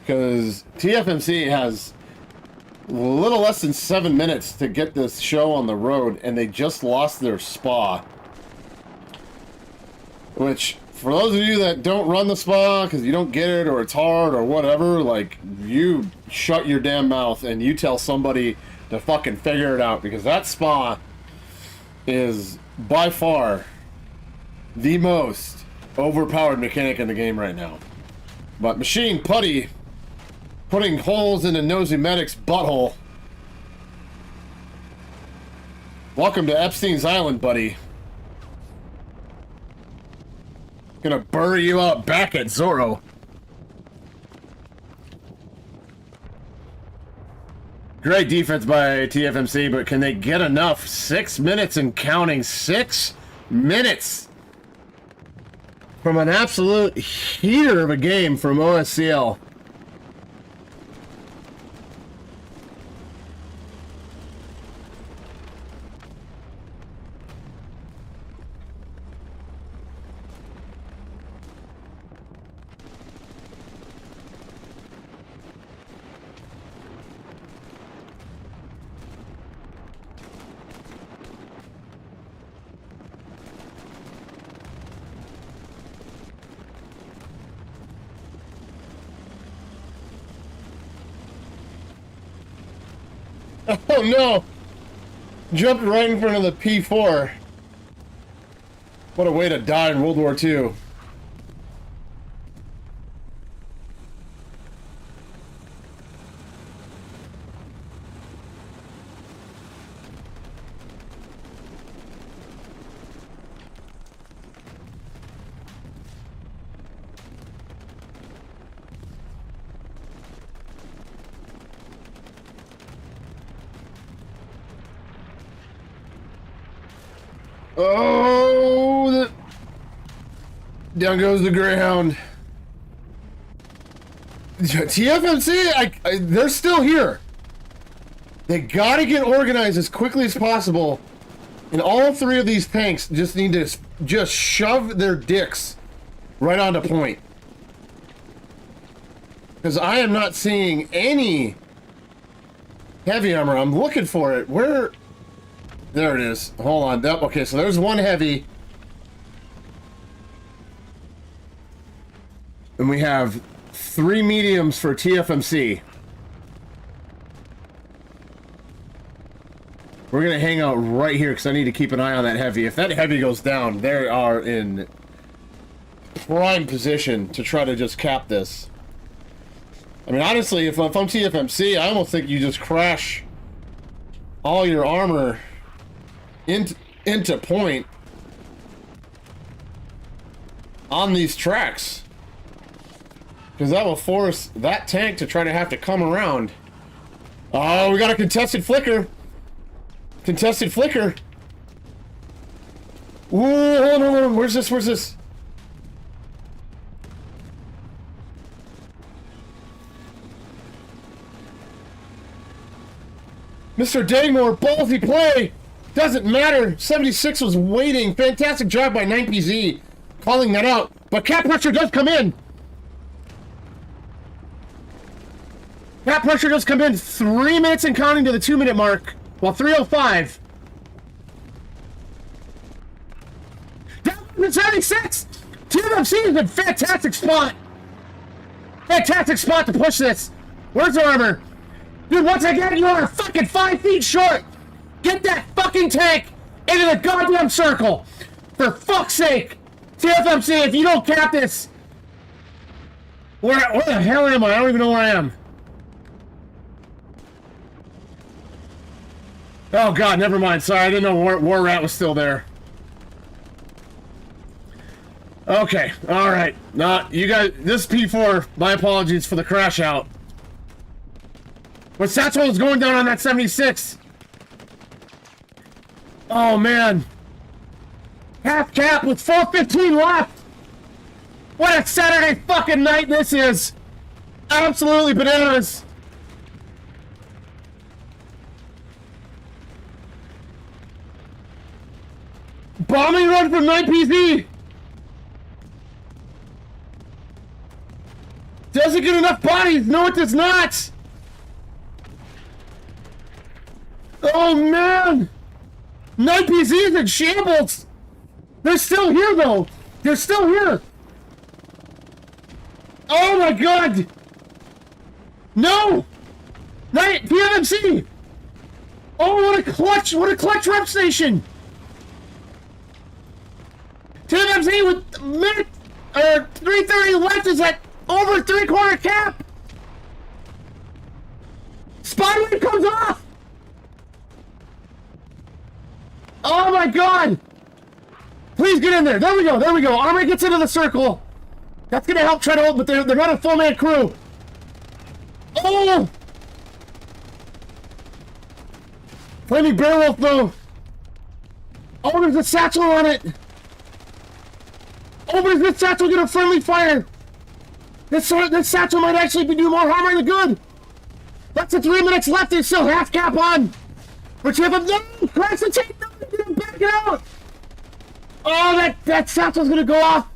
because TFMC has a little less than 7 minutes to get this show on the road, and they just lost their spa. Which, for those of you that don't run the spa because you don't get it or it's hard or whatever, like, you shut your damn mouth and you tell somebody to fucking figure it out, because that spa is by far the most overpowered mechanic in the game right now. But Machine Putty Putting holes in a nosy medic's butthole. Welcome to Epstein's Island, buddy. Gonna bury you out back at Zorro. Great defense by TFMC, but can they get enough? 6 minutes and counting. 6 minutes from an absolute heater of a game from OSCL. Oh no! Jumped right in front of the P4. What a way to die in World War II. Oh, down goes the Greyhound. TFMC, they're still here. They gotta get organized as quickly as possible. And all three of these tanks just need to just shove their dicks right onto point. Because I am not seeing any heavy armor. I'm looking for it. Where... There it is. Hold on. Okay, so there's one heavy. And we have 3 mediums for TFMC. We're going to hang out right here because I need to keep an eye on that heavy. If that heavy goes down, they are in prime position to try to just cap this. I mean, honestly, if I'm TFMC, I almost think you just crash all your armor into point on these tracks, because that will force that tank to try to have to come around. Oh, we got a contested flicker. Contested flicker. Ooh, hold on. Where's this? Where's this? Mr. Dangmore, ballsy play. Doesn't matter. 76 was waiting. Fantastic job by 9PZ calling that out. But cap pressure does come in. Cap pressure does come in. 3 minutes and counting to the 2-minute mark. Well, 3:05. Down to 76. TFMC is a fantastic spot. Fantastic spot to push this. Where's the armor? Dude, once again, you are fucking 5 feet short. Get that fucking tank into the goddamn circle! For fuck's sake! TFMC, if you don't cap this... Where the hell am I? I don't even know where I am. Oh god, never mind. Sorry, I didn't know War Rat was still there. Okay, alright. You guys... This P4, my apologies for the crash out. But Satchel is going down on that 76. Oh man. Half cap with 4:15 left. What a Saturday fucking night this is. Absolutely bananas. Bombing run from 9PZ. Does it get enough bodies? No, it does not. Oh man. 9PZ is in shambles! They're still here, though! They're still here! Oh my god! No! TFMC! Oh, what a clutch rep station! TFMC with minute, 3:30 left is at over 3/4 cap! Spywave comes off! Oh my god! Please get in there. There we go. There we go. Armory gets into the circle. That's going to help try to hold, but they're not a full-man crew. Oh! Flaming Bearwolf, though. Oh, there's a satchel on it. Oh, but is this satchel get a friendly fire? This satchel might actually be doing more harm than good. That's the 3 minutes left. There's still half cap on. But you have a... No! Crash the chain! No! Back it out! Oh, that satchel's gonna go off.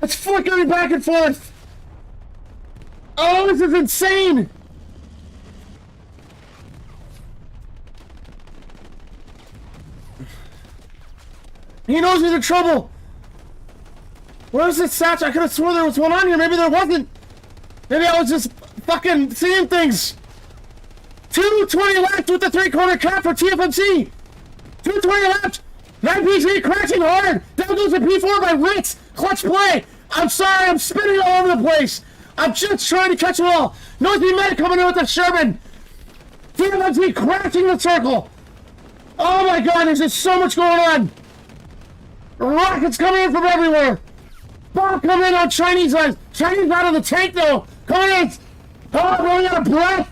It's flickering back and forth. Oh, this is insane. He knows he's in trouble. Where's this satchel? I could have sworn there was one on here. Maybe there wasn't. Maybe I was just fucking seeing things. 220 left with the 3-corner cap for TFMC. 220 left. 9PG crashing hard. Down goes the P4 by Ritz. Clutch play. I'm sorry. I'm spinning all over the place. I'm just trying to catch them all. Northeast Med coming in with the Sherman. TFMC crashing the circle. Oh my god. There's just so much going on. Rockets coming in from everywhere. Bomb coming in on Chinese lines. Chinese out of the tank though. Coming in. Oh, running out of breath.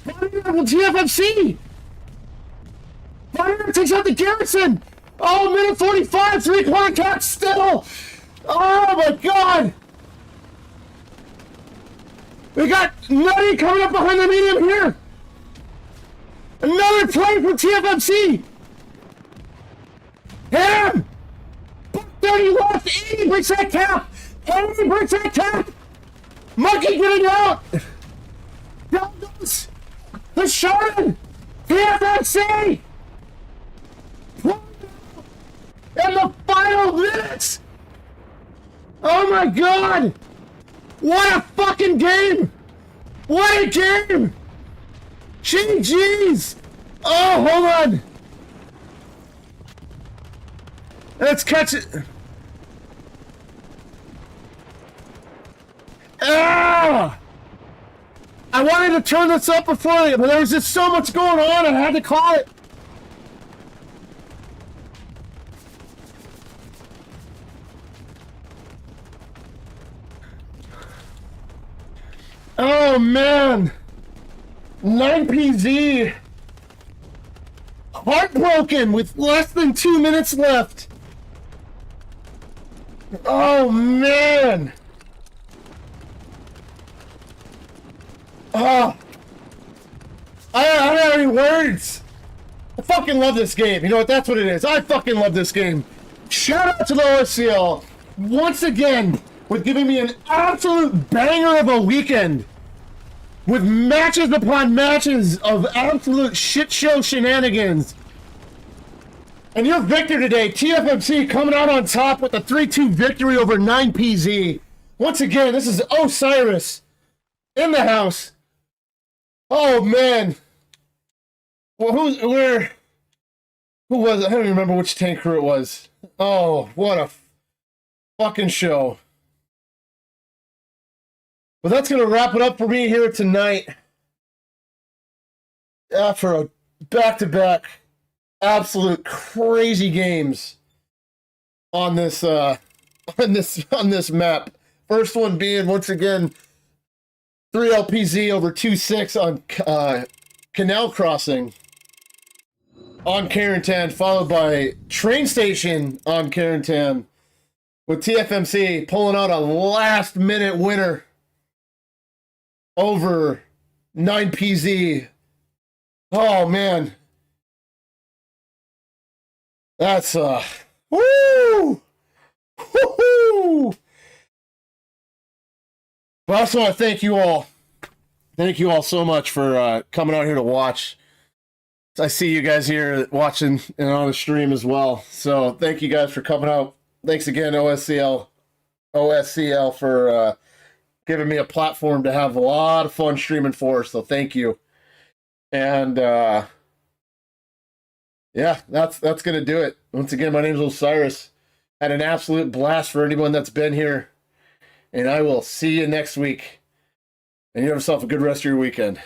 TFMC. Fire takes out the garrison. Oh, minute 45. 3-corner cap still. Oh my god. We got Nutty coming up behind the medium here. Another play from TFMC. Hit him. 30 left. 80 breaks that cap. 80 breaks that cap. Monkey getting out. Down goes the Sherman. TFMC. In the final minutes. Oh my god. What a fucking game. What a game. GG's. Oh, hold on. Let's catch it. Ah! I wanted to turn this up before, but there was just so much going on, I had to call it. Oh man. 9PZ. Heartbroken with less than 2 minutes left. Oh man. Oh. I don't have any words. I fucking love this game. You know what? That's what it is. I fucking love this game. Shout out to the OSCL once again with giving me an absolute banger of a weekend. With matches upon matches of absolute shit show shenanigans. And your victor today, TFMC, coming out on top with a 3-2 victory over 9PZ. Once again, this is Osiris in the house. Oh man. Well, who was it? I don't even remember which tank crew it was. Oh, what a fucking show. Well, that's going to wrap it up for me here tonight. After a back-to-back absolute crazy games on this map. First one being once again 3 LPZ over 2-6 on Canal Crossing on Carentan, followed by Train Station on Carentan, with TFMC pulling out a last-minute winner over 9PZ. Oh man, that's woo! Woo-hoo! But I also want to thank you all. Thank you all so much for coming out here to watch. I see you guys here watching and on the stream as well. So thank you guys for coming out. Thanks again, OSCL for giving me a platform to have a lot of fun streaming for. So thank you. And yeah, that's gonna do it. Once again, my name is Osiris. Had an absolute blast for anyone that's been here. And I will see you next week. And you have yourself a good rest of your weekend.